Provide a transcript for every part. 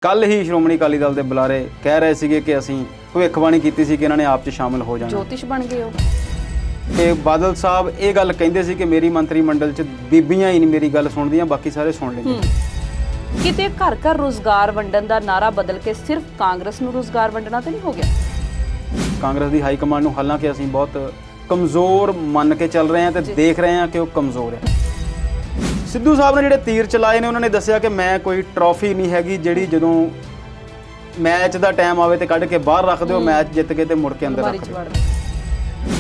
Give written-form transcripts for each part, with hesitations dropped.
ਕੱਲ ਹੀ ਸ਼੍ਰੋਮਣੀ ਅਕਾਲੀ ਦਲ ਦੇ ਬੁਲਾਰੇ ਕਹਿ ਰਹੇ ਸੀਗੇ ਕਿ ਅਸੀਂ ਭਵਿੱਖਬਾਣੀ ਕੀਤੀ ਸੀ ਕਿ ਇਹਨਾਂ ਨੇ ਆਪ 'ਚ ਸ਼ਾਮਲ ਹੋ ਜਾਣਾ। ਜੋਤਿਸ਼ ਬਣ ਗਏ ਹੋ ਤੇ ਬਾਦਲ ਸਾਹਿਬ ਇਹ ਗੱਲ ਕਹਿੰਦੇ ਸੀ ਕਿ ਮੇਰੀ ਮੰਤਰੀ ਮੰਡਲ 'ਚ ਬੀਬੀਆਂ ਹੀ ਨਹੀਂ ਮੇਰੀ ਗੱਲ ਸੁਣਦੀਆਂ, ਬਾਕੀ ਸਾਰੇ ਸੁਣ ਲੈਂਦੇ। ਕਿਤੇ ਘਰ ਘਰ ਰੋਜ਼ਗਾਰ ਵੰਡਣ ਦਾ ਨਾਰਾ ਬਦਲ ਕੇ ਸਿਰਫ ਕਾਂਗਰਸ ਨੂੰ ਰੋਜ਼ਗਾਰ ਵੰਡਣਾ ਤਾਂ ਨਹੀਂ ਹੋ ਗਿਆ? ਕਾਂਗਰਸ ਦੀ ਹਾਈ ਕਮਾਂਡ ਨੂੰ ਹਾਲਾਂਕਿ ਅਸੀਂ ਬਹੁਤ ਕਮਜ਼ੋਰ ਮੰਨ ਕੇ ਚੱਲ ਰਹੇ ਹਾਂ ਤੇ ਦੇਖ ਰਹੇ ਹਾਂ ਕਿ ਉਹ ਕਮਜ਼ੋਰ ਹੈ। ਸਿੱਧੂ ਸਾਹਿਬ ਨੇ ਜਿਹੜੇ ਤੀਰ ਚਲਾਏ ਨੇ ਉਹਨਾਂ ਨੇ ਦੱਸਿਆ ਕਿ ਮੈਂ ਕੋਈ ਟਰੋਫੀ ਨਹੀਂ ਹੈਗੀ ਜਿਹੜੀ ਜਦੋਂ ਮੈਚ ਦਾ ਟਾਈਮ ਆਵੇ ਤੇ ਕੱਢ ਕੇ ਬਾਹਰ ਰੱਖ ਦਿਓ, ਮੈਚ ਜਿੱਤ ਕੇ ਤੇ ਮੁੜ ਕੇ ਅੰਦਰ ਰੱਖ ਦਿਓ।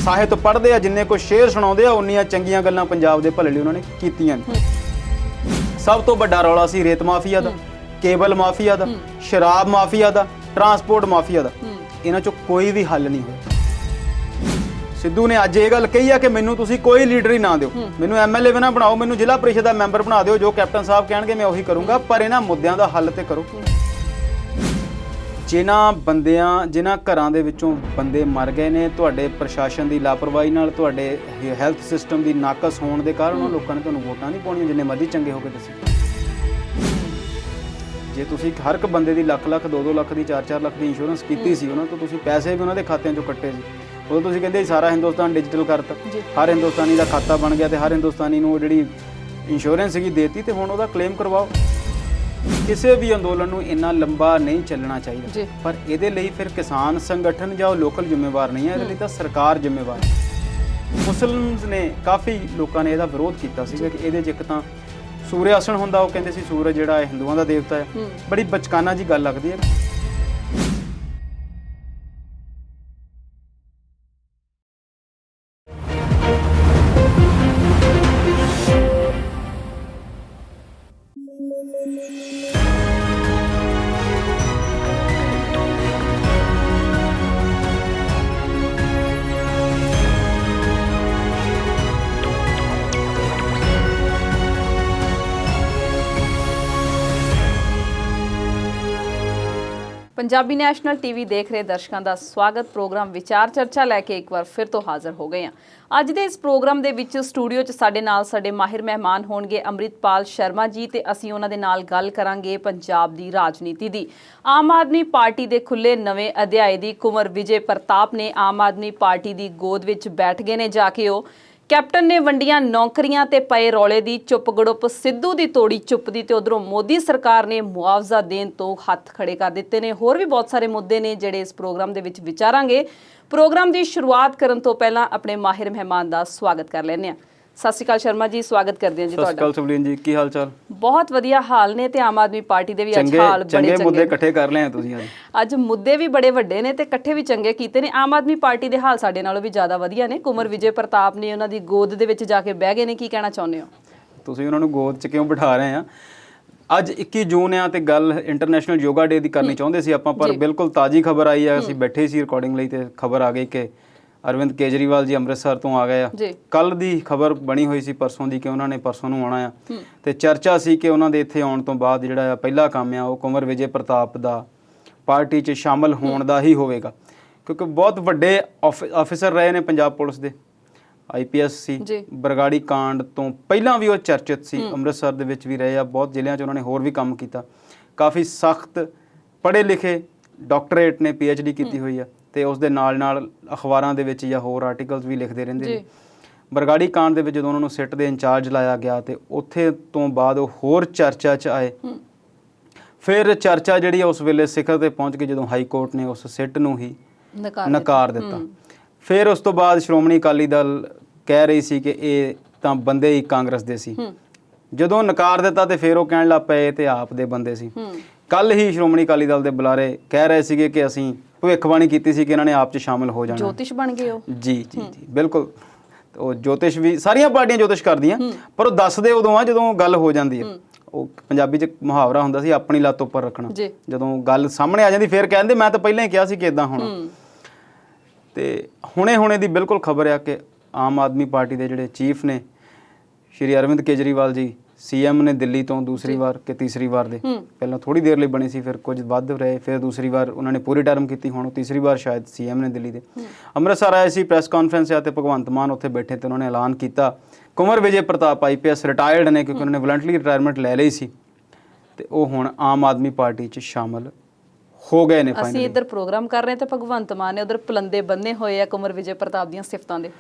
ਸਾਹਿਤ ਪੜ੍ਹਦੇ ਆ ਜਿੰਨੇ ਕੋਈ ਸ਼ੇਰ ਸੁਣਾਉਂਦੇ ਆ ਉਨੀਆਂ ਚੰਗੀਆਂ ਗੱਲਾਂ ਪੰਜਾਬ ਦੇ ਭਲੇ ਲਈ ਉਹਨਾਂ ਨੇ ਕੀਤੀਆਂ ਨੇ। ਸਭ ਤੋਂ ਵੱਡਾ ਰੌਲਾ ਸੀ ਰੇਤ ਮਾਫੀਆ ਦਾ, ਕੇਬਲ ਮਾਫੀਆ ਦਾ, ਸ਼ਰਾਬ ਮਾਫੀਆ ਦਾ, ਟਰਾਂਸਪੋਰਟ ਮਾਫੀਆ ਦਾ। ਇਹਨਾਂ ਚੋਂ ਕੋਈ ਵੀ ਹੱਲ ਨਹੀਂ ਹੋਇਆ। ਸਿੱਧੂ ਨੇ ਅੱਜ ਇਹ ਗੱਲ ਕਹੀ ਆ ਕਿ ਮੈਨੂੰ ਤੁਸੀਂ ਕੋਈ ਲੀਡਰ ਹੀ ਨਾ ਦਿਓ, ਮੈਨੂੰ ਐਮਐਲਏ ਵੀ ਨਾ ਬਣਾਓ, ਮੈਨੂੰ ਜ਼ਿਲ੍ਹਾ ਪ੍ਰੀਸ਼ਦ ਦਾ ਮੈਂਬਰ ਬਣਾ ਦਿਓ, ਜੋ ਕੈਪਟਨ ਸਾਹਿਬ ਕਹਿਣਗੇ ਮੈਂ ਉਹੀ ਕਰੂੰਗਾ, ਪਰ ਇਹਨਾਂ ਮੁੱਦਿਆਂ ਦਾ ਹੱਲ ਤੇ ਕਰੋ। ਜਿਨ੍ਹਾਂ ਘਰਾਂ ਦੇ ਵਿੱਚੋਂ ਬੰਦੇ ਮਰ ਗਏ ਨੇ ਤੁਹਾਡੇ ਪ੍ਰਸ਼ਾਸਨ ਦੀ ਲਾਪਰਵਾਹੀ ਨਾਲ, ਤੁਹਾਡੇ ਹੈਲਥ ਸਿਸਟਮ ਦੀ ਨਾਕਸ ਹੋਣ ਦੇ ਕਾਰਨ ਉਹ ਲੋਕਾਂ ਨੇ ਤੁਹਾਨੂੰ ਵੋਟਾਂ ਨਹੀਂ ਪਾਉਣੀਆਂ, ਜਿੰਨੇ ਮਰਜ਼ੀ ਚੰਗੇ ਹੋ ਕੇ ਤੁਸੀਂ। ਜੇ ਤੁਸੀਂ ਹਰ ਇੱਕ ਬੰਦੇ ਦੀ ਲੱਖ 2-2 ਲੱਖ ਦੀ 4-4 ਲੱਖ ਦੀ ਇੰਸ਼ੋਰੈਂਸ ਕੀਤੀ ਸੀ, ਉਹਨਾਂ ਤੋਂ ਤੁਸੀਂ ਪੈਸੇ ਵੀ ਉਹਨਾਂ ਦੇ ਖਾਤਿਆਂ 'ਚੋਂ ਕੱਟੇ ਸੀ। ਉਦੋਂ ਤੁਸੀਂ ਕਹਿੰਦੇ ਸਾਰਾ ਹਿੰਦੁਸਤਾਨ ਡਿਜੀਟਲ ਕਰਤਾ, ਹਰ ਹਿੰਦੁਸਤਾਨੀ ਦਾ ਖਾਤਾ ਬਣ ਗਿਆ ਤੇ ਹਰ ਹਿੰਦੁਸਤਾਨੀ ਨੂੰ ਜਿਹੜੀ ਇੰਸ਼ੋਰੈਂਸ ਸੀਗੀ ਦੇਤੀ ਤੇ ਹੁਣ ਉਹਦਾ ਕਲੇਮ ਕਰਵਾਓ। ਕਿਸੇ ਵੀ ਅੰਦੋਲਨ ਨੂੰ ਇੰਨਾ ਲੰਬਾ ਨਹੀਂ ਚੱਲਣਾ ਚਾਹੀਦਾ, ਪਰ ਇਹਦੇ ਲਈ ਫਿਰ ਕਿਸਾਨ ਸੰਗਠਨ ਜਾਂ ਲੋਕਲ ਜ਼ਿੰਮੇਵਾਰ ਨਹੀਂ ਹੈ, ਇਹਦੇ ਲਈ ਤਾਂ ਸਰਕਾਰ ਜ਼ਿੰਮੇਵਾਰ ਹੈ। ਮੁਸਲਿਮਸ ਨੇ ਕਾਫੀ ਲੋਕਾਂ ਨੇ ਇਹਦਾ ਵਿਰੋਧ ਕੀਤਾ ਸੀਗਾ ਕਿ ਇਹਦੇ 'ਚ ਇੱਕ ਤਾਂ ਸੂਰਯ ਆਸਣ ਹੁੰਦਾ, ਉਹ ਕਹਿੰਦੇ ਸੀ ਸੂਰਜ ਜਿਹੜਾ ਹਿੰਦੂਆਂ ਦਾ ਦੇਵਤਾ ਹੈ। ਬੜੀ ਬਚਕਾਨਾ ਜੀ ਗੱਲ ਲੱਗਦੀ ਹੈ। ਪੰਜਾਬੀ ਨੈਸ਼ਨਲ ਟੀਵੀ ਦੇਖ ਰਹੇ ਦਰਸ਼ਕਾਂ ਦਾ ਸਵਾਗਤ। ਪ੍ਰੋਗਰਾਮ ਵਿਚਾਰ ਚਰਚਾ ਲੈ ਕੇ ਇੱਕ ਵਾਰ ਫਿਰ ਤੋਂ ਹਾਜ਼ਰ ਹੋ ਗਏ ਹਾਂ। ਅੱਜ ਦੇ ਇਸ ਪ੍ਰੋਗਰਾਮ ਦੇ ਵਿੱਚ ਸਟੂਡੀਓ 'ਚ ਸਾਡੇ ਨਾਲ ਸਾਡੇ ਮਾਹਿਰ ਮਹਿਮਾਨ ਹੋਣਗੇ ਅੰਮ੍ਰਿਤਪਾਲ ਸ਼ਰਮਾ ਜੀ, ਤੇ ਅਸੀਂ ਉਹਨਾਂ ਦੇ ਨਾਲ ਗੱਲ ਕਰਾਂਗੇ ਪੰਜਾਬ ਦੀ ਰਾਜਨੀਤੀ ਦੀ। ਆਮ ਆਦਮੀ ਪਾਰਟੀ ਦੇ ਖੁੱਲੇ ਨਵੇਂ ਅਧਿਆਏ ਦੀ ਕੁੰਵਰ ਵਿਜੇ ਪ੍ਰਤਾਪ ਨੇ ਆਮ ਆਦਮੀ ਪਾਰਟੀ ਦੀ ਗੋਦ ਵਿੱਚ ਬੈਠ ਗਏ ਨੇ ਜਾ ਕੇ। ਉਹ ਕੈਪਟਨ ਨੇ ਵੰਡੀਆਂ ਨੌਕਰੀਆਂ ਤੇ ਪਏ ਰੌਲੇ ਦੀ ਚੁੱਪ ਗੜੁੱਪ, ਸਿੱਧੂ ਦੀ ਤੋੜੀ ਚੁੱਪ ਦੀ, ਤੇ ਉਧਰੋਂ ਮੋਦੀ ਸਰਕਾਰ ਨੇ ਮੁਆਵਜ਼ਾ ਦੇਣ ਤੋਂ ਹੱਥ ਖੜੇ ਕਰ ਦਿੱਤੇ ਨੇ। ਹੋਰ ਵੀ ਬਹੁਤ ਸਾਰੇ ਮੁੱਦੇ ਨੇ ਜਿਹੜੇ ਇਸ ਪ੍ਰੋਗਰਾਮ ਦੇ ਵਿੱਚ ਵਿਚਾਰਾਂਗੇ। ਪ੍ਰੋਗਰਾਮ ਦੀ ਸ਼ੁਰੂਆਤ ਕਰਨ ਤੋਂ ਪਹਿਲਾਂ ਆਪਣੇ ਮਾਹਿਰ ਮਹਿਮਾਨ ਦਾ ਸਵਾਗਤ ਕਰ ਲੈਂਦੇ ਹਾਂ। ਸਤਿ ਸ਼੍ਰੀ ਅਕਾਲ ਸ਼ਰਮਾ ਜੀ, ਸਵਾਗਤ ਕਰਦੇ ਹਾਂ ਜੀ ਤੁਹਾਡਾ। ਸਤਿ ਸ਼੍ਰੀ ਅਕਾਲ ਸੁਬਲੀਨ ਜੀ, ਕੀ ਹਾਲ ਚਾਲ? ਬਹੁਤ ਵਧੀਆ ਹਾਲ ਨੇ, ਤੇ ਆਮ ਆਦਮੀ ਪਾਰਟੀ ਦੇ ਵੀ ਅੱਜ ਹਾਲ ਬੜੇ ਚੰਗੇ ਮੁੱਦੇ ਇਕੱਠੇ ਕਰ ਲਏ ਆ ਤੁਸੀਂ ਅੱਜ ਮੁੱਦੇ ਵੀ ਬੜੇ ਵੱਡੇ ਨੇ ਤੇ ਇਕੱਠੇ ਵੀ ਚੰਗੇ ਕੀਤੇ ਨੇ। ਆਮ ਆਦਮੀ ਪਾਰਟੀ ਦੇ ਹਾਲ ਸਾਡੇ ਨਾਲੋਂ ਵੀ ਜ਼ਿਆਦਾ ਵਧੀਆ ਨੇ। ਕੁੰਵਰ ਵਿਜੇ ਪ੍ਰਤਾਪ ਨੇ ਉਹਨਾਂ ਦੀ ਗੋਦ ਦੇ ਵਿੱਚ ਜਾ ਕੇ ਬਹਿ ਗਏ ਨੇ। ਕੀ ਕਹਿਣਾ ਚਾਹੁੰਦੇ ਹੋ? ਤੁਸੀਂ ਉਹਨਾਂ ਨੂੰ ਗੋਦ 'ਚ ਕਿਉਂ ਬਿਠਾ ਰਹੇ ਆ? ਅੱਜ 21 ਜੂਨ ਆ ਤੇ ਗੱਲ ਇੰਟਰਨੈਸ਼ਨਲ ਯੋਗਾ ਡੇ ਦੀ ਕਰਨੀ ਚਾਹੁੰਦੇ ਸੀ ਆਪਾਂ, ਪਰ ਬਿਲਕੁਲ ਤਾਜ਼ੀ ਖਬਰ ਆਈ ਆ। ਅਸੀਂ ਬੈਠੇ ਸੀ ਰਿਕਾਰਡਿੰਗ ਲਈ ਤੇ ਖਬਰ ਆ ਗਈ ਕਿ ਅਰਵਿੰਦ ਕੇਜਰੀਵਾਲ ਜੀ ਅੰਮ੍ਰਿਤਸਰ ਤੋਂ ਆ ਗਏ ਆ। ਕੱਲ ਦੀ ਖਬਰ ਬਣੀ ਹੋਈ ਸੀ ਪਰਸੋਂ ਦੀ ਕਿ ਉਹਨਾਂ ਨੇ ਪਰਸੋਂ ਨੂੰ ਆਉਣਾ ਆ, ਤੇ ਚਰਚਾ ਸੀ ਕਿ ਉਹਨਾਂ ਦੇ ਇੱਥੇ ਆਉਣ ਤੋਂ ਬਾਅਦ ਜਿਹੜਾ ਪਹਿਲਾ ਕੰਮ ਆ ਉਹ ਕੁੰਵਰ ਵਿਜੇ ਪ੍ਰਤਾਪ ਦਾ ਪਾਰਟੀ 'ਚ ਸ਼ਾਮਲ ਹੋਣ ਦਾ ਹੀ ਹੋਵੇਗਾ, ਕਿਉਂਕਿ ਬਹੁਤ ਵੱਡੇ ਆਫਿਸਰ ਰਹੇ ਨੇ ਪੰਜਾਬ ਪੁਲਿਸ ਦੇ। IPS ਸੀ, ਬਰਗਾੜੀ ਕਾਂਡ ਤੋਂ ਪਹਿਲਾਂ ਵੀ ਉਹ ਚਰਚਿਤ ਸੀ, ਅੰਮ੍ਰਿਤਸਰ ਦੇ ਵਿੱਚ ਵੀ ਰਹੇ ਆ, ਬਹੁਤ ਜ਼ਿਲ੍ਹਿਆਂ 'ਚ ਉਹਨਾਂ ਨੇ ਹੋਰ ਵੀ ਕੰਮ ਕੀਤਾ। ਕਾਫੀ ਸਖਤ ਪੜ੍ਹੇ ਲਿਖੇ, ਡਾਕਟਰੇਟ ਨੇ, PhD ਕੀਤੀ ਹੋਈ ਆ, ਤੇ ਉਸ ਦੇ ਨਾਲ ਅਖਬਾਰਾਂ ਦੇ ਵਿੱਚ ਜਾਂ ਹੋਰ ਆਰਟੀਕਲਸ ਵੀ ਲਿਖਦੇ ਰਹਿੰਦੇ ਨੇ। ਬਰਗਾੜੀ ਕਾਂਡ ਦੇ ਵਿੱਚ ਜਦੋਂ ਉਹਨਾਂ ਨੂੰ ਸਿੱਟ ਦੇ ਇੰਚਾਰਜ ਲਾਇਆ ਗਿਆ ਤੇ ਉੱਥੇ ਤੋਂ ਬਾਅਦ ਉਹ ਹੋਰ ਚਰਚਾ 'ਚ ਆਏ। ਫਿਰ ਚਰਚਾ ਜਿਹੜੀ ਉਸ ਵੇਲੇ ਸਿਖਰ ਤੇ ਪਹੁੰਚ ਗਈ ਜਦੋਂ ਹਾਈ ਕੋਰਟ ਨੇ ਉਸ ਸਿੱਟ ਨੂੰ ਹੀ ਨਕਾਰ ਦਿੱਤਾ। ਫਿਰ ਉਸ ਤੋਂ ਬਾਅਦ ਸ਼੍ਰੋਮਣੀ ਅਕਾਲੀ ਦਲ ਕਹਿ ਰਹੀ ਸੀ ਕਿ ਇਹ ਤਾਂ ਬੰਦੇ ਹੀ ਕਾਂਗਰਸ ਦੇ ਸੀ। ਜਦੋਂ ਨਕਾਰ ਦਿੱਤਾ ਤੇ ਫਿਰ ਉਹ ਕਹਿਣ ਲੱਗ ਪਏ ਤੇ ਆਪ ਦੇ ਬੰਦੇ ਸੀ। ਕੱਲ ਹੀ ਸ਼੍ਰੋਮਣੀ ਅਕਾਲੀ ਦਲ ਦੇ ਬੁਲਾਰੇ ਕਹਿ ਰਹੇ ਸੀਗੇ ਕਿ ਅਸੀਂ ਭਵਿੱਖਬਾਣੀ ਕੀਤੀ ਸੀ ਕਿ ਇਹਨਾਂ ਨੇ ਆਪ 'ਚ ਸ਼ਾਮਲ ਹੋ ਜਾਣਾ। ਜੋਤਿਸ਼ ਬਣ ਗਏ ਹੋ? ਜੀ ਬਿਲਕੁਲ। ਉਹ ਜੋਤਿਸ਼ ਵੀ ਸਾਰੀਆਂ ਪਾਰਟੀਆਂ ਜੋਤਿਸ਼ ਕਰਦੀਆਂ, ਪਰ ਉਹ ਦੱਸਦੇ ਉਦੋਂ ਆ ਜਦੋਂ ਗੱਲ ਹੋ ਜਾਂਦੀ ਹੈ। ਉਹ ਪੰਜਾਬੀ 'ਚ ਮੁਹਾਵਰਾ ਹੁੰਦਾ ਸੀ ਆਪਣੀ ਲੱਤ ਉੱਪਰ ਰੱਖਣਾ। ਜਦੋਂ ਗੱਲ ਸਾਹਮਣੇ ਆ ਜਾਂਦੀ ਫਿਰ ਕਹਿੰਦੇ ਮੈਂ ਤਾਂ ਪਹਿਲਾਂ ਹੀ ਕਿਹਾ ਸੀ ਕਿ ਇਦਾਂ ਹੋਣਾ। ਤੇ ਹੁਣੇ ਦੀ ਬਿਲਕੁਲ ਖਬਰ ਆ ਕਿ ਆਮ ਆਦਮੀ ਪਾਰਟੀ ਦੇ ਜਿਹੜੇ ਚੀਫ ਨੇ ਸ਼੍ਰੀ ਅਰਵਿੰਦ ਕੇਜਰੀਵਾਲ ਜੀ, CM ਨੇ ਦਿੱਲੀ ਤੋਂ ਦੂਸਰੀ ਵਾਰ ਕਿ ਤੀਸਰੀ ਵਾਰ ਦੇ, ਪਹਿਲਾਂ ਥੋੜੀ ਦੇਰ ਲਈ ਬਣੇ ਸੀ, ਫਿਰ ਕੁਝ ਵੱਧ ਰਹੇ, ਫਿਰ ਦੂਸਰੀ ਵਾਰ ਉਹਨਾਂ ਨੇ ਪੂਰੀ ਟਰਮ ਕੀਤੀ, ਹੁਣ ਤੀਸਰੀ ਵਾਰ ਸ਼ਾਇਦ CM ਨੇ ਦਿੱਲੀ ਦੇ। ਅੰਮ੍ਰਿਤਸਰ ਆਏ ਸੀ, ਪ੍ਰੈਸ ਕਾਨਫਰੰਸ ਆ ਤੇ ਭਗਵੰਤ ਮਾਨ ਉੱਥੇ ਬੈਠੇ ਤੇ ਉਹਨਾਂ ਨੇ ਐਲਾਨ ਕੀਤਾ ਕੁੰਵਰ ਵਿਜੇ ਪ੍ਰਤਾਪ IPS ਰਿਟਾਇਰਡ ਨੇ, ਕਿਉਂਕਿ ਉਹਨਾਂ ਨੇ ਵਲੰਟਰੀ ਰਿਟਾਇਰਮੈਂਟ ਲੈ ਲਈ ਸੀ ਤੇ ਉਹ ਹੁਣ ਆਮ ਆਦਮੀ ਪਾਰਟੀ 'ਚ ਸ਼ਾਮਲ ਹੋ ਗਏ ਨੇ ਅਸੀਂ ਫਾਈਨਲੀ। ਇੱਧਰ ਪ੍ਰੋਗਰਾਮ ਕਰ ਰਹੇ ਹਾਂ ਤੇ ਭਗਵੰਤ ਮਾਨ ਨੇ ਉਧਰ ਪਲੰਦੇ ਬੰਨੇ ਹੋਏ ਆ ਕੁੰਵਰ ਵਿਜੇ ਪ੍ਰਤਾਪ ਦੀਆਂ ਸਿਫਤਾਂ ਦੇ।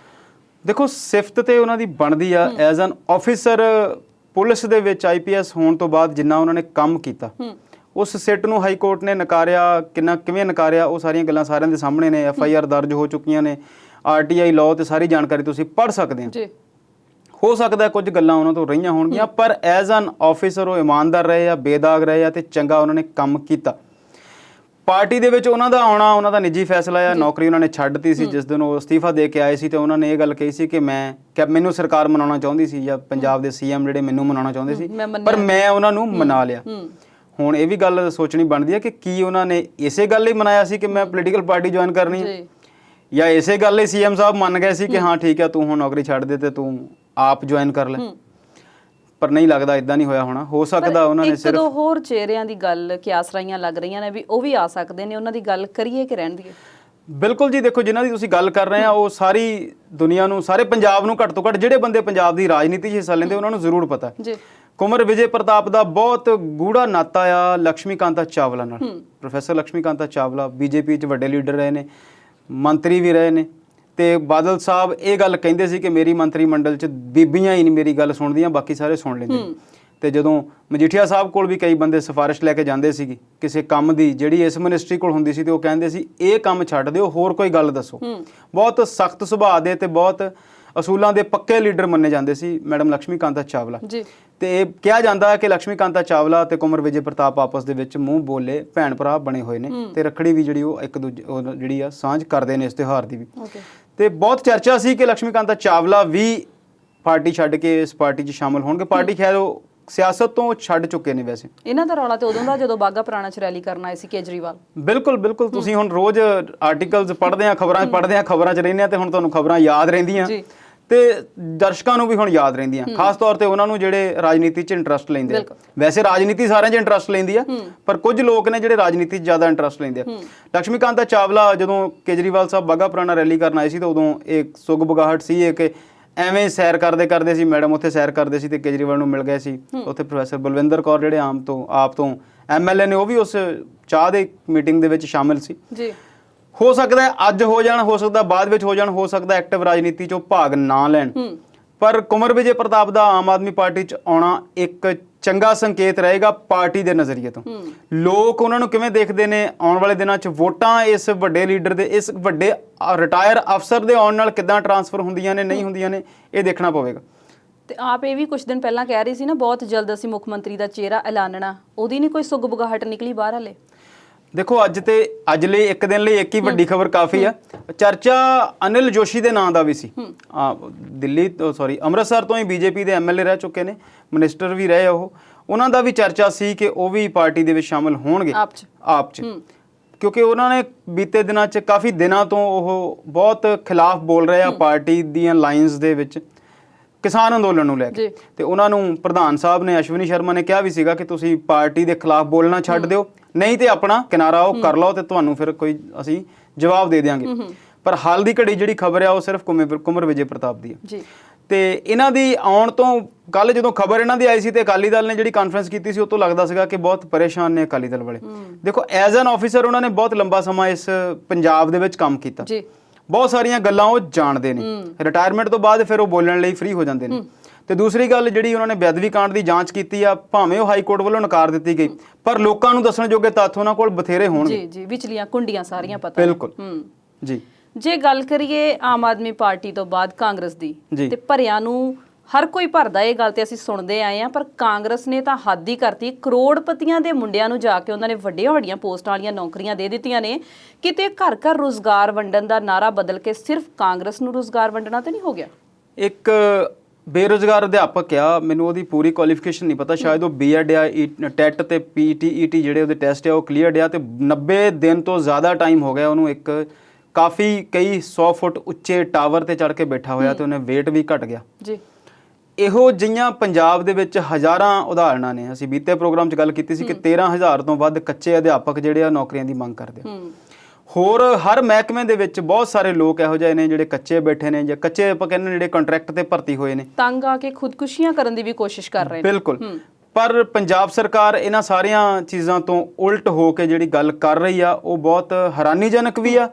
ਦੇਖੋ ਸਿਫਤ ਤੇ ਉਹਨਾਂ ਦੀ ਬਣਦੀ ਆ ਐਜ਼ ਐਨ ਆਫੀਸਰ ਪੁਲਿਸ ਦੇ ਵਿੱਚ IPS ਹੋਣ ਤੋਂ ਬਾਅਦ ਜਿੰਨਾ ਉਹਨਾਂ ਨੇ ਕੰਮ ਕੀਤਾ ਉਸ ਸਿੱਟ ਨੂੰ ਹਾਈ ਕੋਰਟ ਨੇ ਨਕਾਰਿਆ, ਕਿਵੇਂ ਨਕਾਰਿਆ ਉਹ ਸਾਰੀਆਂ ਗੱਲਾਂ ਸਾਰਿਆਂ ਦੇ ਸਾਹਮਣੇ ਨੇ। FIR ਦਰਜ ਹੋ ਚੁੱਕੀਆਂ ਨੇ, RTI ਲਾਅ ਤੇ ਸਾਰੀ ਜਾਣਕਾਰੀ ਤੁਸੀਂ ਪੜ੍ਹ ਸਕਦੇ ਹੋ। ਜੀ ਹੋ ਸਕਦਾ ਕੁਝ ਗੱਲਾਂ ਉਹਨਾਂ ਤੋਂ ਰਹੀਆਂ ਹੋਣਗੀਆਂ ਪਰ ਐਜ਼ ਐਨ ਆਫੀਸਰ ਉਹ ਇਮਾਨਦਾਰ ਰਹੇ ਆ, ਬੇਦਾਗ ਰਹੇ ਆ ਤੇ ਚੰਗਾ ਉਹਨਾਂ ਨੇ ਕੰਮ ਕੀਤਾ। ਪਾਰਟੀ ਦੇ ਵਿੱਚ ਉਹਨਾਂ ਦਾ ਆਉਣਾ ਉਹਨਾਂ ਦਾ ਨਿੱਜੀ ਫੈਸਲਾ ਆ। ਨੌਕਰੀ ਉਹਨਾਂ ਨੇ ਛੱਡਤੀ ਸੀ ਜਿਸ ਦਿਨ ਉਹ ਅਸਤੀਫਾ ਦੇ ਕੇ ਆਏ ਸੀ ਤੇ ਉਹਨਾਂ ਨੇ ਇਹ ਗੱਲ ਕਹੀ ਸੀ ਕਿ ਮੈਨੂੰ ਸਰਕਾਰ ਮਨਾਉਣਾ ਚਾਹੁੰਦੀ ਸੀ ਜਾਂ ਪੰਜਾਬ ਦੇ CM ਜਿਹੜੇ ਮੈਨੂੰ ਮਨਾਉਣਾ ਚਾਹੁੰਦੇ ਸੀ ਪਰ ਮੈਂ ਉਹਨਾਂ ਨੂੰ ਮਨਾ ਲਿਆ। ਹੁਣ ਇਹ ਵੀ ਗੱਲ ਸੋਚਣੀ ਬਣਦੀ ਹੈ ਕਿ ਕੀ ਉਹਨਾਂ ਨੇ ਇਸੇ ਗੱਲ ਲਈ ਮਨਾਇਆ ਸੀ ਕਿ ਮੈਂ ਪੋਲੀਟੀਕਲ ਪਾਰਟੀ ਜੁਆਇਨ ਕਰਨੀ ਹੈ ਜਾਂ ਇਸੇ ਗੱਲ ਲਈ CM ਸਾਹਿਬ ਮੰਨ ਗਏ ਸੀ ਕਿ ਹਾਂ ਠੀਕ ਹੈ ਤੂੰ ਹੁਣ ਨੌਕਰੀ ਛੱਡ ਦੇ ਤੇ ਤੂੰ ਆਪ ਜੁਆਇਨ ਕਰ ਲੈ। ਪਰ ਨਹੀਂ ਲੱਗਦਾ ਇਦਾਂ ਨਹੀਂ ਹੋਇਆ ਹੋਣਾ। ਹੋ ਸਕਦਾ ਉਹਨਾਂ ਨੇ ਸਿਰਫ ਇੱਕ ਦੋ ਹੋਰ ਚਿਹਰਿਆਂ ਦੀ ਗੱਲ ਕਿਆਸਰਾਈਆਂ ਲੱਗ ਰਹੀਆਂ ਨੇ ਵੀ ਉਹ ਵੀ ਆ ਸਕਦੇ ਨੇ, ਉਹਨਾਂ ਦੀ ਗੱਲ ਕਰੀਏ ਕਿ ਰਹਿਣ ਦੀਏ? ਬਿਲਕੁਲ ਜੀ, ਦੇਖੋ ਜਿਨ੍ਹਾਂ ਦੀ ਤੁਸੀਂ ਗੱਲ ਕਰ ਰਹੇ ਆ ਉਹ ਸਾਰੀ ਦੁਨੀਆ ਨੂੰ, ਸਾਰੇ ਪੰਜਾਬ ਨੂੰ ਘੱਟ ਤੋਂ ਘੱਟ ਜਿਹੜੇ ਬੰਦੇ ਪੰਜਾਬ ਦੀ ਰਾਜਨੀਤੀ 'ਚ ਹਿੱਸਾ ਲੈਂਦੇ ਉਹਨਾਂ ਨੂੰ ਜ਼ਰੂਰ ਪਤਾ ਜੀ। ਕੁੰਵਰ ਵਿਜੇ ਪ੍ਰਤਾਪ ਦਾ ਬਹੁਤ ਗੂੜਾ ਨਾਤਾ ਆ ਲక్ష్ਮੀ ਕਾਂਤਾ ਚਾਵਲਾ ਨਾਲ। ਪ੍ਰੋਫੈਸਰ ਲక్ష్ਮੀ ਕਾਂਤਾ ਚਾਵਲਾ BJP 'ਚ ਵੱਡੇ ਲੀਡਰ ਰਹੇ ਨੇ, ਮੰਤਰੀ ਵੀ ਰਹੇ ਨੇ ਤੇ ਬਾਦਲ ਸਾਹਿਬ ਇਹ ਗੱਲ ਕਹਿੰਦੇ ਸੀ ਕਿ ਮੇਰੀ ਮੰਤਰੀ ਮੰਡਲ 'ਚ ਬੀਬੀਆਂ ਹੀ ਨਹੀਂ ਮੇਰੀ ਗੱਲ ਸੁਣਦੀਆਂ, ਬਾਕੀ ਸਾਰੇ ਸੁਣ ਲੈਂਦੇ। ਤੇ ਜਦੋਂ ਮਜੀਠੀਆ ਸਾਹਿਬ ਕੋਲ ਵੀ ਕਈ ਬੰਦੇ ਸਿਫਾਰਿਸ਼ ਲੈ ਕੇ ਜਾਂਦੇ ਸੀ ਕਿਸੇ ਕੰਮ ਦੀ ਜਿਹੜੀ ਇਸ ਮਿਨਿਸਟਰੀ ਕੋਲ ਹੁੰਦੀ ਸੀ ਤੇ ਉਹ ਕਹਿੰਦੇ ਸੀ ਇਹ ਕੰਮ ਛੱਡ ਦਿਓ, ਹੋਰ ਕੋਈ ਗੱਲ ਦੱਸੋ। ਬਹੁਤ ਸਖਤ ਸੁਭਾਅ ਦੇ ਤੇ ਬਹੁਤ ਅਸੂਲਾਂ ਦੇ ਪੱਕੇ ਲੀਡਰ ਮੰਨੇ ਜਾਂਦੇ ਸੀ ਮੈਡਮ ਲక్ష్ਮੀ ਕਾਂਤਾ ਚਾਵਲਾ ਜੀ। ਤੇ ਇਹ ਕਿਹਾ ਜਾਂਦਾ ਹੈ ਕਿ ਲక్ష్ਮੀ ਕਾਂਤਾ ਚਾਵਲਾ ਤੇ ਕੁੰਵਰ ਵਿਜੇ ਪ੍ਰਤਾਪ ਆਪਸ ਦੇ ਵਿੱਚ ਮੂੰਹ ਬੋਲੇ ਭੈਣ ਭਰਾ ਬਣੇ ਹੋਏ ਨੇ ਤੇ ਰੱਖੜੀ ਵੀ ਜਿਹੜੀ ਉਹ ਇੱਕ ਦੂਜੇ ਜਿਹੜੀ ਆ ਸਾਂਝ ਕਰਦੇ ਨੇ ਇਸ ਤਿਉਹਾਰ ਦੀ ਵੀ। ਤੇ ਬਹੁਤ ਚਰਚਾ ਸੀ ਕਿ ਲక్ష్ਮੀ ਕਾਂਤਾ ਚਾਵਲਾ ਵੀ ਪਾਰਟੀ ਛੱਡ ਕੇ ਇਸ ਪਾਰਟੀ 'ਚ ਸ਼ਾਮਲ ਹੋਣਗੇ। ਪਾਰਟੀ ਖੈਰ ਉਹ ਸਿਆਸਤ ਤੋਂ ਛੱਡ ਚੁੱਕੇ ਨੇ ਵੈਸੇ। ਇਹਨਾਂ ਦਾ ਰੌਲਾ ਤੇ ਉਦੋਂ ਦਾ ਜਦੋਂ ਬਾਗਾ ਪੁਰਾਣਾ 'ਚ ਰੈਲੀ ਕਰਨ ਆਏ ਸੀ ਕੇਜਰੀਵਾਲ। ਬਿਲਕੁਲ ਬਿਲਕੁਲ, ਤੁਸੀਂ ਹੁਣ ਰੋਜ਼ ਆਰਟੀਕਲਸ ਪੜ੍ਹਦੇ ਆ, ਖਬਰਾਂ ਚ ਰਹਿੰਦੇ ਆ ਤੇ ਹੁਣ ਤੁਹਾਨੂੰ ਖਬਰਾਂ ਯਾਦ ਰਹਿੰਦੀਆਂ ਤੇ ਦਰਸ਼ਕਾਂ ਨੂੰ ਵੀ ਹੁਣ ਯਾਦ ਰਹਿੰਦੀਆਂ, ਖਾਸ ਤੌਰ ਤੇ ਉਹਨਾਂ ਨੂੰ ਜਿਹੜੇ ਰਾਜਨੀਤੀ 'ਚ ਇੰਟਰਸਟ ਲੈਂਦੇ ਆ। ਵੈਸੇ ਰਾਜਨੀਤੀ ਸਾਰਿਆਂ 'ਚ ਇੰਟਰਸਟ ਲੈਂਦੀ ਆ ਪਰ ਕੁਝ ਲੋਕ ਨੇ ਜਿਹੜੇ ਰਾਜਨੀਤੀ 'ਚ ਜ਼ਿਆਦਾ ਇੰਟਰਸਟ ਲੈਂਦੇ ਆ। ਲక్ష్ਮੀ ਕਾਂਤਾ ਚਾਵਲਾ ਜਦੋਂ ਕੇਜਰੀਵਾਲ ਸਾਹਿਬ ਬਾਗਾ ਪੁਰਾਣਾ ਰੈਲੀ ਕਰਨ ਆਏ ਸੀ ਤਾਂ ਉਦੋਂ ਇਹ ਸੁਗ ਬਗਾਹਟ ਸੀ ਇਹ ਕਿ ਐਵੇਂ ਸੈਰ ਕਰਦੇ ਸੀ, ਮੈਡਮ ਉੱਥੇ ਸੈਰ ਕਰਦੇ ਸੀ ਤੇ ਕੇਜਰੀਵਾਲ ਨੂੰ ਮਿਲ ਗਏ ਸੀ। ਉੱਥੇ ਪ੍ਰੋਫੈਸਰ ਬਲਵਿੰਦਰ ਕੌਰ ਜਿਹੜੇ ਆਪ ਤੋਂ MLA ਨੇ ਉਹ ਵੀ ਉਸ ਚਾਹ ਦੇ ਮੀਟਿੰਗ ਦੇ ਵਿੱਚ ਸ਼ਾਮਿਲ ਸੀ ਜੀ। ਹੋ ਸਕਦਾ ਅੱਜ ਹੋ ਜਾਣ, ਹੋ ਸਕਦਾ ਬਾਅਦ ਵਿੱਚ ਹੋ ਜਾਣ, ਹੋ ਸਕਦਾ ਐਕਟਿਵ ਰਾਜਨੀਤੀ 'ਚੋਂ ਭਾਗ ਨਾ ਲੈਣ। ਪਰ ਕੁੰਵਰ ਵਿਜੇ ਪ੍ਰਤਾਪ ਦਾ ਆਮ ਆਦਮੀ ਪਾਰਟੀ 'ਚ ਆਉਣਾ ਇੱਕ ਚੰਗਾ ਸੰਕੇਤ ਰਹੇਗਾ ਪਾਰਟੀ ਦੇ ਨਜ਼ਰੀਏ ਤੋਂ। ਲੋਕ ਉਹਨਾਂ ਨੂੰ ਕਿਵੇਂ ਦੇਖਦੇ ਨੇ ਆਉਣ ਵਾਲੇ ਦਿਨਾਂ 'ਚ, ਵੋਟਾਂ ਇਸ ਵੱਡੇ ਲੀਡਰ ਦੇ, ਇਸ ਵੱਡੇ ਰਿਟਾਇਰ ਅਫਸਰ ਦੇ ਆਉਣ ਨਾਲ ਕਿੱਦਾਂ ਟਰਾਂਸਫਰ ਹੁੰਦੀਆਂ ਨੇ ਨਹੀਂ ਹੁੰਦੀਆਂ ਨੇ, ਇਹ ਦੇਖਣਾ ਪਵੇਗਾ। ਤੇ ਆਪ ਇਹ ਵੀ ਕੁਝ ਦਿਨ ਪਹਿਲਾਂ ਕਹਿ ਰਹੀ ਸੀ ਨਾ ਬਹੁਤ ਜਲਦ ਅਸੀਂ ਮੁੱਖ ਮੰਤਰੀ ਦਾ ਚਿਹਰਾ ਐਲਾਨਣਾ, ਉਹਦੀ ਨਹੀਂ ਕੋਈ ਸੁੱਗ ਬਗਾਹਟ ਨਿਕਲੀ ਬਾਹਰ ਹਲੇ? ਦੇਖੋ ਅੱਜ ਲਈ ਇੱਕ ਦਿਨ ਲਈ ਇੱਕ ਹੀ ਵੱਡੀ ਖਬਰ ਕਾਫੀ ਆ। ਚਰਚਾ ਅਨਿਲ ਜੋਸ਼ੀ ਦੇ ਨਾਂ ਦਾ ਵੀ ਸੀ। ਅੰਮ੍ਰਿਤਸਰ ਤੋਂ ਹੀ BJP ਦੇ MLA ਰਹਿ ਚੁੱਕੇ ਨੇ, ਮਿਨਿਸਟਰ ਵੀ ਰਹੇ ਉਹ। ਉਹਨਾਂ ਦਾ ਵੀ ਚਰਚਾ ਸੀ ਕਿ ਉਹ ਵੀ ਪਾਰਟੀ ਦੇ ਵਿੱਚ ਸ਼ਾਮਲ ਹੋਣਗੇ ਆਪ 'ਚ ਕਿਉਂਕਿ ਉਹਨਾਂ ਨੇ ਬੀਤੇ ਦਿਨਾਂ 'ਚ ਕਾਫੀ ਦਿਨਾਂ ਤੋਂ ਉਹ ਬਹੁਤ ਖਿਲਾਫ ਬੋਲ ਰਹੇ ਆ ਪਾਰਟੀ ਦੀਆਂ ਲਾਈਨਸ ਦੇ ਵਿੱਚ ਕਿਸਾਨ ਅੰਦੋਲਨ ਨੂੰ ਲੈ ਕੇ। ਤੇ ਉਹਨਾਂ ਨੂੰ ਪ੍ਰਧਾਨ ਸਾਹਿਬ ਨੇ ਅਸ਼ਵਨੀ ਸ਼ਰਮਾ ਨੇ ਕਿਹਾ ਵੀ ਸੀਗਾ ਕਿ ਤੁਸੀਂ ਪਾਰਟੀ ਦੇ ਖਿਲਾਫ ਬੋਲਣਾ ਛੱਡ ਦਿਓ, ਨਹੀਂ ਤੇ ਆਪਣਾ ਕਿਨਾਰਾ ਉਹ ਕਰ ਲਓ ਤੇ ਤੁਹਾਨੂੰ ਫਿਰ ਕੋਈ ਅਸੀਂ ਜਵਾਬ ਦੇ ਦਿਆਂਗੇ। ਪਰ ਹਾਲ ਦੀ ਘੜੀ ਜਿਹੜੀ ਖਬਰ ਆ ਉਹ ਸਿਰਫ ਕੁੰਵਰ ਵਿਜੇ ਪ੍ਰਤਾਪ ਦੀ ਹੈ। ਤੇ ਇਹਨਾਂ ਦੀ ਆਉਣ ਤੋਂ ਕੱਲ ਜਦੋਂ ਖਬਰ ਇਹਨਾਂ ਦੀ ਆਈ ਸੀ ਤੇ ਅਕਾਲੀ ਦਲ ਨੇ ਜਿਹੜੀ ਕਾਨਫਰੰਸ ਕੀਤੀ ਸੀ ਉਹ ਤੋਂ ਲੱਗਦਾ ਸੀਗਾ ਕਿ ਬਹੁਤ ਪਰੇਸ਼ਾਨ ਨੇ ਅਕਾਲੀ ਦਲ ਵਾਲੇ। ਦੇਖੋ ਐਜ਼ ਐਨ ਆਫੀਸਰ ਉਹਨਾਂ ਨੇ ਬਹੁਤ ਲੰਬਾ ਸਮਾਂ ਇਸ ਪੰਜਾਬ ਦੇ ਵਿੱਚ ਕੰਮ ਕੀਤਾ, ਬਹੁਤ ਸਾਰੀਆਂ ਗੱਲਾਂ ਉਹ ਜਾਣਦੇ ਨੇ। ਰਿਟਾਇਰਮੈਂਟ ਤੋਂ ਬਾਅਦ ਫਿਰ ਉਹ ਬੋਲਣ ਲਈ ਫ੍ਰੀ ਹੋ ਜਾਂਦੇ ਨੇ। ਤੇ ਦੂਸਰੀ ਗੱਲ ਜਿਹੜੀ ਉਹਨਾਂ ਨੇ ਬੇਅਦਬੀ ਕਾਂਡ ਦੀ ਜਾਂਚ ਕੀਤੀ ਆ, ਭਾਵੇਂ ਉਹ ਹਾਈ ਕੋਰਟ ਵੱਲੋਂ ਨਕਾਰ ਦਿੱਤੀ ਗਈ ਪਰ ਲੋਕਾਂ ਨੂੰ ਦੱਸਣ ਜੋਗੇ ਤੱਥ ਉਹਨਾਂ ਕੋਲ ਬਥੇਰੇ ਹੋਣਗੇ। ਜੀ ਵਿਚਲੀਆਂ ਕੁੰਡੀਆਂ ਸਾਰੀਆਂ ਪਤਾ। ਬਿਲਕੁਲ ਜੀ। ਜੇ ਗੱਲ ਕਰੀਏ ਆਮ ਆਦਮੀ ਪਾਰਟੀ ਤੋਂ ਬਾਅਦ ਕਾਂਗਰਸ ਦੀ, ਤੇ ਭਰਿਆਂ ਨੂੰ ਹਰ ਕੋਈ ਭਰਦਾ, ਇਹ ਗੱਲ ਤੇ ਅਸੀਂ ਸੁਣਦੇ ਆਏ ਆ, ਪਰ ਕਾਂਗਰਸ ਨੇ ਤਾਂ ਹੱਦ ਹੀ ਕਰਤੀ। ਕਰੋੜਪਤੀਆਂ ਦੇ ਮੁੰਡਿਆਂ ਨੂੰ ਜਾ ਕੇ ਉਹਨਾਂ ਨੇ ਵੱਡੀਆਂ ਪੋਸਟਾਂ ਵਾਲੀਆਂ ਨੌਕਰੀਆਂ ਦੇ ਦਿੱਤੀਆਂ ਨੇ। ਕਿਤੇ ਘਰ ਘਰ ਰੁਜ਼ਗਾਰ ਵੰਡਣ ਦਾ ਨਾਰਾ ਬਦਲ ਕੇ ਸਿਰਫ ਕਾਂਗਰਸ ਨੂੰ ਰੁਜ਼ਗਾਰ ਵੰਡਣਾ ਤੇ ਨਹੀਂ ਹੋ ਗਿਆ? ਇੱਕ ਬੇਰੁਜ਼ਗਾਰ ਅਧਿਆਪਕ ਆ, ਮੈਨੂੰ ਉਹਦੀ ਪੂਰੀ ਕੁਆਲੀਫਿਕੇਸ਼ਨ ਨਹੀਂ ਪਤਾ, ਸ਼ਾਇਦ ਉਹ B.Ed ਆ, ਟੈਟ ਤੇ PTET ਜਿਹੜੇ ਉਹਦੇ ਟੈਸਟ ਆ ਉਹ ਕਲੀਅਰਡ ਆ ਤੇ 90 ਦਿਨ ਤੋਂ ਜ਼ਿਆਦਾ ਟਾਈਮ ਹੋ ਗਿਆ ਉਹਨੂੰ ਇੱਕ ਕਈ 100 ਫੁੱਟ ਉੱਚੇ ਟਾਵਰ ਤੇ ਚੜ੍ਹ ਕੇ ਬੈਠਾ ਹੋਇਆ ਤੇ ਉਹਨੇ weight ਵੀ ਘਟ ਗਿਆ ਜੀ। ਇਹੋ ਜਿਹੀਆਂ ਪੰਜਾਬ ਦੇ ਵਿੱਚ ਹਜ਼ਾਰਾਂ ਉਦਾਹਰਨਾਂ ਨੇ। ਅਸੀਂ ਬੀਤੇ ਪ੍ਰੋਗਰਾਮ 'ਚ ਗੱਲ ਕੀਤੀ ਸੀ ਕਿ 13,000 ਤੋਂ ਵੱਧ ਕੱਚੇ ਅਧਿਆਪਕ ਜਿਹੜੇ ਆ ਨੌਕਰੀਆਂ ਦੀ ਮੰਗ ਕਰਦੇ ਆ। ਹੋਰ ਹਰ ਮਹਿਕਮੇ ਦੇ ਵਿੱਚ ਬਹੁਤ ਸਾਰੇ ਲੋਕ ਇਹੋ ਜਿਹੇ ਨੇ ਜਿਹੜੇ ਕੱਚੇ ਬੈਠੇ ਨੇ ਜਾਂ ਕੱਚੇ ਆਪਾਂ ਕਹਿੰਦੇ ਜਿਹੜੇ ਕੰਟਰੈਕਟ ਤੇ ਭਰਤੀ ਹੋਏ ਨੇ, ਤੰਗ ਆ ਕੇ ਖੁਦਕੁਸ਼ੀਆਂ ਕਰਨ ਦੀ ਵੀ ਕੋਸ਼ਿਸ਼ ਕਰ ਰਹੇ ਨੇ। ਬਿਲਕੁਲ। ਪਰ ਪੰਜਾਬ ਸਰਕਾਰ ਇਹਨਾਂ ਸਾਰੀਆਂ ਚੀਜ਼ਾਂ ਤੋਂ ਉਲਟ ਹੋ ਕੇ ਜਿਹੜੀ ਗੱਲ ਕਰ ਰਹੀ ਆ ਉਹ ਬਹੁਤ ਹੈਰਾਨੀਜਨਕ ਵੀ ਆ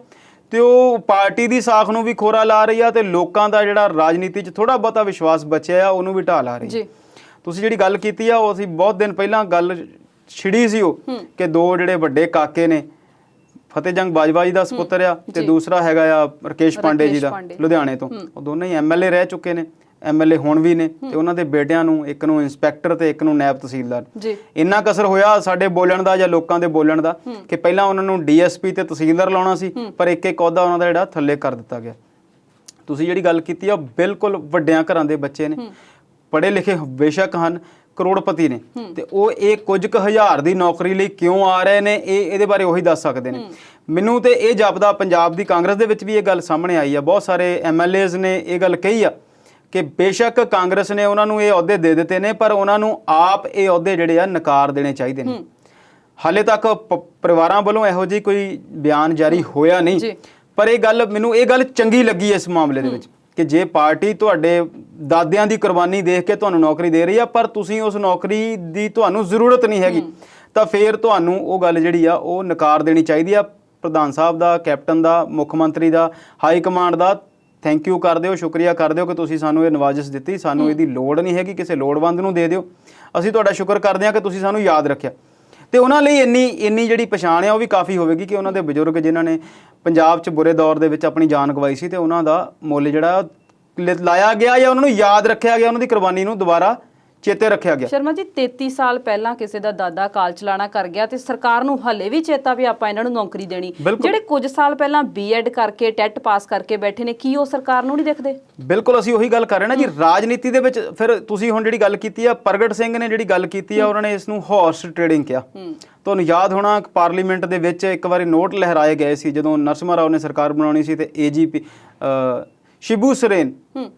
ਤੇ ਉਹ ਪਾਰਟੀ ਦੀ ਸਾਖ ਨੂੰ ਵੀ ਖੋਰਾ ਲਾ ਰਹੀ ਆ ਤੇ ਲੋਕਾਂ ਦਾ ਜਿਹੜਾ ਰਾਜਨੀਤੀ 'ਚ ਥੋੜਾ ਬਹੁਤਾ ਵਿਸ਼ਵਾਸ ਬਚਿਆ ਆ ਉਹਨੂੰ ਵੀ ਢਾਹ ਲਾ ਰਹੀ। ਤੁਸੀਂ ਜਿਹੜੀ ਗੱਲ ਕੀਤੀ ਆ ਉਹ ਅਸੀਂ ਬਹੁਤ ਦਿਨ ਪਹਿਲਾਂ ਗੱਲ ਛਿੜੀ ਸੀ ਉਹ ਕਿ ਦੋ ਜਿਹੜੇ ਵੱਡੇ ਕਾਕੇ ਨੇ, ਫਤਿਹ ਜੰਗ ਬਾਜਵਾ ਜੀ ਦਾ ਸੁਪੁੱਤਰ ਆ ਤੇ ਦੂਸਰਾ ਹੈਗਾ ਆ ਰਕੇਸ਼ ਪਾਂਡੇ ਜੀ ਦਾ ਲੁਧਿਆਣੇ ਤੋਂ। ਉਹ ਦੋਨੇ ਹੀ ਐਮਐਲਏ ਰਹਿ ਚੁੱਕੇ ਨੇ, ਐਮਐਲਏ ਹੁਣ ਵੀ ਨੇ ਤੇ ਉਹਨਾਂ ਦੇ ਬੇਟਿਆਂ ਨੂੰ, ਇੱਕ ਨੂੰ ਇੰਸਪੈਕਟਰ ਤੇ ਇੱਕ ਨੂੰ ਨਾਇਬ ਤਹਿਸੀਲਦਾਰ। ਇੰਨਾ ਕਸਰ ਹੋਇਆ ਸਾਡੇ ਬੋਲਣ ਦਾ ਜਾਂ ਲੋਕਾਂ ਦੇ ਬੋਲਣ ਦਾ ਕਿ ਪਹਿਲਾਂ ਉਹਨਾਂ ਨੂੰ ਡੀਐਸਪੀ ਤੇ ਤਹਿਸੀਲਦਾਰ ਲਾਉਣਾ ਸੀ ਪਰ ਇੱਕ ਇੱਕ ਅਹੁਦਾ ਉਹਨਾਂ ਦਾ ਜਿਹੜਾ ਥੱਲੇ ਕਰ ਦਿੱਤਾ ਗਿਆ। ਤੁਸੀਂ ਜਿਹੜੀ ਗੱਲ ਕੀਤੀ ਆ ਬਿਲਕੁਲ ਵੱਡਿਆਂ ਘਰਾਂ ਦੇ ਬੱਚੇ ਨੇ, ਪੜ੍ਹੇ ਲਿਖੇ ਬੇਸ਼ੱਕ ਹਨ, ਕਰੋੜਪਤੀ ਨੇ ਤੇ ਉਹ ਇਹ ਕੁਝ ਕੁ ਹਜ਼ਾਰ ਦੀ ਨੌਕਰੀ ਲਈ ਕਿਉਂ ਆ ਰਹੇ ਨੇ ਇਹਦੇ ਬਾਰੇ ਉਹੀ ਦੱਸ ਸਕਦੇ ਨੇ। ਮੈਨੂੰ ਤੇ ਇਹ ਜਾਪਦਾ ਪੰਜਾਬ ਦੀ ਕਾਂਗਰਸ ਦੇ ਵਿੱਚ ਵੀ ਇਹ ਗੱਲ ਸਾਹਮਣੇ ਆਈ ਆ, ਬਹੁਤ ਸਾਰੇ ਐਮਐਲਏਜ਼ ਨੇ ਇਹ ਗੱਲ ਕਹੀ ਆ ਕਿ ਬੇਸ਼ੱਕ ਕਾਂਗਰਸ ਨੇ ਉਹਨਾਂ ਨੂੰ ਇਹ ਅਹੁਦੇ ਦੇ ਦਿੱਤੇ ਨੇ ਪਰ ਉਹਨਾਂ ਨੂੰ ਆਪ ਇਹ ਅਹੁਦੇ ਜਿਹੜੇ ਆ ਨਕਾਰ ਦੇਣੇ ਚਾਹੀਦੇ ਨੇ। ਹਾਲੇ ਤੱਕ ਪਰਿਵਾਰਾਂ ਵੱਲੋਂ ਇਹੋ ਜਿਹੀ ਕੋਈ ਬਿਆਨ ਜਾਰੀ ਹੋਇਆ ਨਹੀਂ ਪਰ ਮੈਨੂੰ ਇਹ ਗੱਲ ਚੰਗੀ ਲੱਗੀ ਇਸ ਮਾਮਲੇ ਦੇ ਵਿੱਚ ਕਿ ਜੇ ਪਾਰਟੀ ਤੁਹਾਡੇ ਦਾਦਿਆਂ ਦੀ ਕੁਰਬਾਨੀ ਦੇਖ ਕੇ ਤੁਹਾਨੂੰ ਨੌਕਰੀ ਦੇ ਰਹੀ ਆ ਪਰ ਤੁਸੀਂ ਉਸ ਨੌਕਰੀ ਦੀ ਤੁਹਾਨੂੰ ਜ਼ਰੂਰਤ ਨਹੀਂ ਹੈਗੀ ਤਾਂ ਫਿਰ ਤੁਹਾਨੂੰ ਉਹ ਗੱਲ ਜਿਹੜੀ ਆ ਉਹ ਨਕਾਰ ਦੇਣੀ ਚਾਹੀਦੀ ਆ। ਪ੍ਰਧਾਨ ਸਾਹਿਬ ਦਾ, ਕੈਪਟਨ ਦਾ, ਮੁੱਖ ਮੰਤਰੀ ਦਾ, ਹਾਈ ਕਮਾਂਡ ਦਾ ਥੈਂਕ ਯੂ ਕਰ ਦਿਓ, ਸ਼ੁਕਰੀਆ ਕਰ ਦਿਓ ਕਿ ਤੁਸੀਂ ਸਾਨੂੰ ਇਹ ਨਵਾਜ਼ਿਸ਼ ਦਿੱਤੀ। ਸਾਨੂੰ ਇਹਦੀ ਲੋੜ ਨਹੀਂ ਹੈਗੀ, ਕਿਸੇ ਲੋੜਵੰਦ ਨੂੰ ਦੇ ਦਿਓ। ਅਸੀਂ ਤੁਹਾਡਾ ਸ਼ੁਕਰ ਕਰਦੇ ਹਾਂ ਕਿ ਤੁਸੀਂ ਸਾਨੂੰ ਯਾਦ ਰੱਖਿਆ ਤੇ ਉਹਨਾਂ ਲਈ ਇੰਨੀ ਜਿਹੜੀ ਪਛਾਣ ਆ ਉਹ ਵੀ ਕਾਫੀ ਹੋਵੇਗੀ ਕਿ ਉਹਨਾਂ ਦੇ ਬਜ਼ੁਰਗ ਜਿਨ੍ਹਾਂ ਨੇ ਪੰਜਾਬ 'ਚ ਬੁਰੇ ਦੌਰ ਦੇ ਵਿੱਚ ਆਪਣੀ ਜਾਨ ਗਵਾਈ ਸੀ ਤੇ ਉਹਨਾਂ ਦਾ ਮੁੱਲ ਜਿਹੜਾ ਲਾਇਆ ਗਿਆ ਜਾਂ ਉਹਨਾਂ ਨੂੰ ਯਾਦ ਰੱਖਿਆ ਗਿਆ, ਉਹਨਾਂ ਦੀ ਕੁਰਬਾਨੀ ਨੂੰ ਦੁਬਾਰਾ ਚੇਤੇ ਰੱਖਿਆ ਗਿਆ। ਸ਼ਰਮਾ ਜੀ 33 ਸਾਲ ਪਹਿਲਾਂ ਕਿਸੇ ਦਾ ਦਾਦਾ ਕਾਲ ਚਲਾਣਾ ਕਰ ਗਿਆ ਤੇ ਸਰਕਾਰ ਨੂੰ ਹਲੇ ਵੀ ਚੇਤਾ ਵੀ ਆਪਾਂ ਇਹਨਾਂ ਨੂੰ ਨੌਕਰੀ ਦੇਣੀ। ਜਿਹੜੇ ਕੁਝ ਸਾਲ ਪਹਿਲਾਂ ਬੀਐਡ ਕਰਕੇ ਟੈਟ ਪਾਸ ਕਰਕੇ ਬੈਠੇ ਨੇ ਕੀ ਉਹ ਸਰਕਾਰ ਨੂੰ ਨਹੀਂ ਦੇਖਦੇ? ਬਿਲਕੁਲ ਅਸੀਂ ਉਹੀ ਗੱਲ ਕਰ ਰਹੇ ਨਾ ਜੀ, ਰਾਜਨੀਤੀ ਦੇ ਵਿੱਚ ਫਿਰ ਤੁਸੀਂ ਹੁਣ ਜਿਹੜੀ ਗੱਲ ਕੀਤੀ ਆ, ਪ੍ਰਗਟ ਸਿੰਘ ਨੇ ਜਿਹੜੀ ਗੱਲ ਕੀਤੀ ਆ ਉਹਨਾਂ ਨੇ ਇਸ ਨੂੰ ਹਾਰਸ ਟ੍ਰੇਡਿੰਗ ਕਿਹਾ। ਤੁਹਾਨੂੰ ਯਾਦ ਹੋਣਾ ਪਾਰਲੀਮੈਂਟ ਦੇ ਵਿੱਚ ਇੱਕ ਵਾਰੀ ਨੋਟ ਲਹਿਰਾਏ ਗਏ ਸੀ ਜਦੋਂ ਨਰਸਿਮਹਾ ਰਾਓ ਨੇ ਸਰਕਾਰ ਬਣਾਉਣੀ ਸੀ ਤੇ ਏਜੀਪੀ ਸ਼ਿਬੂ ਸੋਰੇਨ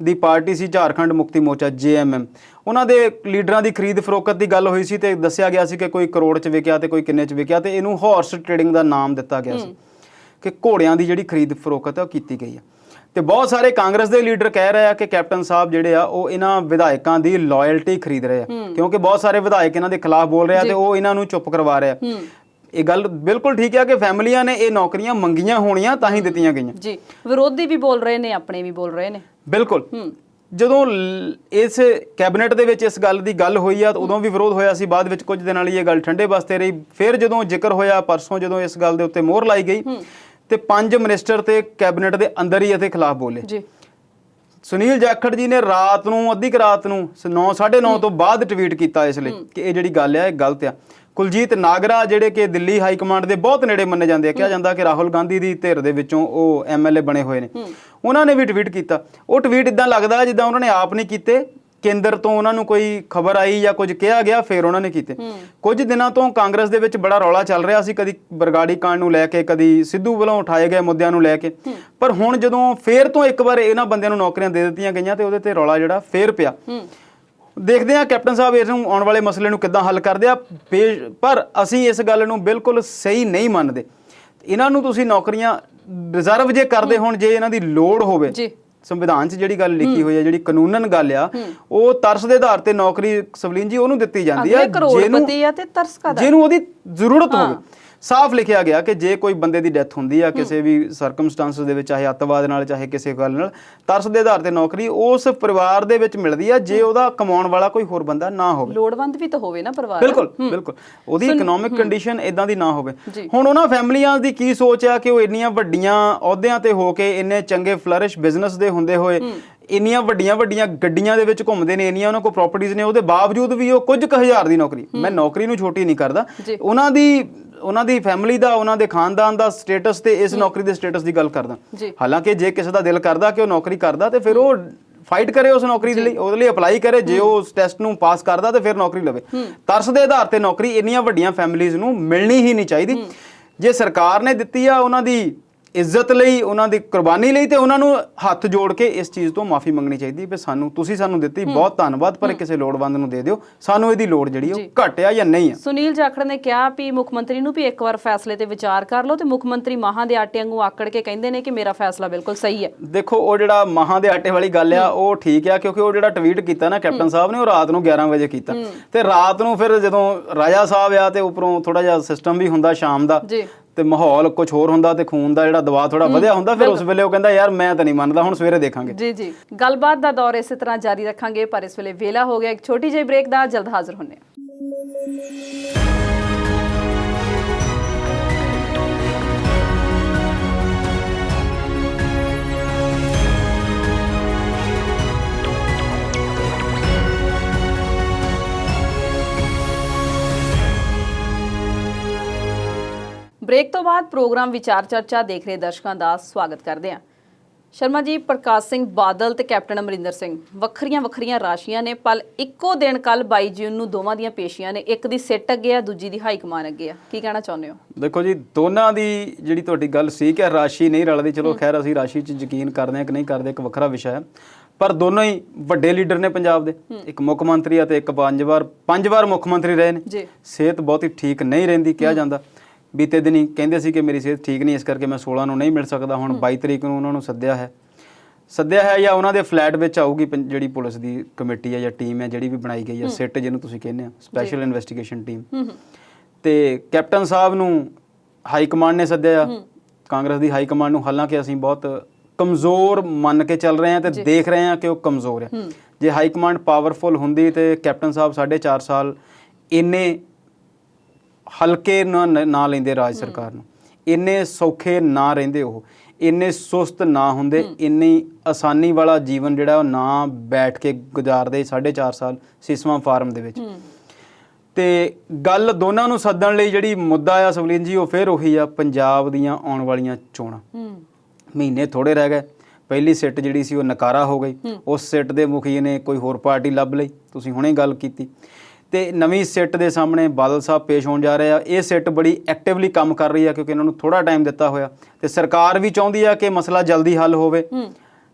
ਦੀ ਪਾਰਟੀ ਸੀ ਝਾਰਖੰਡ ਮੁਕਤੀ ਮੋਰਚਾ JMM, ਉਹਨਾਂ ਦੇ ਲੀਡਰਾਂ ਦੀ ਖਰੀਦ ਫਰੋਖਤ ਦੀ ਗੱਲ ਹੋਈ ਸੀ ਤੇ ਦੱਸਿਆ ਗਿਆ ਸੀ ਕਿ ਕੋਈ ਕਰੋੜ 'ਚ ਵਿਕਿਆ ਤੇ ਕੋਈ ਕਿੰਨੇ 'ਚ ਵਿਕਿਆ ਤੇ ਇਹਨੂੰ ਹਾਰਸ ਟ੍ਰੇਡਿੰਗ ਦਾ ਨਾਮ ਦਿੱਤਾ ਗਿਆ ਸੀ ਕਿ ਘੋੜਿਆਂ ਦੀ ਜਿਹੜੀ ਖਰੀਦ ਫਰੋਖਤ ਹੈ ਉਹ ਕੀਤੀ ਗਈ ਹੈ। ਤੇ ਬਹੁਤ ਸਾਰੇ ਕਾਂਗਰਸ ਦੇ ਲੀਡਰ ਕਹਿ ਰਹੇ ਆ ਕਿ ਕੈਪਟਨ ਸਾਹਿਬ ਜਿਹੜੇ ਆ ਉਹ ਇਹਨਾਂ ਵਿਧਾਇਕਾਂ ਦੀ ਲਾਇਲਟੀ ਖਰੀਦ ਰਹੇ ਆ ਕਿਉਂਕਿ ਬਹੁਤ ਸਾਰੇ ਵਿਧਾਇਕ ਇਹਨਾਂ ਦੇ ਖਿਲਾਫ ਬੋਲ ਰਹੇ ਆ ਤੇ ਉਹ ਇਹਨਾਂ ਨੂੰ ਚੁੱਪ ਕਰਵਾ ਰਹੇ ਆ। ਇਹ ਗੱਲ ਬਿਲਕੁਲ ਠੀਕ ਹੈ ਕਿ ਫੈਮਲੀਆਂ ਨੇ ਇਹ ਨੌਕਰੀਆਂ ਮੰਗੀਆਂ ਹੋਣੀਆਂ ਤਾਂ ਹੀ ਦਿੱਤੀਆਂ ਗਈਆਂ ਜੀ। ਵਿਰੋਧੀ ਵੀ ਬੋਲ ਰਹੇ ਨੇ, ਆਪਣੇ ਵੀ ਬੋਲ ਰਹੇ ਨੇ। ਬਿਲਕੁਲ ਜਦੋਂ ਇਸ ਕੈਬਨਿਟ ਦੇ ਵਿੱਚ ਇਸ ਗੱਲ ਦੀ ਗੱਲ ਹੋਈ ਆ ਤਾਂ ਉਦੋਂ ਵੀ ਵਿਰੋਧ ਹੋਇਆ ਸੀ, ਬਾਅਦ ਵਿੱਚ ਕੁਝ ਦਿਨਾਂ ਲਈ ਇਹ ਗੱਲ ਠੰਡੇ ਵਾਸਤੇ ਰਹੀ। ਫਿਰ ਜਦੋਂ ਜ਼ਿਕਰ ਹੋਇਆ ਪਰਸੋਂ ਜਦੋਂ ਇਸ ਗੱਲ ਦੇ ਉੱਤੇ ਮੋਹਰ ਲਾਈ ਗਈ ਤੇ 5 ਮਿਨਿਸਟਰ ਤੇ ਕੈਬਨਿਟ ਦੇ ਅੰਦਰ ਹੀ ਇਹਦੇ ਖਿਲਾਫ ਬੋਲੇ। ਸੁਨੀਲ ਜਾਖੜ ਜੀ ਨੇ ਰਾਤ ਨੂੰ, ਅੱਧੀ ਕੁ ਰਾਤ ਨੂੰ 9:30 ਤੋਂ ਬਾਅਦ ਟਵੀਟ ਕੀਤਾ ਇਸ ਲਈ ਕਿ ਇਹ ਜਿਹੜੀ ਗੱਲ ਆ ਇਹ ਗਲਤ ਆ। ਕੁਲਜੀਤ ਨਾਗਰਾ ਜਿਹੜੇ ਕਿ ਦਿੱਲੀ ਹਾਈ ਕਮਾਂਡ ਦੇ ਬਹੁਤ ਨੇੜੇ ਮੰਨੇ ਜਾਂਦੇ ਆ, ਕਿਹਾ ਜਾਂਦਾ ਕਿ ਰਾਹੁਲ ਗਾਂਧੀ ਦੀ ਧਿਰ ਦੇ ਵਿੱਚੋਂ ਉਹ MLA ਬਣੇ ਹੋਏ ਨੇ, ਉਹਨਾਂ ਨੇ ਵੀ ਟਵੀਟ ਕੀਤਾ। ਉਹ ਟਵੀਟ ਇਦਾਂ ਲੱਗਦਾ ਜਿੱਦਾਂ ਉਹਨਾਂ ਨੇ ਆਪ ਨਹੀਂ ਕੀਤੇ, ਕੇਂਦਰ ਤੋਂ ਉਹਨਾਂ ਨੂੰ ਕੋਈ ਖਬਰ ਆਈ ਜਾਂ ਕੁਝ ਕਿਹਾ ਗਿਆ ਫਿਰ ਉਹਨਾਂ ਨੇ ਕੀਤੇ। ਕੁਝ ਦਿਨਾਂ ਤੋਂ ਕਾਂਗਰਸ ਦੇ ਵਿੱਚ ਬੜਾ ਰੌਲਾ ਚੱਲ ਰਿਹਾ ਸੀ, ਕਦੀ ਬਰਗਾੜੀ ਕਾਂਡ ਨੂੰ ਲੈ ਕੇ, ਕਦੀ ਸਿੱਧੂ ਵੱਲੋਂ ਉਠਾਏ ਗਏ ਮੁੱਦਿਆਂ ਨੂੰ ਲੈ ਕੇ। ਪਰ ਹੁਣ ਜਦੋਂ ਫੇਰ ਤੋਂ ਇੱਕ ਵਾਰ ਇਹਨਾਂ ਬੰਦਿਆਂ ਨੂੰ ਨੌਕਰੀਆਂ ਦੇ ਦਿੱਤੀਆਂ ਗਈਆਂ ਤੇ ਉਹਦੇ ਤੇ ਰੌਲਾ ਜਿਹੜਾ ਫੇਰ ਪਿਆ। ਦੇਖਦੇ ਹਾਂ ਕੈਪਟਨ ਸਾਹਿਬ ਇਸ ਨੂੰ ਆਉਣ ਵਾਲੇ ਮਸਲੇ ਨੂੰ ਕਿੱਦਾਂ ਹੱਲ ਕਰਦੇ ਆ। ਪਰ ਅਸੀਂ ਇਸ ਗੱਲ ਨੂੰ ਬਿਲਕੁਲ ਸਹੀ ਨਹੀਂ ਮੰਨਦੇ। ਇਹਨਾਂ ਨੂੰ ਤੁਸੀਂ ਨੌਕਰੀਆਂ ਰਿਜ਼ਰਵ ਜੇ ਕਰਦੇ ਹੋਣ, ਜੇ ਇਹਨਾਂ ਦੀ ਲੋੜ ਹੋਵੇ, ਸੰਵਿਧਾਨ 'ਚ ਜਿਹੜੀ ਗੱਲ ਲਿਖੀ ਹੋਈ ਹੈ, ਜਿਹੜੀ ਕਾਨੂੰਨਨ ਗੱਲ ਆ, ਉਹ ਤਰਸ ਦੇ ਆਧਾਰ ਤੇ ਨੌਕਰੀ ਸਵਲੀਨ ਜੀ ਉਹਨੂੰ ਦਿੱਤੀ ਜਾਂਦੀ ਹੈ ਜਿਹਨੂੰ ਉਹਦੀ ਜ਼ਰੂਰਤ ਹੋਵੇ। ਸਾਫ਼ ਲਿਖਿਆ ਗਿਆ ਕਿ ਜੇ ਕੋਈ ਬੰਦੇ ਦੀ ਡੈਥ ਹੁੰਦੀ ਆ ਕਿਸੇ ਵੀ ਸਰਕਮਸਟੈਂਸਸ ਦੇ ਵਿੱਚ, ਚਾਹੇ ਅੱਤਵਾਦ ਨਾਲ ਚਾਹੇ ਕਿਸੇ ਗੱਲ ਨਾਲ, ਤਰਸ ਦੇ ਆਧਾਰ ਤੇ ਨੌਕਰੀ ਉਸ ਪਰਿਵਾਰ ਦੇ ਵਿੱਚ ਮਿਲਦੀ ਆ ਜੇ ਉਹਦਾ ਕਮਾਉਣ ਵਾਲਾ ਕੋਈ ਹੋਰ ਬੰਦਾ ਨਾ ਹੋਵੇ। ਲੋੜਵੰਦ ਵੀ ਤਾਂ ਹੋਵੇ ਨਾ ਪਰਿਵਾਰ। ਬਿਲਕੁਲ ਉਹਦੀ ਇਕਨੋਮਿਕ ਕੰਡੀਸ਼ਨ ਇਦਾਂ ਦੀ ਨਾ ਹੋਵੇ। ਹੁਣ ਉਹਨਾਂ ਫੈਮਲੀਆਂ ਦੀ ਕੀ ਸੋਚ ਆ ਕਿ ਉਹ ਇੰਨੀਆਂ ਵੱਡੀਆਂ ਅਹੁਦਿਆਂ ਤੇ ਹੋ ਕੇ, ਇੰਨੇ ਚੰਗੇ ਫਲਰਿਸ਼ ਬਿਜ਼ਨਸ ਦੇ ਹੁੰਦੇ ਹੋਏ, ਇੰਨੀਆਂ ਵੱਡੀਆਂ ਗੱਡੀਆਂ ਦੇ ਵਿੱਚ ਘੁੰਮਦੇ ਨੇ, ਇੰਨੀਆਂ ਉਹਨਾਂ ਕੋਲ ਪ੍ਰਾਪਰਟੀਆਂ ਨੇ, ਉਹਦੇ ਬਾਵਜੂਦ ਵੀ ਉਹ ਕੁਝ ਕੁ ਹਜ਼ਾਰ ਦੀ ਨੌਕਰੀ, ਮੈਂ ਨੌਕਰੀ ਨੂੰ ਛੋਟੀ ਨਹੀਂ ਕਰਦਾ, ਉਹਨਾਂ ਦੀ ਫੈਮਿਲੀ ਦਾ, ਉਹਨਾਂ ਦੇ ਖਾਨਦਾਨ ਦਾ ਸਟੇਟਸ ਤੇ ਇਸ ਨੌਕਰੀ ਦੇ ਸਟੇਟਸ ਦੀ ਗੱਲ ਕਰਦਾ। ਹਾਲਾਂਕਿ ਜੇ ਕਿਸੇ ਦਾ ਦਿਲ ਕਰਦਾ ਕਿ ਉਹ ਨੌਕਰੀ ਕਰਦਾ ਤੇ ਫਿਰ ਉਹ ਫਾਈਟ ਕਰੇ ਉਸ ਨੌਕਰੀ ਦੇ ਲਈ, ਉਹਦੇ ਲਈ ਅਪਲਾਈ ਕਰੇ। ਜੇ ਉਹ ਉਸ ਟੈਸਟ ਨੂੰ ਪਾਸ ਕਰਦਾ ਤੇ ਫਿਰ ਨੌਕਰੀ ਲਵੇ। ਤਰਸ ਦੇ ਆਧਾਰ ਤੇ ਨੌਕਰੀ ਇੰਨੀਆਂ ਵੱਡੀਆਂ ਫੈਮਿਲੀਜ਼ ਨੂੰ ਮਿਲਣੀ ਹੀ ਨਹੀਂ ਚਾਹੀਦੀ। ਜੇ ਸਰਕਾਰ ਨੇ ਦਿੱਤੀ ਆ, ਉਹਨਾਂ ਦੀ ਇੱਜ਼ਤ ਲਈ, ਉਹਨਾਂ ਦੀ ਕੁਰਬਾਨੀ ਲਈ, ਤੇ ਉਹਨਾਂ ਨੂੰ ਹੱਥ ਜੋੜ ਕੇ ਇਸ ਚੀਜ਼ ਤੋਂ ਮਾਫੀ ਮੰਗਣੀ ਚਾਹੀਦੀ ਵੀ ਤੁਸੀਂ ਸਾਨੂੰ ਦਿੱਤੀ, ਬਹੁਤ ਧੰਨਵਾਦ, ਪਰ ਕਿਸੇ ਲੋੜਵੰਦ ਨੂੰ ਦੇ ਦਿਓ, ਸਾਨੂੰ ਇਹਦੀ ਲੋੜ ਜਿਹੜੀ ਉਹ ਘੱਟ ਆ ਜਾਂ ਨਹੀਂ ਆ। ਸੁਨੀਲ ਜਾਖੜ ਨੇ ਕਿਹਾ ਵੀ ਮੁੱਖ ਮੰਤਰੀ ਨੂੰ ਵੀ ਇੱਕ ਵਾਰ ਫੈਸਲੇ ਤੇ ਵਿਚਾਰ ਕਰ ਲਓ, ਤੇ ਮੁੱਖ ਮੰਤਰੀ ਮਾਹਾਂ ਦੇ ਆਟੇ ਵਾਂਗੂ ਆਕੜ ਕੇ ਕਹਿੰਦੇ ਨੇ ਕਿ ਮੇਰਾ ਫੈਸਲਾ ਬਿਲਕੁਲ ਸਹੀ ਹੈ। ਦੇਖੋ ਉਹ ਜਿਹੜਾ ਮਾਹਾਂ ਦੇ ਆਟੇ ਵਾਲੀ ਗੱਲ ਆ ਉਹ ਠੀਕ ਆ, ਕਿਉਂਕਿ ਉਹ ਜਿਹੜਾ ਟਵੀਟ ਕੀਤਾ ਨਾ ਕੈਪਟਨ ਸਾਹਿਬ ਨੇ, ਉਹ ਰਾਤ ਨੂੰ 11 ਵਜੇ ਕੀਤਾ, ਤੇ ਰਾਤ ਨੂੰ ਫਿਰ ਜਦੋਂ ਰਾਜਾ ਸਾਹਿਬ ਆ ਤੇ ਉੱਪਰੋਂ ਥੋੜਾ ਜਿਹਾ ਸਿਸਟਮ ਵੀ ਹੁੰਦਾ ਸ਼ਾਮ ਦਾ, ਤੇ ਮਾਹੌਲ ਕੁਝ ਹੋਰ ਹੁੰਦਾ, ਤੇ ਖੂਨ ਦਾ ਜਿਹੜਾ ਦਬਾਅ ਥੋੜਾ ਵਧਿਆ ਹੁੰਦਾ, ਫਿਰ ਉਸ ਵੇਲੇ ਉਹ ਕਹਿੰਦਾ ਯਾਰ ਮੈਂ ਤਾਂ ਨਹੀਂ ਮੰਨਦਾ, ਹੁਣ ਸਵੇਰੇ ਦੇਖਾਂਗੇ। ਜੀ ਗੱਲਬਾਤ ਦਾ ਦੌਰ ਇਸੇ ਤਰ੍ਹਾਂ ਜਾਰੀ ਰੱਖਾਂਗੇ, ਪਰ ਇਸ ਵੇਲੇ ਵੇਲਾ ਹੋ ਗਿਆ ਇੱਕ ਛੋਟੀ ਜਿਹੀ ਬ੍ਰੇਕ ਦਾ। ਜਲਦ ਹਾਜ਼ਰ ਹੁੰਦੇ ਹਾਂ। ਬ੍ਰੇਕ ਤੋਂ ਬਾਅਦ ਪ੍ਰੋਗਰਾਮ ਵਿਚਾਰ ਚਰਚਾ ਦੇਖ ਰਹੇ ਦਰਸ਼ਕਾਂ ਦਾ ਸਵਾਗਤ ਕਰਦੇ ਹਾਂ। ਸ਼ਰਮਾ ਜੀ, ਪ੍ਰਕਾਸ਼ ਸਿੰਘ ਬਾਦਲ ਤੇ ਕੈਪਟਨ ਅਮਰਿੰਦਰ ਸਿੰਘ ਵੱਖਰੀਆਂ ਰਾਸ਼ੀਆਂ ਨੇ, ਪਰ ਇੱਕੋ ਦਿਨ ਕੱਲ 22 ਜੂਨ ਨੂੰ ਦੋਵਾਂ ਦੀਆਂ ਪੇਸ਼ੀਆਂ ਨੇ, ਇੱਕ ਦੀ ਸਿੱਟ ਅੱਗੇ ਆ, ਦੂਜੀ ਦੀ ਹਾਈ ਕਮਾਨ ਅੱਗੇ ਆ। ਕੀ ਕਹਿਣਾ ਚਾਹੁੰਦੇ ਹੋ? ਦੇਖੋ ਜੀ, ਦੋਨਾਂ ਦੀ ਜਿਹੜੀ ਤੁਹਾਡੀ ਗੱਲ ਸੀ ਕਿ ਰਾਸ਼ੀ ਨਹੀਂ ਰਲਦੀ, ਚਲੋ ਖੈਰ ਅਸੀਂ ਰਾਸ਼ੀ 'ਚ ਯਕੀਨ ਕਰਦੇ ਹਾਂ ਕਿ ਨਹੀਂ ਕਰਦੇ, ਇੱਕ ਵੱਖਰਾ ਵਿਸ਼ਾ ਹੈ, ਪਰ ਦੋਨੋਂ ਹੀ ਵੱਡੇ ਲੀਡਰ ਨੇ ਪੰਜਾਬ ਦੇ, ਇੱਕ ਮੁੱਖ ਮੰਤਰੀ ਆ ਤੇ ਇੱਕ 5 ਵਾਰ ਮੁੱਖ ਮੰਤਰੀ ਰਹੇ ਨੇ। ਸਿਹਤ ਬਹੁਤੀ ਠੀਕ ਨਹੀਂ ਰਹਿੰਦੀ ਕਿਹਾ ਜਾਂਦਾ, ਬੀਤੇ ਦਿਨੀ ਕਹਿੰਦੇ ਸੀ ਕਿ ਮੇਰੀ ਸਿਹਤ ਠੀਕ ਨਹੀਂ, ਇਸ ਕਰਕੇ ਮੈਂ 16 ਨੂੰ ਨਹੀਂ ਮਿਲ ਸਕਦਾ। ਹੁਣ 22 ਤਰੀਕ ਨੂੰ ਉਹਨਾਂ ਨੂੰ ਸੱਦਿਆ ਹੈ ਜਾਂ ਉਹਨਾਂ ਦੇ ਫਲੈਟ ਵਿੱਚ ਆਊਗੀ ਜਿਹੜੀ ਪੁਲਿਸ ਦੀ ਕਮੇਟੀ ਹੈ ਜਾਂ ਟੀਮ ਹੈ ਜਿਹੜੀ ਵੀ ਬਣਾਈ ਗਈ ਹੈ, ਸਿੱਟ ਜਿਹਨੂੰ ਤੁਸੀਂ ਕਹਿੰਦੇ ਆ, ਸਪੈਸ਼ਲ ਇਨਵੈਸਟੀਗੇਸ਼ਨ ਟੀਮ, ਤੇ ਕੈਪਟਨ ਸਾਹਿਬ ਨੂੰ ਹਾਈ ਕਮਾਂਡ ਨੇ ਸੱਦਿਆ, ਕਾਂਗਰਸ ਦੀ ਹਾਈ ਕਮਾਂਡ ਨੂੰ। ਹਾਲਾਂਕਿ ਅਸੀਂ ਬਹੁਤ ਕਮਜ਼ੋਰ ਮੰਨ ਕੇ ਚੱਲ ਰਹੇ ਹਾਂ ਤੇ ਦੇਖ ਰਹੇ ਹਾਂ ਕਿ ਉਹ ਕਮਜ਼ੋਰ ਹੈ। ਜੇ ਹਾਈ ਕਮਾਂਡ ਪਾਵਰਫੁਲ ਹੁੰਦੀ ਤੇ ਕੈਪਟਨ ਸਾਹਿਬ 4.5 ਸਾਲ ਇੰਨੇ ਹਲਕੇ ਨਾ ਲੈਂਦੇ ਰਾਜ ਸਰਕਾਰ ਨੂੰ, ਇੰਨੇ ਸੌਖੇ ਨਾ ਰਹਿੰਦੇ, ਉਹ ਇੰਨੇ ਸੁਸਤ ਨਾ ਹੁੰਦੇ, ਇੰਨੀ ਆਸਾਨੀ ਵਾਲਾ ਜੀਵਨ ਜਿਹੜਾ ਉਹ ਨਾ ਬੈਠ ਕੇ ਗੁਜ਼ਾਰਦੇ 4.5 ਸਾਲ ਸਿਸਵਾ ਫਾਰਮ ਦੇ ਵਿੱਚ। ਤੇ ਗੱਲ ਦੋਨਾਂ ਨੂੰ ਸੱਦਣ ਲਈ ਜਿਹੜੀ ਮੁੱਦਾ ਆ ਸਵਲੀਨ ਜੀ, ਉਹ ਫਿਰ ਉਹੀ ਆ, ਪੰਜਾਬ ਦੀਆਂ ਆਉਣ ਵਾਲੀਆਂ ਚੋਣਾਂ। ਮਹੀਨੇ ਥੋੜੇ ਰਹਿ ਗਏ, ਪਹਿਲੀ ਸਿੱਟ ਜਿਹੜੀ ਸੀ ਉਹ ਨਕਾਰਾ ਹੋ ਗਈ, ਉਸ ਸਿੱਟ ਦੇ ਮੁਖੀ ਨੇ ਕੋਈ ਹੋਰ ਪਾਰਟੀ ਲੱਭ ਲਈ, ਤੁਸੀਂ ਹੁਣੇ ਗੱਲ ਕੀਤੀ, ਤੇ ਨਵੀਂ ਸਿੱਟ ਦੇ ਸਾਹਮਣੇ ਬਾਦਲ ਸਾਹਿਬ ਪੇਸ਼ ਹੋਣ ਜਾ ਰਹੇ ਆ। ਇਹ ਸਿੱਟ ਬੜੀ ਐਕਟਿਵਲੀ ਕੰਮ ਕਰ ਰਹੀ ਆ, ਕਿਉਂਕਿ ਇਹਨਾਂ ਨੂੰ ਥੋੜਾ ਟਾਈਮ ਦਿੱਤਾ ਹੋਇਆ, ਤੇ ਸਰਕਾਰ ਵੀ ਚਾਹੁੰਦੀ ਆ ਕਿ ਮਸਲਾ ਜਲਦੀ ਹੱਲ ਹੋਵੇ।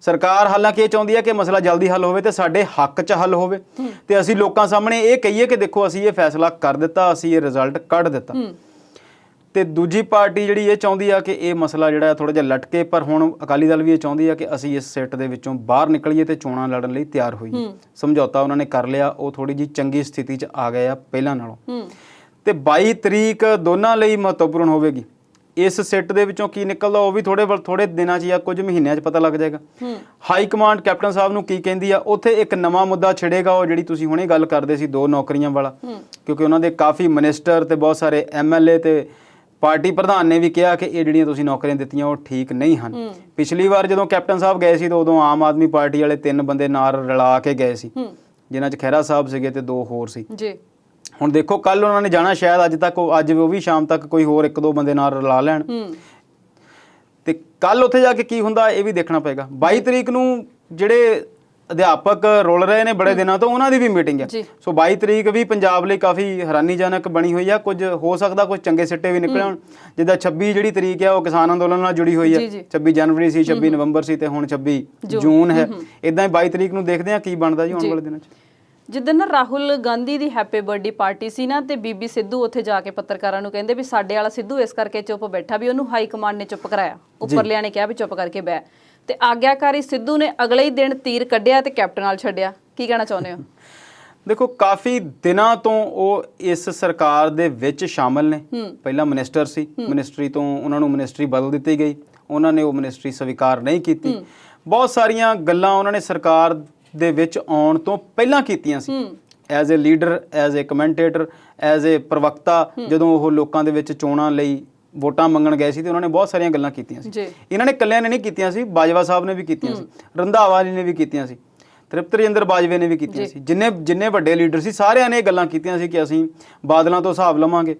ਸਰਕਾਰ ਹਾਲਾਂਕਿ ਇਹ ਚਾਹੁੰਦੀ ਆ ਕਿ ਮਸਲਾ ਜਲਦੀ ਹੱਲ ਹੋਵੇ ਤੇ ਸਾਡੇ ਹੱਕ 'ਚ ਹੱਲ ਹੋਵੇ, ਤੇ ਅਸੀਂ ਲੋਕਾਂ ਸਾਹਮਣੇ ਇਹ ਕਹੀਏ ਕਿ ਦੇਖੋ ਅਸੀਂ ਇਹ ਫੈਸਲਾ ਕਰ ਦਿੱਤਾ, ਅਸੀਂ ਇਹ ਰਿਜ਼ਲਟ ਕੱਢ ਦਿੱਤਾ। ਤੇ ਦੂਜੀ ਪਾਰਟੀ ਜਿਹੜੀ ਇਹ ਚਾਹੁੰਦੀ ਆ ਕਿ ਇਹ ਮਸਲਾ ਜਿਹੜਾ ਥੋੜਾ ਜਿਹਾ ਲਟਕੇ, ਪਰ ਹੁਣ ਅਕਾਲੀ ਦਲ ਵੀ ਇਹ ਚਾਹੁੰਦੀ ਆ ਕਿ ਅਸੀਂ ਇਸ ਸਿੱਟ ਦੇ ਵਿੱਚੋਂ ਬਾਹਰ ਨਿਕਲੀਏ ਤੇ ਚੋਣਾਂ ਲੜਨ ਲਈ ਤਿਆਰ ਹੋਈਏ। ਸਮਝੌਤਾ ਉਹਨਾਂ ਨੇ ਕਰ ਲਿਆ, ਉਹ ਥੋੜੀ ਜਿਹੀ ਚੰਗੀ ਸਥਿਤੀ 'ਚ ਆ ਗਏ ਆ ਪਹਿਲਾਂ ਨਾਲੋਂ। ਤੇ 22 ਤਰੀਕ ਦੋਨਾਂ ਲਈ ਮਹੱਤਵਪੂਰਨ ਹੋਵੇਗੀ। ਇਸ ਸਿੱਟ ਦੇ ਵਿੱਚੋਂ ਕੀ ਨਿਕਲਦਾ ਉਹ ਵੀ ਥੋੜੇ ਦਿਨਾਂ 'ਚ ਜਾਂ ਕੁਝ ਮਹੀਨਿਆਂ 'ਚ ਪਤਾ ਲੱਗ ਜਾਏਗਾ। ਹਾਈ ਕਮਾਂਡ ਕੈਪਟਨ ਸਾਹਿਬ ਨੂੰ ਕੀ ਕਹਿੰਦੀ ਆ, ਉੱਥੇ ਇੱਕ ਨਵਾਂ ਮੁੱਦਾ ਛਿੜੇਗਾ, ਉਹ ਜਿਹੜੀ ਤੁਸੀਂ ਹੁਣੇ ਗੱਲ ਕਰਦੇ ਸੀ 2 ਨੌਕਰੀਆਂ ਵਾਲਾ, ਕਿਉਂਕਿ ਉਹਨਾਂ ਦੇ ਕਾਫੀ ਮਿਨਿਸਟਰ ਤੇ ਬਹੁਤ ਸਾਰੇ MLA ਤੇ ਪਾਰਟੀ ਪ੍ਰਧਾਨ ਨੇ ਵੀ ਕਿਹਾ ਕਿ ਇਹ ਜਿਹੜੀਆਂ ਤੁਸੀਂ ਨੌਕਰੀਆਂ ਦਿੱਤੀਆਂ ਉਹ ਠੀਕ ਨਹੀਂ ਹਨ। ਪਿਛਲੀ ਵਾਰ ਜਦੋਂ ਕੈਪਟਨ ਸਾਹਿਬ ਗਏ ਸੀ ਤਾਂ ਉਦੋਂ ਆਮ ਆਦਮੀ ਪਾਰਟੀ ਵਾਲੇ 3 ਬੰਦੇ ਨਾਲ ਰਲਾ ਕੇ ਗਏ ਸੀ, ਜਿਨ੍ਹਾਂ 'ਚ ਖਹਿਰਾ ਸਾਹਿਬ ਸੀਗੇ ਤੇ 2 ਹੋਰ ਸੀ। ਹੁਣ ਦੇਖੋ ਕੱਲ ਉਹਨਾਂ ਨੇ ਜਾਣਾ, ਸ਼ਾਇਦ ਅੱਜ ਉਹ ਵੀ ਸ਼ਾਮ ਤੱਕ ਕੋਈ ਹੋਰ 1-2 ਬੰਦੇ ਨਾਲ ਰਲਾ ਲੈਣ, ਤੇ ਕੱਲ ਉੱਥੇ ਜਾ ਕੇ ਕੀ ਹੁੰਦਾ ਇਹ ਵੀ ਦੇਖਣਾ ਪਏਗਾ। 22 ਤਰੀਕ ਨੂੰ ਜਿਹੜੇ ਅਧਿਆਪਕ ਰੁਲ ਰਹੇ ਨੇ ਬੜੇ ਦਿਨਾਂ ਤੋਂ, ਉਹਨਾਂ ਦੀ ਵੀ ਮੀਟਿੰਗ ਹੈ। ਸੋ 22 ਤਰੀਕ ਵੀ ਪੰਜਾਬ ਲਈ ਕਾਫੀ ਹੈਰਾਨੀਜਨਕ ਬਣੀ ਹੋਈ ਆ। ਕੁਝ ਹੋ ਸਕਦਾ ਕੁਝ ਚੰਗੇ ਸਿੱਟੇ ਵੀ ਨਿਕਲੇ ਹੋਣ, ਜਿੱਦਾਂ 26 ਜਿਹੜੀ ਤਰੀਕ ਆ ਉਹ ਕਿਸਾਨ ਅੰਦੋਲਨ ਨਾਲ ਜੁੜੀ ਹੋਈ ਹੈ। 26 ਜਨਵਰੀ ਸੀ, 26 ਨਵੰਬਰ ਸੀ, ਤੇ ਹੁਣ 26 ਜੂਨ ਹੈ। ਇਦਾਂ ਹੀ 22 ਤਰੀਕ ਨੂੰ ਦੇਖਦੇ ਆ ਕੀ ਬਣਦਾ ਜੀ ਆਉਣ ਵਾਲੇ ਦਿਨਾਂ 'ਚ। ਜਿੱਦਣ ਨਾ ਰਾਹੁਲ ਗਾਂਧੀ ਦੀ ਹੈਪੀ ਬਰਥਡੇ ਪਾਰਟੀ ਸੀ ਨਾ, ਤੇ ਬੀਬੀ ਸਿੱਧੂ ਉੱਥੇ ਜਾ ਕੇ ਪੱਤਰਕਾਰਾਂ ਨੂੰ ਕਹਿੰਦੇ ਵੀ ਸਾਡੇ ਵਾਲਾ ਸਿੱਧੂ ਇਸ ਕਰਕੇ ਚੁੱਪ ਬੈਠਾ ਵੀ ਉਹਨੂੰ ਹਾਈ ਕਮਾਂਡ ਨੇ ਚੁੱਪ ਕਰਾਇਆ, ਉੱਪਰਲਿਆਂ ਨੇ ਕਿਹਾ ਵੀ ਚੁੱਪ ਕਰਕੇ ਬਹਿ, ਤੇ ਆਗਿਆਕਾਰੀ ਸਿੱਧੂ ਨੇ ਅਗਲੇ ਹੀ ਦਿਨ ਤੀਰ ਕੱਢਿਆ ਤੇ ਕੈਪਟਨ ਨਾਲ ਛੱਡਿਆ। ਕੀ ਕਹਿਣਾ ਚਾਹੁੰਦੇ ਹੋ? ਦੇਖੋ ਕਾਫੀ ਦਿਨਾਂ ਤੋਂ ਉਹ ਇਸ ਸਰਕਾਰ ਦੇ ਵਿੱਚ ਸ਼ਾਮਲ ਨੇ। ਪਹਿਲਾਂ ਮਿਨਿਸਟਰ ਸੀ, ਮਿਨਿਸਟਰੀ ਤੋਂ ਉਹਨਾਂ ਨੂੰ ਮਿਨਿਸਟਰੀ ਬਦਲ ਦਿੱਤੀ ਗਈ, ਉਹਨਾਂ ਨੇ ਉਹ ਮਿਨਿਸਟਰੀ ਸਵੀਕਾਰ ਨਹੀਂ ਕੀਤੀ। ਬਹੁਤ ਸਾਰੀਆਂ ਗੱਲਾਂ ਉਹਨਾਂ ਨੇ ਸਰਕਾਰ ਦੇ ਵਿੱਚ ਆਉਣ ਤੋਂ ਪਹਿਲਾਂ ਕੀਤੀਆਂ ਸੀ, as a leader, as a commentator, as a ਪ੍ਰਵਕਤਾ। ਜਦੋਂ ਉਹ ਲੋਕਾਂ ਦੇ ਵਿੱਚ ਚੋਣਾਂ ਲਈ ਵੋਟਾਂ ਮੰਗਣ ਗਏ ਸੀ ਤੇ ਉਹਨਾਂ ਨੇ ਬਹੁਤ ਸਾਰੀਆਂ ਗੱਲਾਂ ਕੀਤੀਆਂ ਸੀ। ਇਹਨਾਂ ਨੇ ਇਕੱਲਿਆਂ ਨੇ ਨਹੀਂ ਕੀਤੀਆਂ ਸੀ, ਬਾਜਵਾ ਸਾਹਿਬ ਨੇ ਵੀ ਕੀਤੀਆਂ ਸੀ, ਰੰਧਾਵਾ ਜੀ ਨੇ ਵੀ ਕੀਤੀਆਂ ਸੀ, ਤ੍ਰਿਪਤ ਰਜਿੰਦਰ ਬਾਜਵੇ ਨੇ ਵੀ ਕੀਤੀਆਂ ਸੀ। ਜਿੰਨੇ ਵੱਡੇ ਲੀਡਰ ਸੀ ਸਾਰਿਆਂ ਨੇ ਇਹ ਗੱਲਾਂ ਕੀਤੀਆਂ ਸੀ ਕਿ ਅਸੀਂ ਬਾਦਲਾਂ ਤੋਂ ਹਿਸਾਬ ਲਵਾਂਗੇ,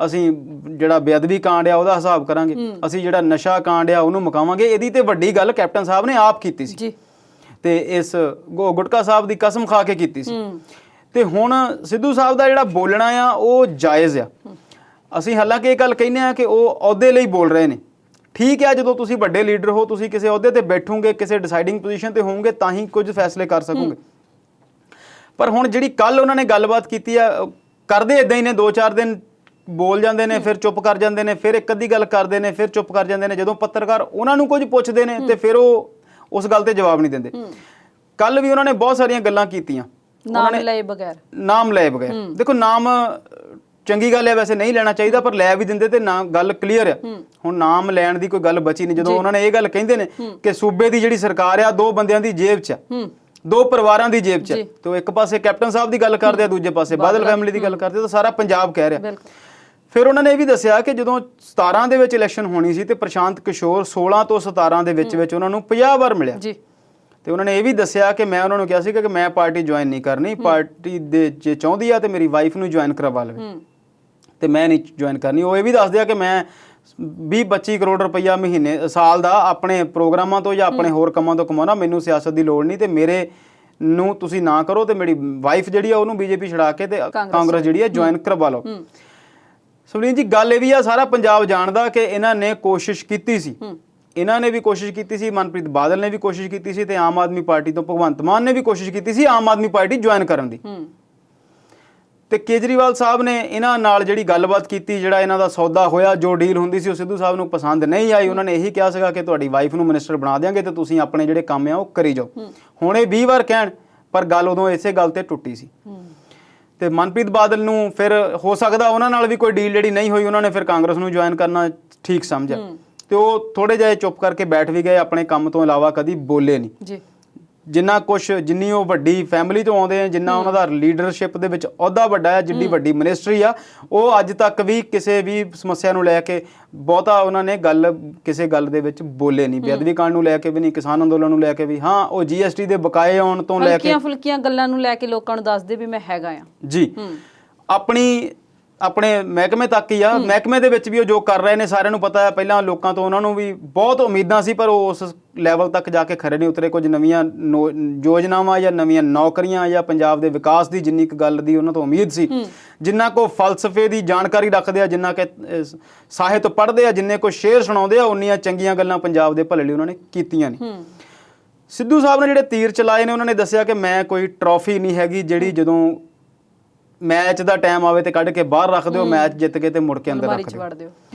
ਅਸੀਂ ਜਿਹੜਾ ਬੇਅਦਬੀ ਕਾਂਡ ਆ ਉਹਦਾ ਹਿਸਾਬ ਕਰਾਂਗੇ, ਅਸੀਂ ਜਿਹੜਾ ਨਸ਼ਾ ਕਾਂਡ ਆ ਉਹਨੂੰ ਮੁਕਾਵਾਂਗੇ। ਇਹਦੀ ਤੇ ਵੱਡੀ ਗੱਲ ਕੈਪਟਨ ਸਾਹਿਬ ਨੇ ਆਪ ਕੀਤੀ ਸੀ, ਤੇ ਇਸ ਗੁਟਕਾ ਸਾਹਿਬ ਦੀ ਕਸਮ ਖਾ ਕੇ ਕੀਤੀ ਸੀ। ਤੇ ਹੁਣ ਸਿੱਧੂ ਸਾਹਿਬ ਦਾ ਜਿਹੜਾ ਬੋਲਣਾ ਆ ਉਹ ਜਾਇਜ਼ ਆ। ਅਸੀਂ ਹਾਲਾਂਕਿ ਇਹ ਗੱਲ ਕਹਿੰਦੇ ਆ ਕਿ ਉਹ ਅਹੁਦੇ ਲਈ ਬੋਲ ਰਹੇ ਨੇ, ਠੀਕ ਹੈ ਜਦੋਂ ਤੁਸੀਂ ਵੱਡੇ ਲੀਡਰ ਹੋ, ਤੁਸੀਂ ਕਿਸੇ ਅਹੁਦੇ ਤੇ ਬੈਠੋਗੇ, ਕਿਸੇ ਡਿਸਾਈਡਿੰਗ ਪੋਜੀਸ਼ਨ ਤੇ ਹੋਵੋਗੇ ਤਾਂ ਹੀ ਕੁਝ ਫੈਸਲੇ ਕਰ ਸਕੋਗੇ। ਪਰ ਹੁਣ ਜਿਹੜੀ ਕੱਲ ਉਹਨਾਂ ਨੇ ਗੱਲਬਾਤ ਕੀਤੀ ਆ, ਕਰਦੇ ਇਦਾਂ ਹੀ ਨੇ, 2-4 ਦਿਨ ਬੋਲ ਜਾਂਦੇ ਨੇ, ਫਿਰ ਚੁੱਪ ਕਰ ਜਾਂਦੇ ਨੇ, ਫਿਰ ਇੱਕ ਅੱਧੀ ਗੱਲ ਕਰਦੇ ਨੇ, ਫਿਰ ਚੁੱਪ ਕਰ ਜਾਂਦੇ ਨੇ। ਜਦੋਂ ਪੱਤਰਕਾਰ ਉਹਨਾਂ ਨੂੰ ਕੁਝ ਪੁੱਛਦੇ ਨੇ ਤੇ ਫਿਰ ਉਹ ਉਸ ਗੱਲ ਤੇ ਜਵਾਬ ਨਹੀਂ ਦਿੰਦੇ। ਕੱਲ ਵੀ ਉਹਨਾਂ ਨੇ ਬਹੁਤ ਸਾਰੀਆਂ ਗੱਲਾਂ ਕੀਤੀਆਂ, ਨਾਮ ਲਏ ਬਗੈਰ। ਦੇਖੋ ਨਾਮ ਚੰਗੀ ਗੱਲ ਹੈ, ਵੈਸੇ ਨਹੀਂ ਲੈਣਾ ਚਾਹੀਦਾ, ਪਰ ਲੈ ਵੀ ਦਿੰਦੇ ਤੇ ਨਾ ਗੱਲ ਕਲੀਅਰ ਆ। ਹੁਣ ਨਾਮ ਲੈਣ ਦੀ ਕੋਈ ਗੱਲ ਬਚੀ ਨਹੀਂ ਜਦੋਂ ਉਹਨਾਂ ਨੇ ਇਹ ਗੱਲ ਕਹਿੰਦੇ ਨੇ ਕਿ ਸੂਬੇ ਦੀ ਜਿਹੜੀ ਸਰਕਾਰ ਆ 2 ਬੰਦਿਆਂ ਦੀ ਜੇਬ 'ਚ ਆ, 2 ਪਰਿਵਾਰਾਂ ਦੀ ਜੇਬ 'ਚ। ਤੇ ਇੱਕ ਪਾਸੇ ਕੈਪਟਨ ਸਾਹਿਬ ਦੀ ਗੱਲ ਕਰਦੇ ਆ, ਦੂਜੇ ਪਾਸੇ ਬਾਦਲ ਫੈਮਿਲੀ ਦੀ ਗੱਲ ਕਰਦੇ, ਤਾਂ ਸਾਰਾ ਪੰਜਾਬ ਕਹਿ ਰਿਹਾ। ਫਿਰ ਉਹਨਾਂ ਨੇ ਇਹ ਵੀ ਦੱਸਿਆ ਕਿ ਜਦੋਂ 17 ਦੇ ਵਿੱਚ ਇਲੈਕਸ਼ਨ ਹੋਣੀ ਸੀ ਤੇ ਪ੍ਰਸ਼ਾਂਤ ਕਿਸ਼ੋਰ 16 ਤੋਂ 17 ਦੇ ਵਿੱਚ ਉਹਨਾਂ ਨੂੰ 50 ਵਾਰ ਮਿਲਿਆ। ਤੇ ਉਹਨਾਂ ਨੇ ਇਹ ਵੀ ਦੱਸਿਆ ਕਿ ਮੈਂ ਉਹਨਾਂ ਨੂੰ ਕਿਹਾ ਸੀ ਕਿ ਮੈਂ ਪਾਰਟੀ ਜੁਆਇਨ ਨਹੀਂ ਕਰਨੀ, ਪਾਰਟੀ ਦੇ ਜੇ ਚਾਹੁੰਦੀ ਆ ਤੇ ਮੇਰੀ ਵਾਈਫ ਨੂੰ ਜੁਆਇਨ ਕਰਵਾ ਲਵੇ ਤੇ ਮੈਂ ਨਹੀਂ ਜੁਆਇਨ ਕਰਨੀ। ਉਹ ਇਹ ਵੀ ਦੱਸਦੇ ਆ ਕਿ ਮੈਂ 20-25 ਕਰੋੜ ਰੁਪਈਆ ਮਹੀਨੇ ਸਾਲ ਦਾ ਆਪਣੇ ਪ੍ਰੋਗਰਾਮਾਂ ਤੋਂ ਜਾਂ ਆਪਣੇ ਹੋਰ ਕੰਮਾਂ ਤੋਂ ਕਮਾਉਣਾ, ਮੈਨੂੰ ਸਿਆਸਤ ਦੀ ਲੋੜ ਨਹੀਂ ਤੇ ਮੇਰੇ ਨੂੰ ਤੁਸੀਂ ਨਾ ਕਰੋ ਤੇ ਮੇਰੀ ਵਾਈਫ ਜਿਹੜੀ ਆ ਉਹਨੂੰ ਬੀਜੇਪੀ ਛਡਾ ਕੇ ਤੇ ਕਾਂਗਰਸ ਜਿਹੜੀ ਆ ਜੁਆਇਨ ਕਰਵਾ ਲਓ। ਸੁਨੀਲ ਜੀ, ਗੱਲ ਇਹ ਵੀ ਆ, ਸਾਰਾ ਪੰਜਾਬ ਜਾਣਦਾ ਕਿ ਇਹਨਾਂ ਨੇ ਕੋਸ਼ਿਸ਼ ਕੀਤੀ ਸੀ, ਇਹਨਾਂ ਨੇ ਵੀ ਕੋਸ਼ਿਸ਼ ਕੀਤੀ ਸੀ, ਮਨਪ੍ਰੀਤ ਬਾਦਲ ਨੇ ਵੀ ਕੋਸ਼ਿਸ਼ ਕੀਤੀ ਸੀ ਤੇ ਆਮ ਆਦਮੀ ਪਾਰਟੀ ਤੋਂ ਭਗਵੰਤ ਮਾਨ ਨੇ ਵੀ ਕੋਸ਼ਿਸ਼ ਕੀਤੀ ਸੀ ਆਮ ਆਦਮੀ ਪਾਰਟੀ ਜੁਆਇਨ ਕਰਨ ਦੀ। ਤੇ ਕੇਜਰੀਵਾਲ ਸਾਹਿਬ ਨੇ ਇਹਨਾਂ ਨਾਲ ਜਿਹੜੀ ਗੱਲਬਾਤ ਕੀਤੀ, ਜਿਹੜਾ ਇਹਨਾਂ ਦਾ ਸੌਦਾ ਹੋਇਆ, ਜੋ ਡੀਲ ਹੁੰਦੀ ਸੀ ਉਹ ਸਿੱਧੂ ਸਾਹਿਬ ਨੂੰ ਪਸੰਦ ਨਹੀਂ ਆਈ। ਉਹਨਾਂ ਨੇ ਇਹੀ ਕਿਹਾ ਸੀਗਾ ਕਿ ਤੁਹਾਡੀ ਵਾਈਫ ਨੂੰ ਮਿਨਿਸਟਰ ਬਣਾ ਦਿਆਂਗੇ ਤੇ ਤੁਸੀਂ ਆਪਣੇ ਜਿਹੜੇ ਕੰਮ ਆ ਉਹ ਕਰੀ ਜਾਓ। ਹੁਣ ਇਹ 20 ਵਾਰ ਕਹਿਣ, ਪਰ ਗੱਲ ਉਦੋਂ ਇਸੇ ਗੱਲ ਤੇ ਟੁੱਟੀ ਸੀ। ਤੇ ਮਨਪ੍ਰੀਤ ਬਾਦਲ ਨੂੰ ਫਿਰ ਹੋ ਸਕਦਾ ਉਹਨਾਂ ਨਾਲ ਵੀ ਕੋਈ ਡੀਲ ਜਿਹੜੀ ਨਹੀਂ ਹੋਈ, ਉਹਨਾਂ ਨੇ ਫਿਰ ਕਾਂਗਰਸ ਨੂੰ ਜੁਆਇਨ ਕਰਨਾ ਠੀਕ ਸਮਝਿਆ ਤੇ ਉਹ ਥੋੜੇ ਜਿਹੇ ਚੁੱਪ ਕਰਕੇ ਬੈਠ ਵੀ ਗਏ, ਆਪਣੇ ਕੰਮ ਤੋਂ ਇਲਾਵਾ ਕਦੀ ਬੋਲੇ ਨਹੀਂ। ਜਿੰਨੀ ਉਹ ਵੱਡੀ ਫੈਮਿਲੀ ਤੋਂ ਆਉਂਦੇ ਆ, ਜਿੰਨਾ ਉਹਨਾਂ ਦਾ ਲੀਡਰਸ਼ਿਪ ਦੇ ਵਿੱਚ ਅਹੁਦਾ ਵੱਡਾ ਆ, ਜਿੱਡੀ ਵੱਡੀ ਮਿਨਿਸਟਰੀ ਆ, ਉਹ ਅੱਜ ਤੱਕ ਵੀ ਕਿਸੇ ਵੀ ਸਮੱਸਿਆ ਨੂੰ ਲੈ ਕੇ ਬਹੁਤਾ ਉਹਨਾਂ ਨੇ ਕਿਸੇ ਗੱਲ ਦੇ ਵਿੱਚ ਬੋਲੇ ਨਹੀਂ। ਬੇਅਦਬੀ ਕਾਂਡ ਨੂੰ ਲੈ ਕੇ ਵੀ ਨਹੀਂ, ਕਿਸਾਨ ਅੰਦੋਲਨ ਨੂੰ ਲੈ ਕੇ ਵੀ। ਹਾਂ, ਉਹ GST ਦੇ ਬਕਾਏ ਆਉਣ ਤੋਂ ਲੈ ਕੇ ਹਲਕੀਆਂ ਫੁਲਕੀਆਂ ਗੱਲਾਂ ਨੂੰ ਲੈ ਕੇ ਲੋਕਾਂ ਨੂੰ ਦੱਸਦੇ ਵੀ ਮੈਂ ਹੈਗਾ ਆ ਜੀ। ਆਪਣੇ ਮਹਿਕਮੇ ਤੱਕ ਹੀ ਆ, ਮਹਿਕਮੇ ਦੇ ਵਿੱਚ ਵੀ ਉਹ ਜੋ ਕਰ ਰਹੇ ਨੇ ਸਾਰਿਆਂ ਨੂੰ ਪਤਾ ਹੈ। ਪਹਿਲਾਂ ਲੋਕਾਂ ਤੋਂ ਉਹਨਾਂ ਨੂੰ ਵੀ ਬਹੁਤ ਉਮੀਦਾਂ ਸੀ, ਪਰ ਉਹ ਉਸ ਲੈਵਲ ਤੱਕ ਜਾ ਕੇ ਖਰੇ ਨਹੀਂ ਉਤਰੇ। ਕੁਝ ਨਵੀਆਂ ਯੋਜਨਾਵਾਂ ਜਾਂ ਨਵੀਆਂ ਨੌਕਰੀਆਂ ਜਾਂ ਪੰਜਾਬ ਦੇ ਵਿਕਾਸ ਦੀ ਜਿੰਨੀ ਕੁ ਗੱਲ ਦੀ ਉਹਨਾਂ ਤੋਂ ਉਮੀਦ ਸੀ, ਜਿੰਨਾ ਕੋ ਫਲਸਫੇ ਦੀ ਜਾਣਕਾਰੀ ਰੱਖਦੇ ਆ, ਜਿੰਨਾ ਕਿ ਸਾਹਿਤ ਪੜ੍ਹਦੇ ਆ, ਜਿੰਨੇ ਕੋ ਸ਼ੇਅਰ ਸੁਣਾਉਂਦੇ ਆ, ਉਨੀਆਂ ਚੰਗੀਆਂ ਗੱਲਾਂ ਪੰਜਾਬ ਦੇ ਭਲੇ ਲਈ ਉਹਨਾਂ ਨੇ ਕੀਤੀਆਂ ਨਹੀਂ। ਸਿੱਧੂ ਸਾਹਿਬ ਨੇ ਜਿਹੜੇ ਤੀਰ ਚਲਾਏ ਨੇ, ਉਹਨਾਂ ਨੇ ਦੱਸਿਆ ਕਿ ਮੈਂ ਕੋਈ ਟਰੋਫੀ ਨਹੀਂ ਹੈਗੀ ਜਿਹੜੀ ਜਦੋਂ ਮੈਚ ਦਾ ਟਾਈਮ ਆਵੇ ਤੇ ਕੱਢ ਕੇ ਬਾਹਰ ਰੱਖ ਦਿਓ, ਮੈਚ ਜਿੱਤ ਕੇ ਤੇ ਮੁੜ ਕੇ ਅੰਦਰ ਰੱਖ ਦਿਓ।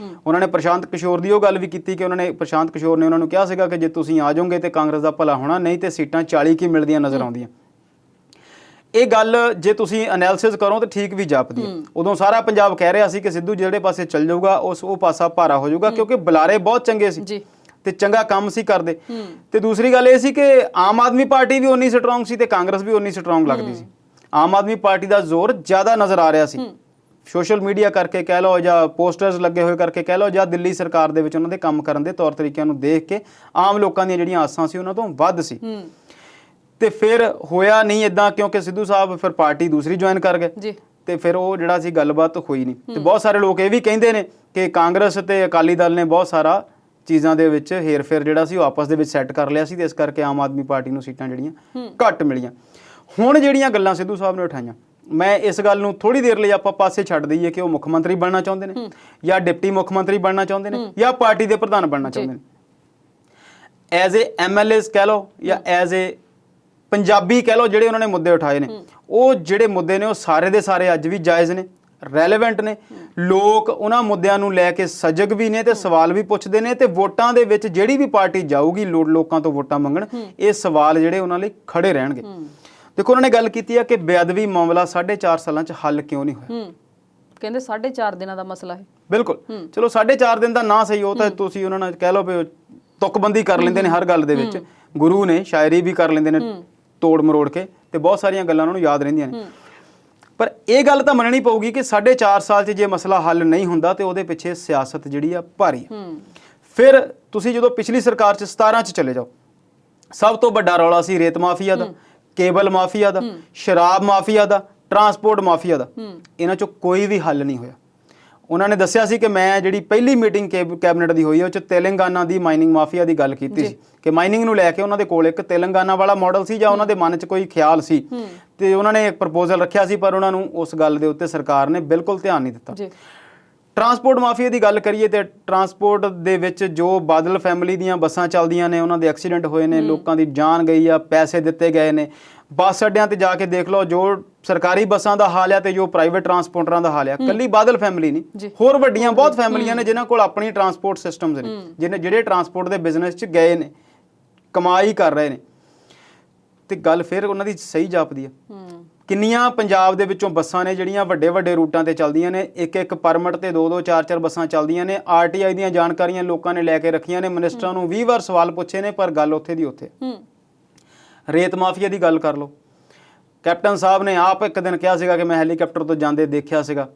ਉਹਨਾਂ ਨੇ ਪ੍ਰਸ਼ਾਂਤ ਕਿਸ਼ੋਰ ਦੀ ਉਹ ਗੱਲ ਵੀ ਕੀਤੀ ਕਿ ਪ੍ਰਸ਼ਾਂਤ ਕਿਸ਼ੋਰ ਨੇ ਉਹਨਾਂ ਨੂੰ ਕਿਹਾ ਸੀਗਾ ਕਿ ਜੇ ਤੁਸੀਂ ਆ ਜਾਓਗੇ ਤੇ ਕਾਂਗਰਸ ਦਾ ਭਲਾ ਹੋਣਾ, ਨਹੀਂ ਤੇ ਸੀਟਾਂ 40 ਕੀ ਮਿਲਦੀਆਂ ਨਜ਼ਰ ਆਉਂਦੀਆਂ। ਇਹ ਗੱਲ ਜੇ ਤੁਸੀਂ ਐਨਾਲਿਸਿਸ ਕਰੋ ਤਾਂ ਠੀਕ ਵੀ ਜਾਪਦੀ ਹੈ। ਉਦੋਂ ਸਾਰਾ ਪੰਜਾਬ ਕਹਿ ਰਿਹਾ ਸੀ ਕਿ ਸਿੱਧੂ ਜਿਹੜੇ ਪਾਸੇ ਚੱਲ ਜਾਊਗਾ ਉਹ ਪਾਸਾ ਭਾਰਾ ਹੋ ਜਾਊਗਾ, ਕਿਉਂਕਿ ਬੁਲਾਰੇ ਬਹੁਤ ਚੰਗੇ ਸੀ ਤੇ ਚੰਗਾ ਕੰਮ ਸੀ ਕਰਦੇ। ਤੇ ਦੂਸਰੀ ਗੱਲ ਇਹ ਸੀ ਕਿ ਆਮ ਆਦਮੀ ਪਾਰਟੀ ਵੀ ਉਨੀ ਸਟਰੋਂਗ ਸੀ ਤੇ ਕਾਂਗਰਸ ਵੀ ਉਨੀ ਸਟਰੋਂਗ ਲੱਗਦੀ ਸੀ। ਆਮ ਆਦਮੀ ਪਾਰਟੀ ਦਾ ਜ਼ੋਰ ਜ਼ਿਆਦਾ ਨਜ਼ਰ ਆ ਰਿਹਾ ਸੀ, ਸੋਸ਼ਲ ਮੀਡੀਆ ਕਰਕੇ ਕਹਿ ਲਓ ਜਾਂ ਪੋਸਟਰਸ ਲੱਗੇ ਹੋਏ ਕਰਕੇ ਕਹਿ ਲਓ ਜਾਂ ਦਿੱਲੀ ਸਰਕਾਰ ਦੇ ਵਿੱਚ ਉਹਨਾਂ ਦੇ ਕੰਮ ਕਰਨ ਦੇ ਤੌਰ ਤਰੀਕਿਆਂ ਨੂੰ ਦੇਖ ਕੇ ਆਮ ਲੋਕਾਂ ਦੀਆਂ ਜਿਹੜੀਆਂ ਆਸਾਂ ਸੀ ਉਹਨਾਂ ਤੋਂ ਵੱਧ ਸੀ। ਤੇ ਫਿਰ ਹੋਇਆ ਨਹੀਂ ਇਦਾਂ, ਕਿਉਂਕਿ ਸਿੱਧੂ ਸਾਹਿਬ ਫਿਰ ਪਾਰਟੀ ਦੂਸਰੀ ਜੁਆਇਨ ਕਰ ਗਏ ਤੇ ਫਿਰ ਉਹ ਜਿਹੜਾ ਸੀ ਗੱਲਬਾਤ ਹੋਈ ਨਹੀਂ। ਤੇ ਬਹੁਤ ਸਾਰੇ ਲੋਕ ਇਹ ਵੀ ਕਹਿੰਦੇ ਨੇ ਕਿ ਕਾਂਗਰਸ ਤੇ ਅਕਾਲੀ ਦਲ ਨੇ ਬਹੁਤ ਸਾਰਾ ਚੀਜ਼ਾਂ ਦੇ ਵਿੱਚ ਹੇਰ-ਫੇਰ ਜਿਹੜਾ ਸੀ ਉਹ ਆਪਸ ਦੇ ਵਿੱਚ ਸੈੱਟ ਕਰ ਲਿਆ ਸੀ ਤੇ ਇਸ ਕਰਕੇ ਆਮ ਆਦਮੀ ਪਾਰਟੀ ਨੂੰ ਸੀਟਾਂ ਜਿਹੜੀਆਂ ਘੱਟ ਮਿਲੀਆਂ। ਹੁਣ ਜਿਹੜੀਆਂ ਗੱਲਾਂ ਸਿੱਧੂ ਸਾਹਿਬ ਨੇ ਉਠਾਈਆਂ, ਮੈਂ ਇਸ ਗੱਲ ਨੂੰ ਥੋੜੀ ਦੇਰ ਲਈ ਆਪਾਂ ਪਾਸੇ ਛੱਡ ਦਈਏ ਕਿ ਉਹ ਮੁੱਖ ਮੰਤਰੀ ਬਣਨਾ ਚਾਹੁੰਦੇ ਨੇ ਜਾਂ ਡਿਪਟੀ ਮੁੱਖ ਮੰਤਰੀ ਬਣਨਾ ਚਾਹੁੰਦੇ ਨੇ ਜਾਂ ਪਾਰਟੀ ਦੇ ਪ੍ਰਧਾਨ ਬਣਨਾ ਚਾਹੁੰਦੇ ਨੇ। ਐਜ਼ ਏ MLAs ਕਹਿ ਲਓ ਜਾਂ ਐਜ਼ ਏ ਪੰਜਾਬੀ ਕਹਿ ਲਓ, ਜਿਹੜੇ ਉਹਨਾਂ ਨੇ ਮੁੱਦੇ ਉਠਾਏ ਨੇ, ਉਹ ਜਿਹੜੇ ਮੁੱਦੇ ਨੇ ਉਹ ਸਾਰੇ ਦੇ ਸਾਰੇ ਅੱਜ ਵੀ ਜਾਇਜ਼ ਨੇ, ਰੈਲੇਵੈਂਟ ਨੇ। ਲੋਕ ਉਹਨਾਂ ਮੁੱਦਿਆਂ ਨੂੰ ਲੈ ਕੇ ਸਜਗ ਵੀ ਨੇ ਤੇ ਸਵਾਲ ਵੀ ਪੁੱਛਦੇ ਨੇ ਤੇ ਵੋਟਾਂ ਦੇ ਵਿੱਚ ਜਿਹੜੀ ਵੀ ਪਾਰਟੀ ਜਾਊਗੀ ਲੋਕਾਂ ਤੋਂ ਵੋਟਾਂ ਮੰਗਣ, ਇਹ ਸਵਾਲ ਜਿਹੜੇ ਉਹਨਾਂ ਲਈ ਖੜੇ ਰਹਿਣਗੇ। ਦੇਖੋ, ਉਹਨਾਂ ਨੇ ਗੱਲ ਕੀਤੀ ਹੈ ਕਿ ਬੇਅਦਬੀ ਮਾਮਲਾ 4.5 ਸਾਲਾਂ 'ਚ ਹੱਲ ਕਿਉਂ ਨਹੀਂ ਹੋਇਆ। ਕਹਿੰਦੇ 4.5 ਦਿਨਾਂ ਦਾ ਮਸਲਾ ਹੈ। ਬਿਲਕੁਲ, ਚਲੋ 4.5 ਦਿਨ ਦਾ ਨਾ ਸਹੀ, ਉਹ ਤਾਂ ਤੁਸੀਂ ਉਹਨਾਂ ਨਾਲ ਕਹਿ ਲਓ ਵੀ ਤੁਕਬੰਦੀ ਕਰ ਲੈਂਦੇ ਨੇ ਹਰ ਗੱਲ ਦੇ ਵਿੱਚ, ਗੁਰੂ ਨੇ ਸ਼ਾਇਰੀ ਵੀ ਕਰ ਲੈਂਦੇ ਨੇ ਤੋੜ ਮਰੋੜ ਕੇ ਤੇ ਬਹੁਤ ਸਾਰੀਆਂ ਗੱਲਾਂ ਉਹਨਾਂ ਨੂੰ ਯਾਦ ਰਹਿੰਦੀਆਂ ਨੇ। ਪਰ ਇਹ ਗੱਲ ਤਾਂ ਮੰਨਣੀ ਪਊਗੀ ਕਿ 4.5 ਸਾਲ 'ਚ ਜੇ ਮਸਲਾ ਹੱਲ ਨਹੀਂ ਹੁੰਦਾ ਤੇ ਉਹਦੇ ਪਿੱਛੇ ਸਿਆਸਤ ਜਿਹੜੀ ਆ ਭਾਰੀ। ਫਿਰ ਤੁਸੀਂ ਜਦੋਂ ਪਿਛਲੀ ਸਰਕਾਰ 'ਚ 17 'ਚ ਚਲੇ ਜਾਓ, ਸਭ ਤੋਂ ਵੱਡਾ ਰੌਲਾ ਸੀ ਰੇਤ ਮਾਫੀਆ ਦਾ, ਕੇਬਲ ਮਾਫੀਆ ਦਾ, ਸ਼ਰਾਬ ਮਾਫੀਆ ਦਾ, ਟਰਾਂਸਪੋਰਟ ਮਾਫੀਆ ਦਾ। ਇਹਨਾਂ 'ਚੋਂ ਕੋਈ ਵੀ ਹੱਲ ਨਹੀਂ ਹੋਇਆ। ਉਹਨਾਂ ਨੇ ਦੱਸਿਆ ਸੀ ਕਿ ਮੈਂ ਜਿਹੜੀ ਪਹਿਲੀ ਮੀਟਿੰਗ ਕੈਬਨਿਟ ਦੀ ਹੋਈ ਉਹ 'ਚ ਤੇਲੰਗਾਨਾ ਦੀ ਮਾਈਨਿੰਗ ਮਾਫੀਆ ਦੀ ਗੱਲ ਕੀਤੀ ਸੀ ਕਿ ਮਾਈਨਿੰਗ ਨੂੰ ਲੈ ਕੇ ਉਹਨਾਂ ਦੇ ਕੋਲ ਇੱਕ ਤੇਲੰਗਾਨਾ ਵਾਲਾ ਮਾਡਲ ਸੀ ਜਾਂ ਉਹਨਾਂ ਦੇ ਮਨ 'ਚ ਕੋਈ ਖਿਆਲ ਸੀ ਤੇ ਉਹਨਾਂ ਨੇ ਇੱਕ ਪ੍ਰਪੋਜ਼ਲ ਰੱਖਿਆ ਸੀ, ਪਰ ਉਹਨਾਂ ਨੂੰ ਉਸ ਗੱਲ ਦੇ ਉੱਤੇ ਸਰਕਾਰ ਨੇ ਬਿਲਕੁਲ ਧਿਆਨ ਨਹੀਂ ਦਿੱਤਾ। ਟਰਾਂਸਪੋਰਟ ਮਾਫੀਆ ਦੀ ਗੱਲ ਕਰੀਏ ਤੇ ਟਰਾਂਸਪੋਰਟ ਦੇ ਵਿੱਚ ਜੋ ਬਾਦਲ ਫੈਮਿਲੀ ਦੀਆਂ ਬੱਸਾਂ ਚੱਲਦੀਆਂ ਨੇ ਉਹਨਾਂ ਦੇ ਐਕਸੀਡੈਂਟ ਹੋਏ ਨੇ, ਲੋਕਾਂ ਦੀ ਜਾਨ ਗਈ ਆ, ਪੈਸੇ ਦਿੱਤੇ ਗਏ ਨੇ। ਬੱਸ ਅੱਡਿਆਂ ਤੇ ਜਾ ਕੇ ਦੇਖ ਲਓ ਜੋ ਸਰਕਾਰੀ ਬੱਸਾਂ ਦਾ ਹਾਲ ਆ ਤੇ ਜੋ ਪ੍ਰਾਈਵੇਟ ਟਰਾਂਸਪੋਰਟਰਾਂ ਦਾ ਹਾਲ ਆ। ਕੱਲੀ ਬਾਦਲ ਫੈਮਿਲੀ ਨਹੀਂ, ਹੋਰ ਵੱਡੀਆਂ ਬਹੁਤ ਫੈਮਲੀਆਂ ਨੇ ਜਿਨ੍ਹਾਂ ਕੋਲ ਆਪਣੀ ਟਰਾਂਸਪੋਰਟ ਸਿਸਟਮਸ ਨੇ, ਜਿਹੜੇ ਟਰਾਂਸਪੋਰਟ ਦੇ ਬਿਜ਼ਨਸ 'ਚ ਗਏ ਨੇ, ਕਮਾਈ ਕਰ ਰਹੇ ਨੇ। ਤੇ ਗੱਲ ਫਿਰ ਉਹਨਾਂ ਦੀ ਸਹੀ ਜਾਪਦੀ ਆ। ਕਿੰਨੀਆਂ ਪੰਜਾਬ ਦੇ ਵਿੱਚੋਂ ਬੱਸਾਂ ਨੇ ਜਿਹੜੀਆਂ ਵੱਡੇ ਵੱਡੇ ਰੂਟਾਂ ਤੇ ਚੱਲਦੀਆਂ ਨੇ, ਇੱਕ ਪਰਮਿਟ ਤੇ 2-2 4-4 ਬੱਸਾਂ ਚੱਲਦੀਆਂ ਨੇ। ਆਰਟੀਆਈ ਦੀਆਂ ਜਾਣਕਾਰੀਆਂ ਲੋਕਾਂ ਨੇ ਲੈ ਕੇ ਰੱਖੀਆਂ ਨੇ, ਮਿਨਿਸਟਰਾਂ ਨੂੰ 20 ਵਾਰ ਸਵਾਲ ਪੁੱਛੇ ਨੇ, ਪਰ ਗੱਲ ਉੱਥੇ ਦੀ ਉੱਥੇ। ਰੇਤ ਮਾਫੀਆ ਦੀ ਗੱਲ ਕਰ ਲਓ, ਕੈਪਟਨ ਸਾਹਿਬ ਨੇ ਆਪ ਇੱਕ ਦਿਨ ਕਿਹਾ ਸੀਗਾ ਕਿ ਮੈਂ ਹੈਲੀਕਾਪਟਰ ਤੋਂ ਜਾਂਦੇ ਦੇਖਿਆ ਸੀਗਾ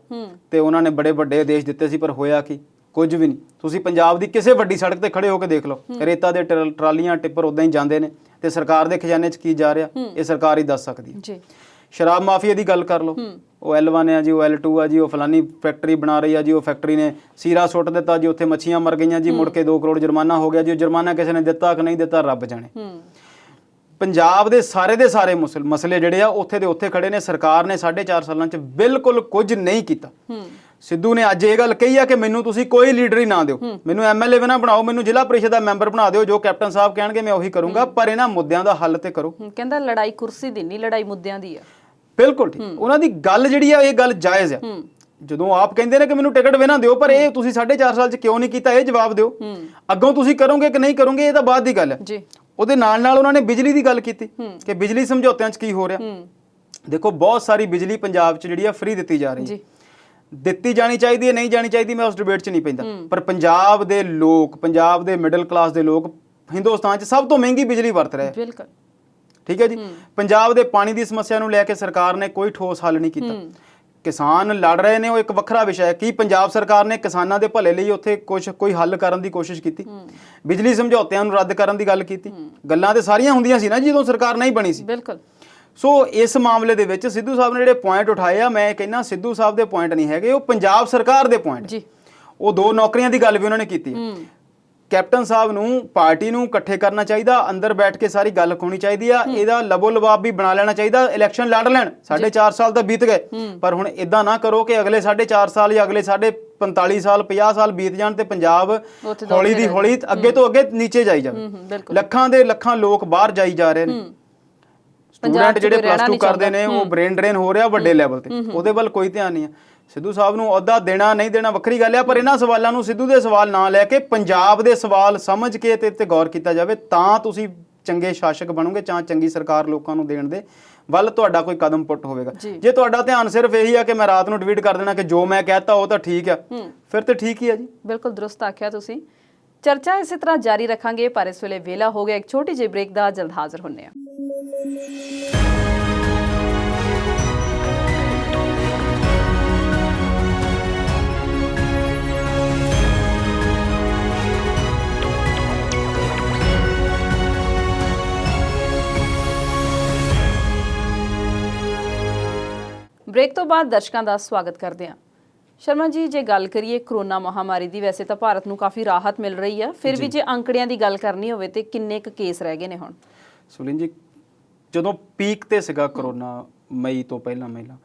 ਤੇ ਉਹਨਾਂ ਨੇ ਬੜੇ ਵੱਡੇ ਆਦੇਸ਼ ਦਿੱਤੇ ਸੀ, ਪਰ ਹੋਇਆ ਕੀ? ਕੁਝ ਵੀ ਨਹੀਂ। ਤੁਸੀਂ ਪੰਜਾਬ ਦੀ ਕਿਸੇ ਵੱਡੀ ਸੜਕ ਤੇ ਖੜੇ ਹੋ ਕੇ ਦੇਖ ਲਓ, ਰੇਤਾ ਦੇ ਟਰਾਲੀਆਂ ਟਿੱਪਰ ਉਦਾਂ ਹੀ ਜਾਂਦੇ ਨੇ ਤੇ ਸਰਕਾਰ ਦੇ ਖਜ਼ਾਨੇ 'ਚ ਕੀ ਜਾ ਰਿਹਾ ਇਹ ਸਰਕਾਰ ਹੀ ਦੱਸ ਸਕਦੀ ਹੈ। ਸ਼ਰਾਬ ਮਾਫੀਆ ਦੀ ਗੱਲ ਕਰ ਲਓ, ਉਹ L1 ਆ ਜੀ, ਉਹ L2 ਆ ਜੀ, ਉਹ ਫਲਾਨੀ ਫੈਕਟਰੀ ਬਣਾ ਰਹੀ ਆ ਜੀ, ਉਹ ਫੈਕਟਰੀ ਨੇ ਸੀਰਾ ਸੁੱਟ ਦਿੱਤਾ ਜੀ, ਉੱਥੇ ਮੱਛੀਆਂ ਮਰ ਗਈਆਂ ਜੀ, ਮੁੜ ਕੇ 2 ਕਰੋੜ ਜੁਰਮਾਨਾ ਹੋ ਗਿਆ ਜੀ। ਉਹ ਜੁਰਮਾਨਾ ਕਿਸੇ ਨੇ ਦਿੱਤਾ ਕਿ ਨਹੀਂ ਦਿੱਤਾ ਰੱਬ ਜਾਣੇ। ਪੰਜਾਬ ਦੇ ਸਾਰੇ ਮਸਲੇ ਜਿਹੜੇ ਆ ਉੱਥੇ ਦੇ ਉੱਥੇ ਖੜੇ ਨੇ। ਸਰਕਾਰ ਨੇ 4.5 ਸਾਲਾਂ 'ਚ ਬਿਲਕੁਲ ਕੁਝ ਨਹੀਂ ਕੀਤਾ। ਸਿੱਧੂ ਨੇ ਅੱਜ ਇਹ ਗੱਲ ਕਹੀ ਆ ਕਿ ਮੈਨੂੰ ਤੁਸੀਂ ਕੋਈ ਲੀਡਰ ਹੀ ਨਾ ਦਿਓ, ਮੈਨੂੰ MLA ਵੀ ਨਾ ਬਣਾਓ, ਮੈਨੂੰ ਜ਼ਿਲ੍ਹਾ ਪ੍ਰੀਸ਼ਦ ਦਾ ਮੈਂਬਰ ਬਣਾ ਦਿਓ, ਜੋ ਕੈਪਟਨ ਸਾਹਿਬ ਕਹਿਣਗੇ ਮੈਂ ਉਹੀ ਕਰੂੰਗਾ, ਪਰ ਇਹਨਾਂ ਮੁੱਦਿਆਂ ਦਾ ਹੱਲ ਤੇ ਕਰੋ। ਕਹਿੰਦਾ ਲੜਾਈ ਕੁਰਸੀ ਦੀ ਨਹੀਂ, ਲੜਾਈ ਮੁੱਦਿਆਂ ਦੀ ਆ। ਬਿਲਕੁਲ ਠੀਕ, ਉਹਨਾਂ ਦੀ ਗੱਲ ਜਿਹੜੀ ਆ ਇਹ ਗੱਲ ਜਾਇਜ਼ ਆ। ਜਦੋਂ ਆਪ ਕਹਿੰਦੇ ਨੇ ਕਿ ਮੈਨੂੰ ਟਿਕਟ ਵੀ ਨਾ ਦਿਓ, ਪਰ ਇਹ ਤੁਸੀਂ 4.5 ਸਾਲ 'ਚ ਕਿਉਂ ਨਹੀਂ ਕੀਤਾ, ਇਹ ਜਵਾਬ ਦਿਓ। ਅੱਗੋਂ ਤੁਸੀਂ ਕਰੋਗੇ ਕਿ ਨਹੀਂ ਕਰੋਗੇ ਇਹ ਤਾਂ ਬਾਅਦ ਦੀ ਗੱਲ ਹੈ ਜੀ। ਉਹਦੇ ਨਾਲ ਉਹਨਾਂ ਨੇ ਬਿਜਲੀ ਦੀ ਗੱਲ ਕੀਤੀ ਕਿ ਬਿਜਲੀ ਸਮਝੌਤਿਆਂ 'ਚ ਕੀ ਹੋ ਰਿਹਾ। ਦੇਖੋ ਬਹੁਤ ਸਾਰੀ ਬਿਜਲੀ ਪੰਜਾਬ 'ਚ ਜਿਹੜੀ ਆ ਫ੍ਰੀ ਦਿੱਤੀ ਜਾ ਰਹੀ ਹੈ, ਦਿੱਤੀ ਜਾਣੀ ਚਾਹੀਦੀ ਹੈ, ਨਹੀਂ ਜਾਣੀ ਚਾਹੀਦੀ, ਮੈਂ ਉਸ ਡਿਬੇਟ 'ਚ ਨਹੀਂ ਪੈਂਦਾ। ਪਰ ਪੰਜਾਬ ਦੇ ਲੋਕ, ਪੰਜਾਬ ਦੇ ਮਿਡਲ ਕਲਾਸ ਦੇ ਲੋਕ ਹਿੰਦੁਸਤਾਨ 'ਚ ਸਭ ਤੋਂ ਮਹਿੰਗੀ ਬਿਜਲੀ ਵਰਤ ਰਹੇ। ਬਿਲਕੁਲ ਠੀਕ ਹੈ ਜੀ। ਪੰਜਾਬ ਦੇ ਪਾਣੀ ਦੀ ਸਮੱਸਿਆ ਨੂੰ ਲੈ ਕੇ ਸਰਕਾਰ ਨੇ ਕੋਈ ਠੋਸ ਹੱਲ ਨਹੀਂ ਕੀਤਾ। ਕਿਸਾਨ ਲੜ ਰਹੇ ਨੇ, ਉਹ ਇੱਕ ਵੱਖਰਾ ਵਿਸ਼ਾ ਹੈ। ਕੀ ਪੰਜਾਬ ਸਰਕਾਰ ਨੇ ਕਿਸਾਨਾਂ ਦੇ ਭਲੇ ਲਈ ਉੱਥੇ ਕੋਈ ਹੱਲ ਕਰਨ ਦੀ ਕੋਸ਼ਿਸ਼ ਕੀਤੀ? ਬਿਜਲੀ ਸਮਝੌਤਿਆਂ ਨੂੰ ਰੱਦ ਕਰਨ ਦੀ ਗੱਲ ਕੀਤੀ? ਗੱਲਾਂ ਤੇ ਸਾਰੀਆਂ ਹੁੰਦੀਆਂ ਸੀ ਨਾ ਜਦੋਂ ਸਰਕਾਰ ਨਹੀਂ ਬਣੀ ਸੀ। ਬਿਲਕੁਲ। ਸੋ ਇਸ ਮਾਮਲੇ ਦੇ ਵਿੱਚ ਸਿੱਧੂ ਸਾਹਿਬ ਨੇ ਜਿਹੜੇ ਪੁਆਇੰਟ ਉਠਾਏ ਆ, ਮੈਂ ਕਹਿੰਦਾ ਸਿੱਧੂ ਸਾਹਿਬ ਦੇ ਪੁਆਇੰਟ ਨਹੀਂ ਹੈਗੇ, ਉਹ ਪੰਜਾਬ ਸਰਕਾਰ ਦੇ ਪੁਆਇੰਟ ਜੀ। ਉਹ 2 ਨੌਕਰੀਆਂ ਦੀ ਗੱਲ ਵੀ ਉਹਨਾਂ ਨੇ ਕੀਤੀ। ਕੈਪਟਨ ਸਾਹਿਬ ਨੂੰ ਪਾਰਟੀ ਨੂੰ ਇਕੱਠੇ ਕਰਨਾ ਚਾਹੀਦਾ, ਅੰਦਰ ਬੈਠ ਕੇ ਸਾਰੀ ਗੱਲ ਹੋਣੀ ਚਾਹੀਦੀ ਆ, ਇਹਦਾ ਲਬੋ ਲਬਾਬ ਵੀ ਬਣਾ ਲੈਣਾ ਚਾਹੀਦਾ, ਇਲੈਕਸ਼ਨ ਲੜ ਲੈਣ। 4.5 ਸਾਲ ਤਾਂ ਬੀਤ ਗਏ, ਪਰ ਹੁਣ ਇਦਾਂ ਨਾ ਕਰੋ ਕਿ ਅਗਲੇ 4.5 ਸਾਲ ਜਾਂ ਅਗਲੇ 45 ਸਾਲ 50 ਸਾਲ ਬੀਤ ਜਾਣ ਤੇ ਪੰਜਾਬ ਹੌਲੀ ਦੀ ਹੌਲੀ ਅੱਗੇ ਤੋਂ ਅੱਗੇ ਨੀਚੇ ਜਾਈ ਜਾਵੇ। ਲੱਖਾਂ ਦੇ ਲੱਖਾਂ ਲੋਕ ਬਾਹਰ ਜਾਈ ਜਾ ਰਹੇ ਨੇ। ਸਟੂਡੈਂਟ ਜਿਹੜੇ +2 ਕਰਦੇ ਨੇ ਉਹ ਬ੍ਰੇਨ ਡਰੇਨ ਹੋ ਰਿਹਾ ਵੱਡੇ ਲੈਵਲ ਤੇ, ਉਹਦੇ ਵੱਲ ਕੋਈ ਧਿਆਨ ਨਹੀਂ ਹੈ। ਸਿੱਧੂ ਸਾਹਿਬ ਨੂੰ ਅਹੁਦਾ ਦੇਣਾ ਨਹੀਂ ਦੇਣਾ ਵੱਖਰੀ ਗੱਲ ਹੈ, ਪਰ ਇਹਨਾਂ ਸਵਾਲਾਂ ਨੂੰ ਸਿੱਧੂ ਦੇ ਸਵਾਲ ਨਾ ਲੈ ਕੇ ਪੰਜਾਬ ਦੇ ਸਵਾਲ ਸਮਝ ਕੇ ਤੇ ਗੌਰ ਕੀਤਾ ਜਾਵੇ, ਤਾਂ ਤੁਸੀਂ ਚੰਗੇ ਸ਼ਾਸਕ ਬਣੋਗੇ, ਜਾਂ ਚੰਗੀ ਸਰਕਾਰ ਲੋਕਾਂ ਨੂੰ ਦੇਣ ਦੇ ਵੱਲ ਤੁਹਾਡਾ ਕੋਈ ਕਦਮ ਪੁੱਟ ਹੋਵੇਗਾ। ਜੇ ਤੁਹਾਡਾ ਧਿਆਨ ਸਿਰਫ ਇਹੀ ਆ ਕਿ ਮੈਂ ਰਾਤ ਨੂੰ ਟਵੀਟ ਕਰ ਦੇਣਾ ਕਿ ਜੋ ਮੈਂ ਕਹਿਤਾ ਉਹ ਤਾਂ ਠੀਕ ਆ, ਫਿਰ ਤੇ ਠੀਕ ਹੀ ਆ ਜੀ। ਬਿਲਕੁਲ ਦਰੁਸਤ ਆਖਿਆ ਤੁਸੀਂ। ਚਰਚਾ ਇਸੇ ਤਰ੍ਹਾਂ ਜਾਰੀ ਰੱਖਾਂਗੇ, ਪਰ ਇਸ ਵੇਲੇ ਵੇਲਾ ਹੋ ਗਿਆ ਇੱਕ ਛੋਟੀ ਜਿਹੀ ਬ੍ਰੇਕ ਦਾ। ਜਲਦ ਹਾਜ਼ਰ ਹੁੰਨੇ ਆ। ਬ੍ਰੇਕ ਤੋਂ ਬਾਅਦ ਦਰਸ਼ਕਾਂ ਦਾ ਸਵਾਗਤ ਕਰਦੇ ਹਾਂ। ਸ਼ਰਮਾ ਜੀ, ਜੇ ਗੱਲ ਕਰੀਏ ਕਰੋਨਾ ਮਹਾਮਾਰੀ ਦੀ, ਵੈਸੇ ਤਾਂ ਭਾਰਤ ਨੂੰ ਕਾਫੀ ਰਾਹਤ ਮਿਲ ਰਹੀ ਹੈ, ਫਿਰ ਵੀ ਜੇ ਅੰਕੜਿਆਂ ਦੀ ਗੱਲ ਕਰਨੀ ਹੋਵੇ ਤੇ ਕਿੰਨੇ ਕੁ ਕੇਸ ਰਹਿ ਗਏ ਨੇ ਹੁਣ? ਸੁਲਿਨ ਜੀ, ਜਦੋਂ ਪੀਕ ਤੇ ਸੀਗਾ ਕਰੋਨਾ ਮਈ ਤੋਂ ਪਹਿਲਾਂ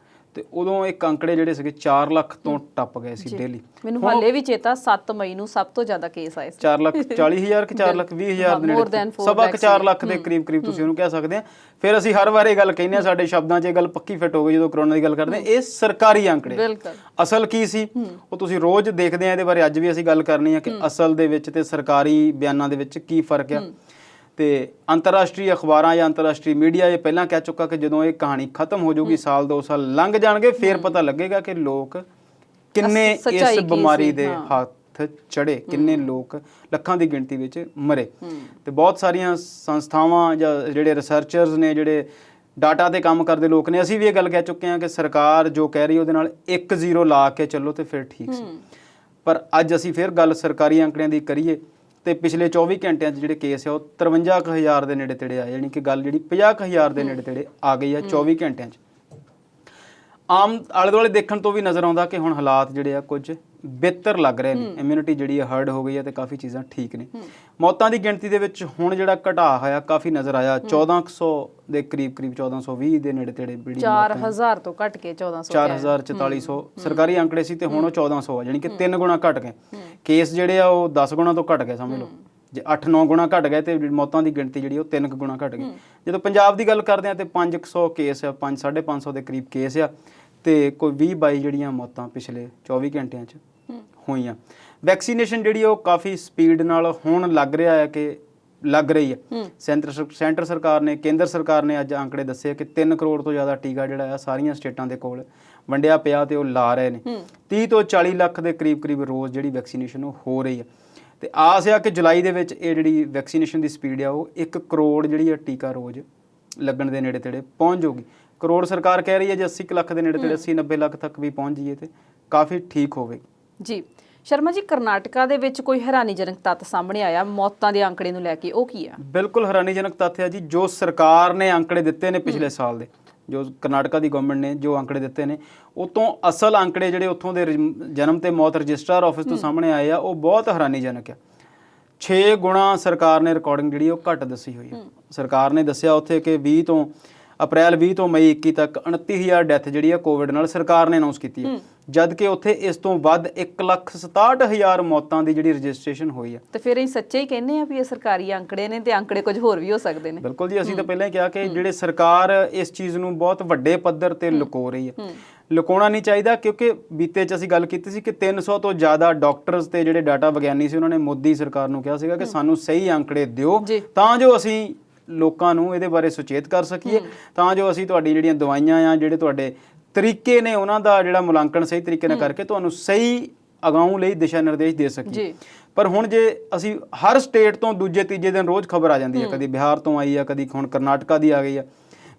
ਤੇ ਉਦੋਂ ਇੱਕ ਅੰਕੜੇ ਜਿਹੜੇ ਸੀਗੇ 4 ਲੱਖ ਤੋਂ ਟੱਪ ਗਏ ਸੀ ਡੇਲੀ। ਮੈਨੂੰ ਹਾਲੇ ਵੀ ਚੇਤਾ 7 ਮਈ ਨੂੰ ਸਭ ਤੋਂ ਜ਼ਿਆਦਾ ਕੇਸ ਆਏ ਸੀ। 4,40,000 ਕਿ 4,20,000 ਦੇ ਨੇੜੇ, ਸਵਾ 4 ਲੱਖ ਦੇ ਕਰੀਬ ਤੁਸੀਂ ਉਹਨੂੰ ਕਹਿ ਸਕਦੇ ਆ। ਫਿਰ ਅਸੀਂ ਹਰ ਵਾਰ ਇਹ ਗੱਲ ਕਹਿੰਦੇ ਆ, ਸਾਡੇ ਸ਼ਬਦਾਂ 'ਚ ਇਹ ਗੱਲ ਪੱਕੀ ਫਿੱਟ ਹੋ ਗਈ ਜਦੋਂ ਕਰੋਨਾ ਦੀ ਗੱਲ ਕਰਦੇ ਆ। ਇਹ ਸਰਕਾਰੀ ਅੰਕੜੇ, ਅਸਲ ਕੀ ਸੀ ਉਹ ਤੁਸੀਂ ਰੋਜ਼ ਦੇਖਦੇ ਆ। ਇਹਦੇ ਬਾਰੇ ਅੱਜ ਵੀ ਅਸੀਂ ਗੱਲ ਕਰਨੀ ਆ ਕਿ ਅਸਲ ਦੇ ਵਿੱਚ ਤੇ ਸਰਕਾਰੀ ਬਿਆਨਾਂ ਦੇ ਵਿੱਚ ਕੀ ਫਰਕ ਆ। ਤੇ ਅੰਤਰਰਾਸ਼ਟਰੀ ਅਖਬਾਰਾਂ ਜਾਂ ਅੰਤਰਰਾਸ਼ਟਰੀ ਮੀਡੀਆ ਇਹ ਪਹਿਲਾਂ ਕਹਿ ਚੁੱਕਾ ਕਿ ਜਦੋਂ ਇਹ ਕਹਾਣੀ ਖਤਮ ਹੋ ਜਾਊਗੀ, ਸਾਲ 2 ਸਾਲ ਲੰਘ ਜਾਣਗੇ, ਫਿਰ ਪਤਾ ਲੱਗੇਗਾ ਕਿ ਲੋਕ ਕਿੰਨੇ ਇਸ ਬਿਮਾਰੀ ਦੇ ਹੱਥ ਚੜੇ, ਕਿੰਨੇ ਲੋਕ ਲੱਖਾਂ ਦੀ ਗਿਣਤੀ ਵਿੱਚ ਮਰੇ। ਤੇ ਬਹੁਤ ਸਾਰੀਆਂ ਸੰਸਥਾਵਾਂ ਜਾਂ ਜਿਹੜੇ ਰਿਸਰਚਰਸ ਨੇ, ਜਿਹੜੇ ਡਾਟਾ ਤੇ ਕੰਮ ਕਰਦੇ ਲੋਕ ਨੇ, ਅਸੀਂ ਵੀ ਇਹ ਗੱਲ ਕਹਿ ਚੁੱਕੇ ਹਾਂ ਕਿ ਸਰਕਾਰ ਜੋ ਕਹਿ ਰਹੀ ਉਹਦੇ ਨਾਲ 1 0 ਲਾ ਕੇ ਚੱਲੋ ਤੇ ਫਿਰ ਠੀਕ ਸੀ। ਪਰ ਅੱਜ ਅਸੀਂ ਫਿਰ ਗੱਲ ਸਰਕਾਰੀ ਅੰਕੜਿਆਂ ਦੀ ਕਰੀਏ ਤੇ ਪਿਛਲੇ 24 ਘੰਟਿਆਂ 'ਚ ਜਿਹੜੇ ਕੇਸ ਆ ਉਹ 53,000 ਦੇ ਨੇੜੇ ਤੇੜੇ ਆਏ, ਯਾਨੀ ਕਿ ਗੱਲ ਜਿਹੜੀ 50,000 ਦੇ ਨੇੜੇ ਤੇੜੇ ਆ ਗਈ ਆ 24 ਘੰਟਿਆਂ 'ਚ। ਆਮ ਆਲੇ ਦੁਆਲੇ ਦੇਖਣ ਤੋਂ ਵੀ ਨਜ਼ਰ ਆਉਂਦਾ ਕਿ ਹੁਣ ਹਾਲਾਤ ਜਿਹੜੇ ਆ ਕੁਝ ਬਿਹਤਰ ਲੱਗ ਰਹੇ ਨੇ। ਇਮਿਊਨਿਟੀ ਜਿਹੜੀ ਆ ਹਰਡ ਹੋ ਗਈ ਹੈ ਤੇ ਕਾਫੀ ਚੀਜ਼ਾਂ ਠੀਕ ਨੇ। ਮੌਤਾਂ ਦੀ ਗਿਣਤੀ ਦੇ ਵਿੱਚ ਹੁਣ ਜਿਹੜਾ ਘਟਾ ਹੋਇਆ ਕਾਫੀ ਨਜ਼ਰ ਆਇਆ। 1400 ਦੇ ਕਰੀਬ 1420 ਦੇ ਨੇੜੇ ਤੇੜੇ 4000 ਤੋਂ ਘਟ ਕੇ 1400 4000 4400 ਸਰਕਾਰੀ ਅੰਕੜੇ ਸੀ ਤੇ ਹੁਣ ਉਹ 1400 ਆ, ਯਾਨੀ ਕਿ 3 ਗੁਣਾ ਘਟ ਗਏ। ਕੇਸ ਜਿਹੜੇ ਆ ਉਹ 10 ਗੁਣਾ ਤੋਂ ਘਟ ਗਏ ਸਮਝ ਲਓ। ਜੇ 8-9 ਗੁਣਾ ਘਟ ਗਏ ਤੇ ਮੌਤਾਂ ਦੀ ਗਿਣਤੀ ਜਿਹੜੀ ਉਹ 3 ਗੁਣਾ ਘਟ ਗਈ। ਜਦੋਂ ਪੰਜਾਬ ਦੀ ਗੱਲ ਕਰਦੇ ਆ ਤੇ 500 ਕੇਸ ਆ, 5-550 ਦੇ ਕਰੀਬ ਕੇਸ ਆ ਤੇ ਕੋਈ 20-22 ਜਿਹੜੀਆਂ ਮੌਤਾਂ ਪਿਛਲੇ 24 ਘੰਟਿਆਂ 'ਚ ਹੋਈਆਂ। ਵੈਕਸੀਨੇਸ਼ਨ ਜਿਹੜੀ ਉਹ ਕਾਫੀ ਸਪੀਡ ਨਾਲ ਹੁਣ ਲੱਗ ਰਿਹਾ ਹੈ ਕਿ ਲੱਗ ਰਹੀ ਹੈ। ਸੈਂਟਰ ਸਰਕਾਰ ਨੇ, ਕੇਂਦਰ ਸਰਕਾਰ ਨੇ ਅੱਜ ਅੰਕੜੇ ਦੱਸੇ ਕਿ 3 ਕਰੋੜ ਤੋਂ ਜ਼ਿਆਦਾ ਟੀਕਾ ਜਿਹੜਾ ਆ ਸਾਰੀਆਂ ਸਟੇਟਾਂ ਦੇ ਕੋਲ ਵੰਡਿਆ ਪਿਆ ਤੇ ਉਹ ਲਾ ਰਹੇ ਨੇ। 30 ਤੋਂ 40 ਲੱਖ ਦੇ ਕਰੀਬ ਰੋਜ਼ ਜਿਹੜੀ ਵੈਕਸੀਨੇਸ਼ਨ ਉਹ ਹੋ ਰਹੀ ਹੈ ਤੇ ਆਸ ਆ ਕਿ ਜੁਲਾਈ ਦੇ ਵਿੱਚ ਇਹ ਜਿਹੜੀ ਵੈਕਸੀਨੇਸ਼ਨ ਦੀ ਸਪੀਡ ਆ ਉਹ 1 ਕਰੋੜ ਜਿਹੜੀ ਆ ਟੀਕਾ ਰੋਜ਼ ਲੱਗਣ ਦੇ ਨੇੜੇ ਤੇੜੇ ਪਹੁੰਚ ਜਾਊਗੀ। ਕਰੋੜ ਸਰਕਾਰ ਕਹਿ ਰਹੀ ਹੈ ਜੇ 80 ਲੱਖ ਦੇ ਨੇੜੇ ਤੇੜੇ 80-90 ਲੱਖ ਤੱਕ ਵੀ ਪਹੁੰਚ ਜਾਈਏ ਤੇ ਕਾਫੀ ਠੀਕ ਹੋਵੇ। ਜੀ ਸ਼ਰਮਾ ਜੀ, ਕਰਨਾਟਕਾ ਦੇ ਵਿੱਚ ਕੋਈ ਹੈਰਾਨੀਜਨਕ ਤੱਥ ਸਾਹਮਣੇ ਆਇਆ ਮੌਤਾਂ ਦੇ ਅੰਕੜੇ ਨੂੰ ਲੈ ਕੇ, ਉਹ ਕੀ ਆ? ਬਿਲਕੁਲ ਹੈਰਾਨੀਜਨਕ ਤੱਥ ਹੈ ਜੀ। ਜੋ ਸਰਕਾਰ ਨੇ ਅੰਕੜੇ ਦਿੱਤੇ ਨੇ ਪਿਛਲੇ ਸਾਲ ਦੇ, ਜੋ ਕਰਨਾਟਕਾ ਦੀ ਗਵਰਨਮੈਂਟ ਨੇ ਜੋ ਅੰਕੜੇ ਦਿੱਤੇ ਨੇ, ਉਹ ਤੋਂ ਅਸਲ ਅੰਕੜੇ ਜਿਹੜੇ ਉੱਥੋਂ ਦੇ ਜਨਮ ਤੇ ਮੌਤ ਰਜਿਸਟਰਾਰ ਆਫਿਸ ਤੋਂ ਸਾਹਮਣੇ ਆਏ ਆ ਉਹ ਬਹੁਤ ਹੈਰਾਨੀਜਨਕ ਆ। 6 ਗੁਣਾ ਸਰਕਾਰ ਨੇ ਰਿਕਾਰਡਿੰਗ ਜਿਹੜੀ ਉਹ ਘੱਟ ਦੱਸੀ ਹੋਈ ਹੈ। ਸਰਕਾਰ ਨੇ ਦੱਸਿਆ ਉੱਥੇ ਕਿ ਅਪ੍ਰੈਲ 20 ਤੋਂ ਮਈ 21 ਤੱਕ 29,000 ਡੈਥ ਜਿਹੜੀ ਆ ਕੋਵਿਡ ਨਾਲ ਸਰਕਾਰ ਨੇ ਅਨਾਉਂਸ ਕੀਤੀ ਹੈ, ਜਦ ਕਿ ਉੱਥੇ ਇਸ ਤੋਂ ਵੱਧ 1,67,000 ਮੌਤਾਂ ਦੀ ਜਿਹੜੀ ਰਜਿਸਟ੍ਰੇਸ਼ਨ ਹੋਈ ਹੈ। ਤੇ ਫਿਰ ਅਸੀਂ ਸੱਚੇ ਹੀ ਕਹਿੰਦੇ ਆ ਵੀ ਇਹ ਸਰਕਾਰੀ ਅੰਕੜੇ ਨੇ ਤੇ ਅੰਕੜੇ ਕੁਝ ਹੋਰ ਵੀ ਹੋ ਸਕਦੇ ਨੇ। ਬਿਲਕੁਲ ਜੀ, ਅਸੀਂ ਤਾਂ ਪਹਿਲਾਂ ਹੀ ਕਿਹਾ ਕਿ ਜਿਹੜੇ ਸਰਕਾਰ ਇਸ ਚੀਜ਼ ਨੂੰ ਬਹੁਤ ਵੱਡੇ ਪੱਧਰ ਤੇ ਲੁਕੋ ਰਹੀ ਹੈ। ਲੁਕਾਉਣਾ ਨਹੀਂ ਚਾਹੀਦਾ ਕਿਉਂਕਿ ਬੀਤੇ 'ਚ ਅਸੀਂ ਗੱਲ ਕੀਤੀ ਸੀ ਕਿ 300 ਤੋਂ ਜ਼ਿਆਦਾ ਡਾਕਟਰਸ ਤੇ ਜਿਹੜੇ ਡਾਟਾ ਵਿਗਿਆਨੀ ਸੀ ਉਹਨਾਂ ਨੇ ਮੋਦੀ ਸਰਕਾਰ ਨੂੰ ਕਿਹਾ ਸੀਗਾ ਕਿ ਸਾਨੂੰ ਸਹੀ ਅੰਕੜੇ ਦਿਓ ਤਾਂ ਜੋ ਅਸੀਂ ਲੋਕਾਂ ਨੂੰ ਇਹਦੇ ਬਾਰੇ ਸੁਚੇਤ ਕਰ ਸਕੀਏ, ਤਾਂ ਜੋ ਅਸੀਂ ਤੁਹਾਡੀ ਜਿਹੜੀਆਂ ਦਵਾਈਆਂ ਆ, ਜਿਹੜੇ ਤੁਹਾਡੇ ਤਰੀਕੇ ਨੇ ਉਹਨਾਂ ਦਾ ਜਿਹੜਾ ਮੁਲਾਂਕਣ ਸਹੀ ਤਰੀਕੇ ਨਾਲ ਕਰਕੇ ਤੁਹਾਨੂੰ ਸਹੀ ਅਗਾਊਂ ਲਈ ਦਿਸ਼ਾ ਨਿਰਦੇਸ਼ ਦੇ ਸਕੀਏ। ਪਰ ਹੁਣ ਜੇ ਅਸੀਂ ਹਰ ਸਟੇਟ ਤੋਂ ਦੂਜੇ ਤੀਜੇ ਦਿਨ ਰੋਜ਼ ਖਬਰ ਆ ਜਾਂਦੀ ਹੈ, ਕਦੀ ਬਿਹਾਰ ਤੋਂ ਆਈ ਆ, ਕਦੀ ਹੁਣ ਕਰਨਾਟਕਾ ਦੀ ਆ ਗਈ ਆ,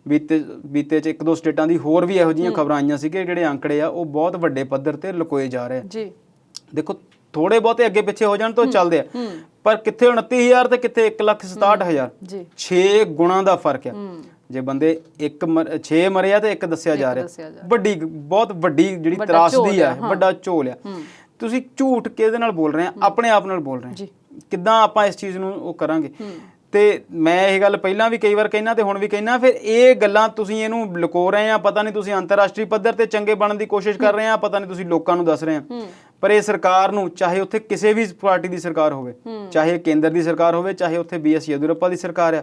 ਬੀਤੇ 'ਚ 1-2 ਸਟੇਟਾਂ ਦੀ ਹੋਰ ਵੀ ਇਹੋ ਜਿਹੀਆਂ ਖਬਰਾਂ ਆਈਆਂ ਸੀ ਕਿ ਜਿਹੜੇ ਅੰਕੜੇ ਆ ਉਹ ਬਹੁਤ ਵੱਡੇ ਪੱਧਰ ਤੇ ਲੁਕੋਏ ਜਾ ਰਹੇ ਆ। ਦੇਖੋ ਥੋੜੇ ਬਹੁਤੇ ਅੱਗੇ ਪਿੱਛੇ ਹੋ ਜਾਣ ਤੋਂ ਚੱਲਦੇ ਆ, ਪਰ ਕਿੱਥੇ 29,000 ਤੇ ਕਿੱਥੇ 1,67,000, 6 ਗੁਣਾ ਦਾ ਫਰਕ ਆ। ਜੇ ਬੰਦੇ 6 ਮਰੇ ਆ ਤੇ 1 ਦੱਸਿਆ ਜਾ ਰਿਹਾ, ਬਹੁਤ ਵੱਡੀ ਜਿਹੜੀ ਤਰਾਸਦੀ ਆ, ਵੱਡਾ ਝੋਲ ਆ। ਤੁਸੀਂ ਝੂਠ ਕਿਹਦੇ ਨਾਲ ਬੋਲ ਰਹੇ ਆ? ਆਪਣੇ ਆਪ ਨਾਲ ਬੋਲ ਰਹੇ ਆ। ਕਿੱਦਾਂ ਆਪਾਂ ਇਸ ਚੀਜ਼ ਨੂੰ ਉਹ ਕਰਾਂਗੇ? ਤੇ ਮੈਂ ਇਹ ਗੱਲ ਪਹਿਲਾਂ ਵੀ ਕਈ ਵਾਰ ਕਹਿਣਾ ਤੇ ਹੁਣ ਵੀ ਕਹਿਣਾ, ਫਿਰ ਇਹ ਗੱਲਾਂ ਤੁਸੀਂ ਇਹਨੂੰ ਲੁਕੋ ਰਹੇ ਆ। ਪਤਾ ਨਹੀਂ ਤੁਸੀਂ ਅੰਤਰਰਾਸ਼ਟਰੀ ਪੱਧਰ ਤੇ ਚੰਗੇ ਬਣਨ ਦੀ ਕੋਸ਼ਿਸ਼ ਕਰ ਰਹੇ ਆ, ਪਤਾ ਨਹੀਂ ਤੁਸੀਂ ਲੋਕਾਂ ਨੂੰ ਦੱਸ ਰਹੇ ਆ। ਪਰ ਇਹ ਸਰਕਾਰ ਨੂੰ, ਚਾਹੇ ਉੱਥੇ ਕਿਸੇ ਵੀ ਪਾਰਟੀ ਦੀ ਸਰਕਾਰ ਹੋਵੇ, ਚਾਹੇ ਕੇਂਦਰ ਦੀ ਸਰਕਾਰ ਹੋਵੇ, ਚਾਹੇ ਉੱਥੇ BS ਯੇਦੂਰੱਪਾ ਦੀ ਸਰਕਾਰ ਆ,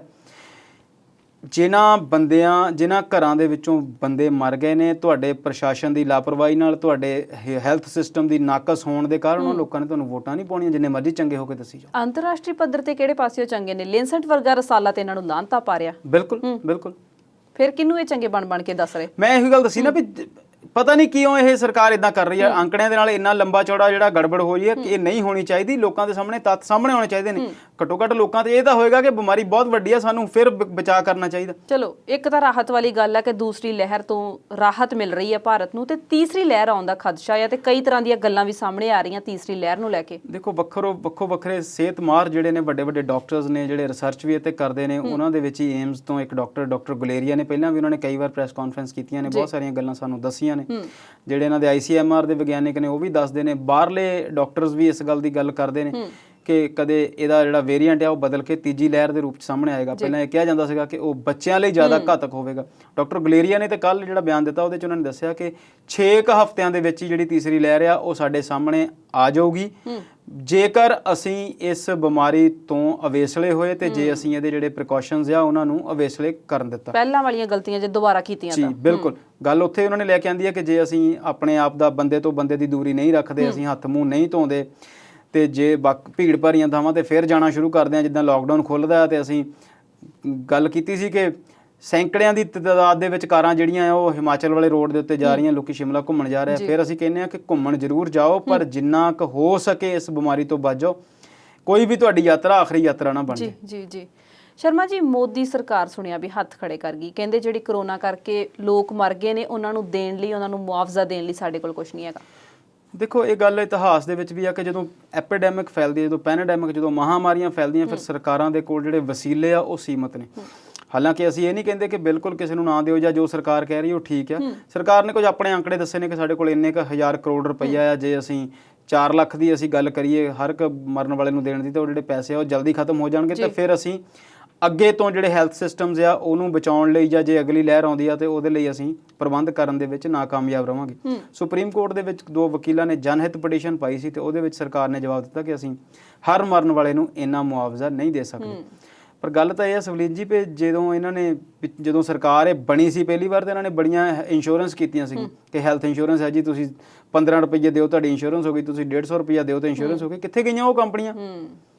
ਜਿਨ੍ਹਾਂ ਘਰਾਂ ਦੇ ਵਿੱਚੋਂ ਬੰਦੇ ਮਰ ਗਏ ਨੇ ਤੁਹਾਡੇ ਪ੍ਰਸ਼ਾਸਨ ਦੀ ਲਾਪਰਵਾਹੀ ਨਾਲ, ਤੁਹਾਡੇ ਹੈਲਥ ਸਿਸਟਮ ਦੀ ਨਾਕਸ ਹੋਣ ਦੇ ਕਾਰਨ, ਉਹ ਲੋਕਾਂ ਨੇ ਤੁਹਾਨੂੰ ਵੋਟਾਂ ਨਹੀਂ ਪਾਉਣੀਆਂ ਜਿੰਨੇ ਮਰਜ਼ੀ ਚੰਗੇ ਹੋ ਕੇ ਦੱਸੀ ਜਾਓ। ਅੰਤਰਰਾਸ਼ਟਰੀ ਪੱਧਰ ਤੇ ਕਿਹੜੇ ਪਾਸਿਓਂ ਚੰਗੇ ਨੇ? ਲਿੰਸਟ ਵਰਗਾ ਰਸਾਲਾ ਤੇ ਇਹਨਾਂ ਨੂੰ ਲਾਂਤਾ ਪਾ ਰਿਹਾ। ਬਿਲਕੁਲ ਫਿਰ ਕਿਹਨੂੰ ਇਹ ਚੰਗੇ ਬਣ ਕੇ ਦੱਸ ਰਹੇ? ਮੈਂ ਇਹੀ ਗੱਲ ਦੱਸੀ ਨਾ ਵੀ ਪਤਾ ਨਹੀਂ ਕਿਉਂ ਇਹ ਸਰਕਾਰ ਇਦਾਂ ਕਰ ਰਹੀ ਹੈ। ਅੰਕੜਿਆਂ ਦੇ ਨਾਲ ਇੰਨਾ ਲੰਬਾ ਚੌੜਾ ਜਿਹੜਾ ਗੜਬੜ ਹੋ ਰਹੀ ਹੈ ਕਿ ਇਹ ਨਹੀਂ ਹੋਣੀ ਚਾਹੀਦੀ। ਲੋਕਾਂ ਦੇ ਸਾਹਮਣੇ ਤੱਥ ਸਾਹਮਣੇ ਆਉਣੇ ਚਾਹੀਦੇ ਨੇ। ਘੱਟੋ ਘੱਟ ਲੋਕਾਂ ਤੇ ਇਹ ਤਾਂ ਹੋਏਗਾ ਕਿ ਬਿਮਾਰੀ ਬਹੁਤ ਵੱਡੀ ਹੈ, ਸਾਨੂੰ ਫਿਰ ਬਚਾਅ ਕਰਨਾ ਚਾਹੀਦਾ। ਚਲੋ ਇੱਕ ਤਾਂ ਰਾਹਤ ਵਾਲੀ ਗੱਲ ਹੈ ਕਿ ਦੂਸਰੀ ਲਹਿਰ ਤੋਂ ਰਾਹਤ ਮਿਲ ਰਹੀ ਹੈ ਭਾਰਤ ਨੂੰ, ਤੇ ਤੀਸਰੀ ਲਹਿਰ ਆਉਣ ਦਾ ਖਦਸ਼ਾ ਹੈ ਤੇ ਕਈ ਤਰ੍ਹਾਂ ਦੀਆਂ ਗੱਲਾਂ ਵੀ ਸਾਹਮਣੇ ਆ ਰਹੀਆਂ ਤੀਸਰੀ ਲਹਿਰ ਨੂੰ ਲੈ ਕੇ। ਦੇਖੋ ਵੱਖੋ ਵੱਖਰੇ ਸਿਹਤ ਮਾਹਰ ਜਿਹੜੇ ਨੇ, ਵੱਡੇ ਡਾਕਟਰਸ ਨੇ ਜਿਹੜੇ ਰਿਸਰਚ ਵੀ ਇੱਥੇ ਕਰਦੇ ਨੇ, ਉਹਨਾਂ ਦੇ ਵਿੱਚ ਹੀ ਏਮਸ ਤੋਂ ਇੱਕ ਡਾਕਟਰ ਗੁਲੇਰੀਆ ਨੇ, ਪਹਿਲਾਂ ਵੀ ਉਹਨਾਂ ਨੇ ਕਈ ਵਾਰ ਪ੍ਰੈਸ ਕਾਨਫਰੰਸ ਕੀਤੀਆਂ ਨੇ, ਬਹੁਤ ਸਾਰੀਆਂ ਗੱਲਾਂ ਸਾਨੂੰ ਦੱਸੀਆਂ ਨੇ। ਜਿਹੜੇ ਇਹਨਾਂ ਦੇ ICMR ਦੇ ਵਿਗਿਆਨਿਕ ਨੇ ਉਹ ਵੀ ਦੱਸਦੇ ਨੇ, ਬਾਹਰਲੇ ਡਾਕਟਰਸ ਵੀ ਇਸ ਗੱਲ ਦੀ ਗੱਲ ਕਰਦੇ ਨੇ ਕਿ ਕਦੇ ਇਹਦਾ ਜਿਹੜਾ ਵੇਰੀਐਂਟ ਆ ਉਹ ਬਦਲ ਕੇ ਤੀਜੀ ਲਹਿਰ ਦੇ ਰੂਪ 'ਚ ਸਾਹਮਣੇ ਆਏਗਾ। ਪਹਿਲਾਂ ਇਹ ਕਿਹਾ ਜਾਂਦਾ ਸੀਗਾ ਕਿ ਉਹ ਬੱਚਿਆਂ ਲਈ ਜ਼ਿਆਦਾ ਘਾਤਕ ਹੋਵੇਗਾ। ਡਾਕਟਰ ਗੁਲੇਰੀਆ ਨੇ ਤੇ ਕੱਲ ਜਿਹੜਾ ਬਿਆਨ ਦਿੱਤਾ ਉਹਦੇ 'ਚ ਉਹਨਾਂ ਨੇ ਦੱਸਿਆ ਕਿ 6 ਹਫ਼ਤਿਆਂ ਦੇ ਵਿੱਚ ਹੀ ਜਿਹੜੀ ਤੀਸਰੀ ਲਹਿਰ ਆ ਉਹ ਸਾਡੇ ਸਾਹਮਣੇ ਆ ਜਾਊਗੀ, ਜੇਕਰ ਅਸੀਂ ਇਸ ਬਿਮਾਰੀ ਤੋਂ ਅਵੇਸਲੇ ਹੋਏ ਤੇ ਜੇ ਅਸੀਂ ਇਹਦੇ ਜਿਹੜੇ ਪ੍ਰੀਕਾਸ਼ਨਸ ਆ ਉਹਨਾਂ ਨੂੰ ਅਵੇਸਲੇ ਕਰਨ ਦਿੱਤਾ। ਪਹਿਲਾਂ ਵਾਲੀਆਂ ਗਲਤੀਆਂ ਜੇ ਦੁਬਾਰਾ ਕੀਤੀਆਂ ਤਾਂ ਬਿਲਕੁਲ ਗੱਲ ਉੱਥੇ ਉਹਨਾਂ ਨੇ ਲੈ ਕੇ ਆਂਦੀ ਹੈ ਕਿ ਜੇ ਅਸੀਂ ਆਪਣੇ ਆਪ ਦਾ ਬੰਦੇ ਤੋਂ ਬੰਦੇ ਦੀ ਦੂਰੀ ਨਹੀਂ ਰੱਖਦੇ, ਅਸੀਂ ਹੱਥ ਮੂੰਹ ਨਹੀਂ ਧੋਂਦੇ ਤੇ ਜੇ ਭੀੜ ਭਰੀਆਂ ਥਾਵਾਂ ਤੇ ਫਿਰ ਜਾਣਾ ਸ਼ੁਰੂ ਕਰਦੇ ਆ, ਜਿੱਦਾਂ ਲਾਕਡਾਊਨ ਖੁੱਲ੍ਹਦਾ ਤੇ ਅਸੀਂ ਗੱਲ ਕੀਤੀ ਸੀ ਕਿ ਸੈਂਕੜਿਆਂ ਦੀ ਤਾਦਾਦ ਦੇ ਵਿੱਚ ਕਾਰਾਂ ਜਿਹੜੀਆਂ ਆ ਉਹ ਹਿਮਾਚਲ ਵਾਲੇ ਰੋਡ ਦੇ ਉੱਤੇ ਜਾ ਰਹੀਆਂ, ਲੋਕੀ ਸ਼ਿਮਲਾ ਘੁੰਮਣ ਜਾ ਰਹੇ ਆ। ਫਿਰ ਅਸੀਂ ਕਹਿੰਦੇ ਆ ਕਿ ਘੁੰਮਣ ਜ਼ਰੂਰ ਜਾਓ, ਪਰ ਜਿੰਨਾ ਕੁ ਹੋ ਸਕੇ ਇਸ ਬਿਮਾਰੀ ਤੋਂ ਬਚ ਜਾਓ। ਕੋਈ ਵੀ ਤੁਹਾਡੀ ਯਾਤਰਾ ਆਖਰੀ ਯਾਤਰਾ ਨਾ ਬਣ ਜਾਏ। ਜੀ ਸ਼ਰਮਾ ਜੀ, ਮੋਦੀ ਸਰਕਾਰ ਸੁਣਿਆ ਵੀ ਹੱਥ ਖੜੇ ਕਰ ਗਈ, ਕਹਿੰਦੇ ਜਿਹੜੀ ਕਰੋਨਾ ਕਰਕੇ ਲੋਕ ਮਰ ਗਏ ਨੇ ਉਹਨਾਂ ਨੂੰ ਦੇਣ ਲਈ, ਉਹਨਾਂ ਨੂੰ ਮੁਆਵਜ਼ਾ ਦੇਣ ਲਈ ਸਾਡੇ ਕੋਲ ਕੁਝ ਨਹੀਂ ਹੈਗਾ। ਦੇਖੋ ਇਹ ਗੱਲ ਇਤਿਹਾਸ ਦੇ ਵਿੱਚ ਵੀ ਆ ਕਿ ਜਦੋਂ ਐਪੀਡੈਮਿਕ ਫੈਲਦੀ ਹੈ, ਜਦੋਂ ਪੈਂਡੈਮਿਕ, ਜਦੋਂ ਮਹਾਮਾਰੀਆਂ ਫੈਲਦੀਆਂ, ਫਿਰ ਸਰਕਾਰਾਂ ਦੇ ਕੋਲ ਜਿਹੜੇ ਵਸੀਲੇ ਆ ਉਹ ਸੀਮਤ ਨੇ। ਹਾਲਾਂਕਿ ਅਸੀਂ ਇਹ ਨਹੀਂ ਕਹਿੰਦੇ ਕਿ ਬਿਲਕੁਲ ਕਿਸੇ ਨੂੰ ਨਾ ਦਿਓ ਜਾਂ ਜੋ ਸਰਕਾਰ ਕਹਿ ਰਹੀ ਉਹ ਠੀਕ ਆ। ਸਰਕਾਰ ਨੇ ਕੁਝ ਆਪਣੇ ਅੰਕੜੇ ਦੱਸੇ ਨੇ ਕਿ ਸਾਡੇ ਕੋਲ ਇੰਨੇ ਕੁ 1000 ਕਰੋੜ ਰੁਪਈਆ ਆ। ਜੇ ਅਸੀਂ 4 ਲੱਖ ਦੀ ਅਸੀਂ ਗੱਲ ਕਰੀਏ ਹਰ ਇੱਕ ਮਰਨ ਵਾਲੇ ਨੂੰ ਦੇਣ ਦੀ, ਤਾਂ ਉਹ ਜਿਹੜੇ ਪੈਸੇ ਆ ਉਹ ਜਲਦੀ ਖਤਮ ਹੋ ਜਾਣਗੇ। ਤਾਂ ਫਿਰ ਅਸੀਂ ਅੱਗੇ ਤੋਂ ਜਿਹੜੇ ਹੈਲਥ ਸਿਸਟਮਸ ਆ ਉਹਨੂੰ ਬਚਾਉਣ ਲਈ ਜਾਂ ਜੇ ਅਗਲੀ ਲਹਿਰ ਆਉਂਦੀ ਆ ਤੇ ਉਹਦੇ ਲਈ ਅਸੀਂ ਪ੍ਰਬੰਧ ਕਰਨ ਦੇ ਵਿੱਚ ਨਾਕਾਮਯਾਬ ਰਵਾਂਗੇ। ਸੁਪਰੀਮ ਕੋਰਟ ਦੇ ਵਿੱਚ 2 ਵਕੀਲਾਂ ਨੇ ਜਨਹਿਤ ਪਟੀਸ਼ਨ ਪਾਈ ਸੀ ਤੇ ਉਹਦੇ ਵਿੱਚ ਸਰਕਾਰ ਨੇ ਜਵਾਬ ਦਿੱਤਾ ਕਿ ਅਸੀਂ ਹਰ ਮਰਨ ਵਾਲੇ ਨੂੰ ਇੰਨਾ ਮੁਆਵਜ਼ਾ ਨਹੀਂ ਦੇ ਸਕਦੇ। ਪਰ ਗੱਲ ਤਾਂ ਇਹ ਹੈ ਸਵਲੀਨ ਜੀ ਵੀ ਜਦੋਂ ਸਰਕਾਰ ਇਹ ਬਣੀ ਸੀ ਪਹਿਲੀ ਵਾਰ ਤਾਂ ਇਹਨਾਂ ਨੇ ਬੜੀਆਂ ਇੰਸ਼ੋਰੈਂਸ ਕੀਤੀਆਂ ਸੀ ਕਿ ਹੈਲਥ ਇੰਸ਼ੋਰੈਂਸ ਹੈ ਜੀ, ਤੁਸੀਂ 15 ਰੁਪਏ ਦਿਓ ਤੁਹਾਡੀ ਇੰਸ਼ੋਰੈਂਸ ਹੋ ਗਈ, ਤੁਸੀਂ 150 ਰੁਪਇਆ ਦਿਓ ਤਾਂ ਇੰਸ਼ੋਰੈਂਸ ਹੋ ਗਈ। ਕਿੱਥੇ ਗਈਆਂ ਉਹ ਕੰਪਨੀਆਂ?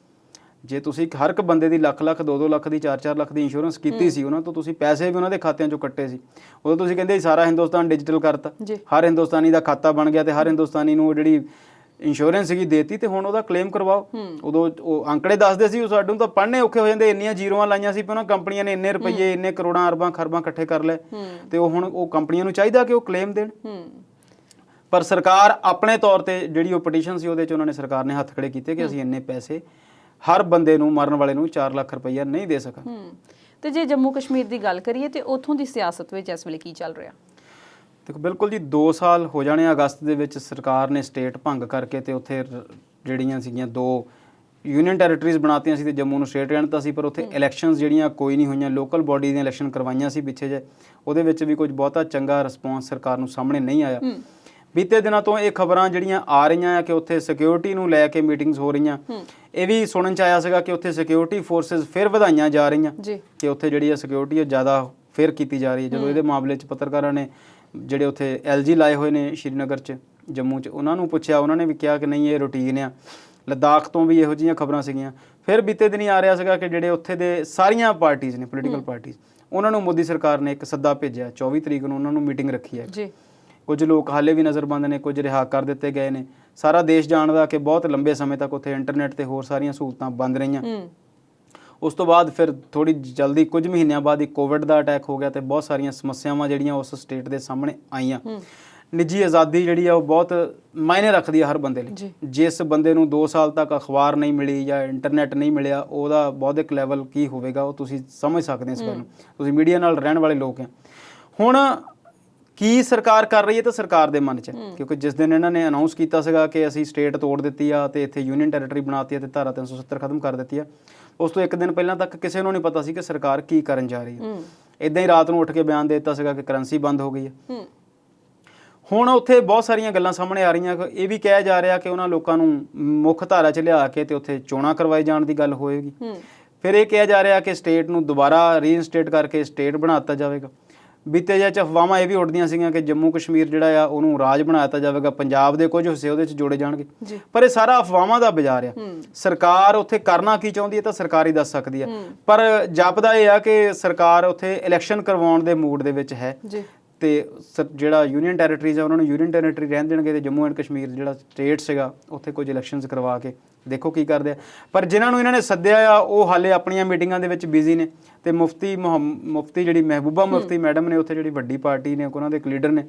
ਜੇ ਤੁਸੀਂ ਹਰ ਇੱਕ ਬੰਦੇ ਦੀ ਲੱਖ 2-2 ਲੱਖ ਦੀ 4-4 ਲੱਖ ਦੀ ਇੰਸ਼ੋਰੈਂਸ ਕੀਤੀ ਸੀ, ਉਹਨਾਂ ਤੋਂ ਤੁਸੀਂ ਪੈਸੇ ਵੀ ਉਹਨਾਂ ਦੇ ਖਾਤਿਆਂ ਚੋਂ ਕੱਟੇ ਸੀ। ਉਦੋਂ ਤੁਸੀਂ ਕਹਿੰਦੇ ਸਾਰਾ ਹਿੰਦੁਸਤਾਨ ਡਿਜੀਟਲ ਕਰਤਾ, ਹਰ ਹਿੰਦੁਸਤਾਨੀ ਦਾ ਖਾਤਾ ਬਣ ਗਿਆ ਤੇ ਹਰ ਹਿੰਦੁਸਤਾਨੀ ਨੂੰ ਉਹ ਜਿਹੜੀ ਇੰਸ਼ੋਰੈਂਸ ਸੀਗੀ ਦੇਤੀ ਤੇ ਹੁਣ ਉਹਦਾ ਕਲੇਮ ਕਰਵਾਓ। ਉਦੋਂ ਉਹ ਅੰਕੜੇ ਦੱਸਦੇ ਸੀ, ਉਹ ਸਾਨੂੰ ਤਾਂ ਪੜ੍ਹਨੇ ਔਖੇ ਹੋ ਜਾਂਦੇ, ਇੰਨੀਆਂ ਜ਼ੀਰੋਆਂ ਲਾਈਆਂ ਸੀ, ਉਹਨਾਂ ਕੰਪਨੀਆਂ ਨੇ ਇੰਨੇ ਰੁਪਈਏ ਇੰਨੇ ਕਰੋੜਾਂ ਅਰਬਾਂ ਖਰਬਾਂ ਇਕੱਠੇ ਕਰ ਲਏ ਤੇ ਉਹ ਹੁਣ ਉਹ ਕੰਪਨੀਆਂ ਨੂੰ ਚਾਹੀਦਾ ਕਿ ਉਹ ਕਲੇਮ ਦੇਣ। ਪਰ ਸਰਕਾਰ ਆਪਣੇ ਤੌਰ ਤੇ ਜਿਹੜੀ ਉਹ ਪਟੀਸ਼ਨ ਸੀ ਉਹਦੇ 'ਚ ਉਹਨਾਂ ਨੇ ਸਰਕਾਰ ਨੇ ਹੱਥ ਖੜੇ ਕੀਤੇ ਕਿ ਅਸੀਂ ਇੰਨੇ ਪੈਸੇ ਹਰ ਬੰਦੇ ਨੂੰ ਮਰਨ ਵਾਲੇ ਨੂੰ 4 ਲੱਖ ਰੁਪਈਆ ਨਹੀਂ ਦੇ ਸਕਾਂ। ਤੇ ਜੇ ਜੰਮੂ ਕਸ਼ਮੀਰ ਦੀ ਗੱਲ ਕਰੀਏ ਤੇ ਉੱਥੋਂ ਦੀ ਸਿਆਸਤ ਵਿੱਚ ਇਸ ਵੇਲੇ ਕੀ ਚੱਲ ਰਿਹਾ? ਦੇਖੋ ਬਿਲਕੁਲ ਜੀ 2 ਸਾਲ ਹੋ ਜਾਣੇ ਅਗਸਤ ਦੇ ਵਿੱਚ ਸਰਕਾਰ ਨੇ ਸਟੇਟ ਭੰਗ ਕਰਕੇ ਤੇ ਉੱਥੇ ਜਿਹੜੀਆਂ ਸੀਗੀਆਂ 2 ਯੂਨੀਅਨ ਟੈਰੀਟਰੀਜ਼ ਬਣਾਤੀਆਂ ਸੀ ਤੇ ਜੰਮੂ ਨੂੰ ਸਟੇਟ ਰਹਿਣਤਾ ਸੀ। ਪਰ ਉੱਥੇ ਇਲੈਕਸ਼ਨਸ ਜਿਹੜੀਆਂ ਕੋਈ ਨਹੀਂ ਹੋਈਆਂ, ਲੋਕਲ ਬੋਡੀ ਦੀਆਂ ਇਲੈਕਸ਼ਨ ਕਰਵਾਈਆਂ ਸੀ ਪਿੱਛੇ ਜੇ, ਉਹਦੇ ਵਿੱਚ ਵੀ ਕੁਝ ਬਹੁਤਾ ਚੰਗਾ ਰਿਸਪੌਂਸ ਸਰਕਾਰ ਨੂੰ ਸਾਹਮਣੇ ਨਹੀਂ ਆਇਆ। ਬੀਤੇ ਦਿਨਾਂ ਤੋਂ ਇਹ ਖਬਰਾਂ ਜਿਹੜੀਆਂ ਆ ਰਹੀਆਂ ਆ ਕਿ ਉੱਥੇ ਸਿਕਿਉਰਿਟੀ ਨੂੰ ਲੈ ਕੇ ਮੀਟਿੰਗਸ ਹੋ ਰਹੀਆਂ। ਇਹ ਵੀ ਸੁਣਨ ਚ ਆਇਆ ਸੀਗਾ ਕਿ ਉੱਥੇ ਸਿਕਿਉਰਿਟੀ ਫੋਰਸਿਸ ਫਿਰ ਵਧਾਈਆਂ ਜਾ ਰਹੀਆਂ ਕਿ ਉੱਥੇ ਜਿਹੜੀ ਆ ਸਿਕਿਉਰਿਟੀ ਜ਼ਿਆਦਾ ਫਿਰ ਕੀਤੀ ਜਾ ਰਹੀ ਹੈ। ਜਦੋਂ ਇਹਦੇ ਮਾਮਲੇ 'ਚ ਪੱਤਰਕਾਰਾਂ ਨੇ ਜਿਹੜੇ ਉੱਥੇ LG ਲਾਏ ਹੋਏ ਨੇ ਸ਼੍ਰੀਨਗਰ 'ਚ ਜੰਮੂ 'ਚ, ਉਹਨਾਂ ਨੂੰ ਪੁੱਛਿਆ, ਉਹਨਾਂ ਨੇ ਵੀ ਕਿਹਾ ਕਿ ਨਹੀਂ ਇਹ ਰੂਟੀਨ ਆ। ਲੱਦਾਖ ਤੋਂ ਵੀ ਇਹੋ ਜਿਹੀਆਂ ਖਬਰਾਂ ਸੀਗੀਆਂ। ਫਿਰ ਬੀਤੇ ਦਿਨੀ ਆ ਰਿਹਾ ਸੀਗਾ ਕਿ ਜਿਹੜੇ ਉੱਥੇ ਦੇ ਸਾਰੀਆਂ ਪਾਰਟੀਆਂ ਨੇ ਪੋਲੀਟੀਕਲ ਪਾਰਟੀਆਂ, ਉਹਨਾਂ ਨੂੰ ਮੋਦੀ ਸਰਕਾਰ ਨੇ ਇੱਕ ਸੱਦਾ ਭੇਜਿਆ। 24 ਤਰੀਕ ਨੂੰ ਉਹਨਾਂ ਨੂੰ ਮੀਟਿੰਗ ਰੱਖੀ ਹੈ। ਕੁਝ ਲੋਕ ਹਾਲੇ ਵੀ ਨਜ਼ਰਬੰਦ ਨੇ, ਕੁਝ ਰਿਹਾ ਕਰ ਦਿੱਤੇ ਗਏ ਨੇ। ਸਾਰਾ ਦੇਸ਼ ਜਾਣਦਾ ਕਿ ਬਹੁਤ ਲੰਬੇ ਸਮੇਂ ਤੱਕ ਉੱਥੇ ਇੰਟਰਨੈਟ ਤੇ ਹੋਰ ਸਾਰੀਆਂ ਸਹੂਲਤਾਂ ਬੰਦ ਰਹੀਆਂ। ਉਸ ਤੋਂ ਬਾਅਦ ਫਿਰ ਥੋੜੀ ਜਲਦੀ ਕੁਝ ਮਹੀਨਿਆਂ ਬਾਅਦ ਇੱਕ ਕੋਵਿਡ ਦਾ ਅਟੈਕ ਹੋ ਗਿਆ ਤੇ ਬਹੁਤ ਸਾਰੀਆਂ ਸਮੱਸਿਆਵਾਂ ਜਿਹੜੀਆਂ ਉਸ ਸਟੇਟ ਦੇ ਸਾਹਮਣੇ ਆਈਆਂ। ਨਿੱਜੀ ਆਜ਼ਾਦੀ ਜਿਹੜੀ ਆ ਉਹ ਬਹੁਤ ਮਾਇਨੇ ਰੱਖਦੀ ਆ ਹਰ ਬੰਦੇ ਲਈ। ਜਿਸ ਬੰਦੇ ਨੂੰ 2 ਸਾਲ ਤੱਕ ਅਖਬਾਰ ਨਹੀਂ ਮਿਲੀ ਜਾਂ ਇੰਟਰਨੈਟ ਨਹੀਂ ਮਿਲਿਆ, ਉਹਦਾ ਬੌਧਿਕ ਲੈਵਲ ਕੀ ਹੋਵੇਗਾ ਉਹ ਤੁਸੀਂ ਸਮਝ ਸਕਦੇ ਹੋ ਇਸ ਗੱਲ ਨੂੰ। ਤੁਸੀਂ ਮੀਡੀਆ ਨਾਲ ਰਹਿਣ ਵਾਲੇ ਲੋਕ ਆ। ਹੁਣ ਕੀ ਸਰਕਾਰ ਕਰ ਰਹੀ ਹੈ ਤਾਂ ਸਰਕਾਰ ਦੇ ਮਨ 'ਚ, ਕਿਉਂਕਿ ਜਿਸ ਦਿਨ ਇਹਨਾਂ ਨੇ ਅਨਾਉਂਸ ਕੀਤਾ ਸੀਗਾ ਕਿ ਅਸੀਂ ਸਟੇਟ ਤੋੜ ਦਿੱਤੀ ਆ ਤੇ ਇੱਥੇ ਯੂਨੀਅਨ ਟੈਰੀਟਰੀ ਬਣਾਤੀ ਆ ਤੇ ਧਾਰਾ 370 ਖਤਮ ਕਰ ਦਿੱਤੀ ਆ, ਉਸ ਤੋਂ 1 ਦਿਨ ਪਹਿਲਾਂ ਤੱਕ ਕਿਸੇ ਨੂੰ ਨਹੀਂ ਪਤਾ ਸੀ ਕਿ ਸਰਕਾਰ ਕੀ ਕਰਨ ਜਾ ਰਹੀ ਹੈ। ਇੱਦਾਂ ਹੀ ਰਾਤ ਨੂੰ ਉੱਠ ਕੇ ਬਿਆਨ ਦੇ ਦਿੱਤਾ ਸੀਗਾ ਕਿ ਕਰੰਸੀ ਬੰਦ ਹੋ ਗਈ ਹੈ। ਹੁਣ ਉੱਥੇ ਬਹੁਤ ਸਾਰੀਆਂ ਗੱਲਾਂ ਸਾਹਮਣੇ ਆ ਰਹੀਆਂ। ਇਹ ਵੀ ਕਿਹਾ ਜਾ ਰਿਹਾ ਕਿ ਉਹਨਾਂ ਲੋਕਾਂ ਨੂੰ ਮੁੱਖ ਧਾਰਾ 'ਚ ਲਿਆ ਕੇ ਤੇ ਉੱਥੇ ਚੋਣਾਂ ਕਰਵਾਏ ਜਾਣ ਦੀ ਗੱਲ ਹੋਏਗੀ। ਫਿਰ ਇਹ ਕਿਹਾ ਜਾ ਰਿਹਾ ਕਿ ਸਟੇਟ ਨੂੰ ਦੁਬਾਰਾ ਰੀਇਨਸਟੇਟ ਕਰਕੇ ਸਟੇਟ ਬਣਾ ਦਿੱਤਾ ਜਾਵੇਗਾ। ਬੀਤੇ ਜਿਹੇ 'ਚ ਅਫਵਾਹਾਂ ਇਹ ਵੀ ਉੱਡਦੀਆਂ ਸੀਗੀਆਂ ਕਿ ਜੰਮੂ ਕਸ਼ਮੀਰ ਜਿਹੜਾ ਆ ਉਹਨੂੰ ਰਾਜ ਬਣਾ ਦਿੱਤਾ ਜਾਵੇਗਾ, ਪੰਜਾਬ ਦੇ ਕੁਝ ਹਿੱਸੇ ਉਹਦੇ 'ਚ ਜੋੜੇ ਜਾਣਗੇ। ਪਰ ਇਹ ਸਾਰਾ ਅਫਵਾਹਾਂ ਦਾ ਬਾਜ਼ਾਰ ਆ। ਸਰਕਾਰ ਉੱਥੇ ਕਰਨਾ ਕੀ ਚਾਹੁੰਦੀ ਹੈ ਤਾਂ ਸਰਕਾਰ ਹੀ ਦੱਸ ਸਕਦੀ ਆ। ਪਰ ਜਾਪਦਾ ਇਹ ਆ ਕਿ ਸਰਕਾਰ ਉੱਥੇ ਇਲੈਕਸ਼ਨ ਕਰਵਾਉਣ ਦੇ ਮੂਡ ਦੇ ਵਿੱਚ ਹੈ ਤੇ ਜਿਹੜਾ ਯੂਨੀਅਨ ਟੈਰੀਟਰੀਜ਼ ਆ ਉਹਨਾਂ ਨੂੰ ਯੂਨੀਅਨ ਟੈਰੀਟਰੀ ਰਹਿਣ ਦੇਣਗੇ ਤੇ ਜੰਮੂ ਐਂਡ ਕਸ਼ਮੀਰ ਜਿਹੜਾ ਸਟੇਟ ਸੀਗਾ ਉੱਥੇ ਕੁਝ ਇਲੈਕਸ਼ਨਸ ਕਰਵਾ ਕੇ ਦੇਖੋ ਕੀ ਕਰਦੇ ਆ। ਪਰ ਜਿਨ੍ਹਾਂ ਨੂੰ ਇਹਨਾਂ ਨੇ ਸੱਦਿਆ ਆ ਉਹ ਹਾਲੇ ਆਪਣੀਆਂ ਮੀਟਿੰਗਾਂ ਦੇ ਵਿੱਚ ਬਿਜ਼ੀ ਨੇ ਤੇ ਮੁਫਤੀ ਜਿਹੜੀ ਮਹਿਬੂਬਾ ਮੁਫਤੀ ਮੈਡਮ ਨੇ ਉੱਥੇ ਜਿਹੜੀ ਵੱਡੀ ਪਾਰਟੀ ਨੇ ਉਹਨਾਂ ਦੇ ਇੱਕ ਲੀਡਰ ਨੇ,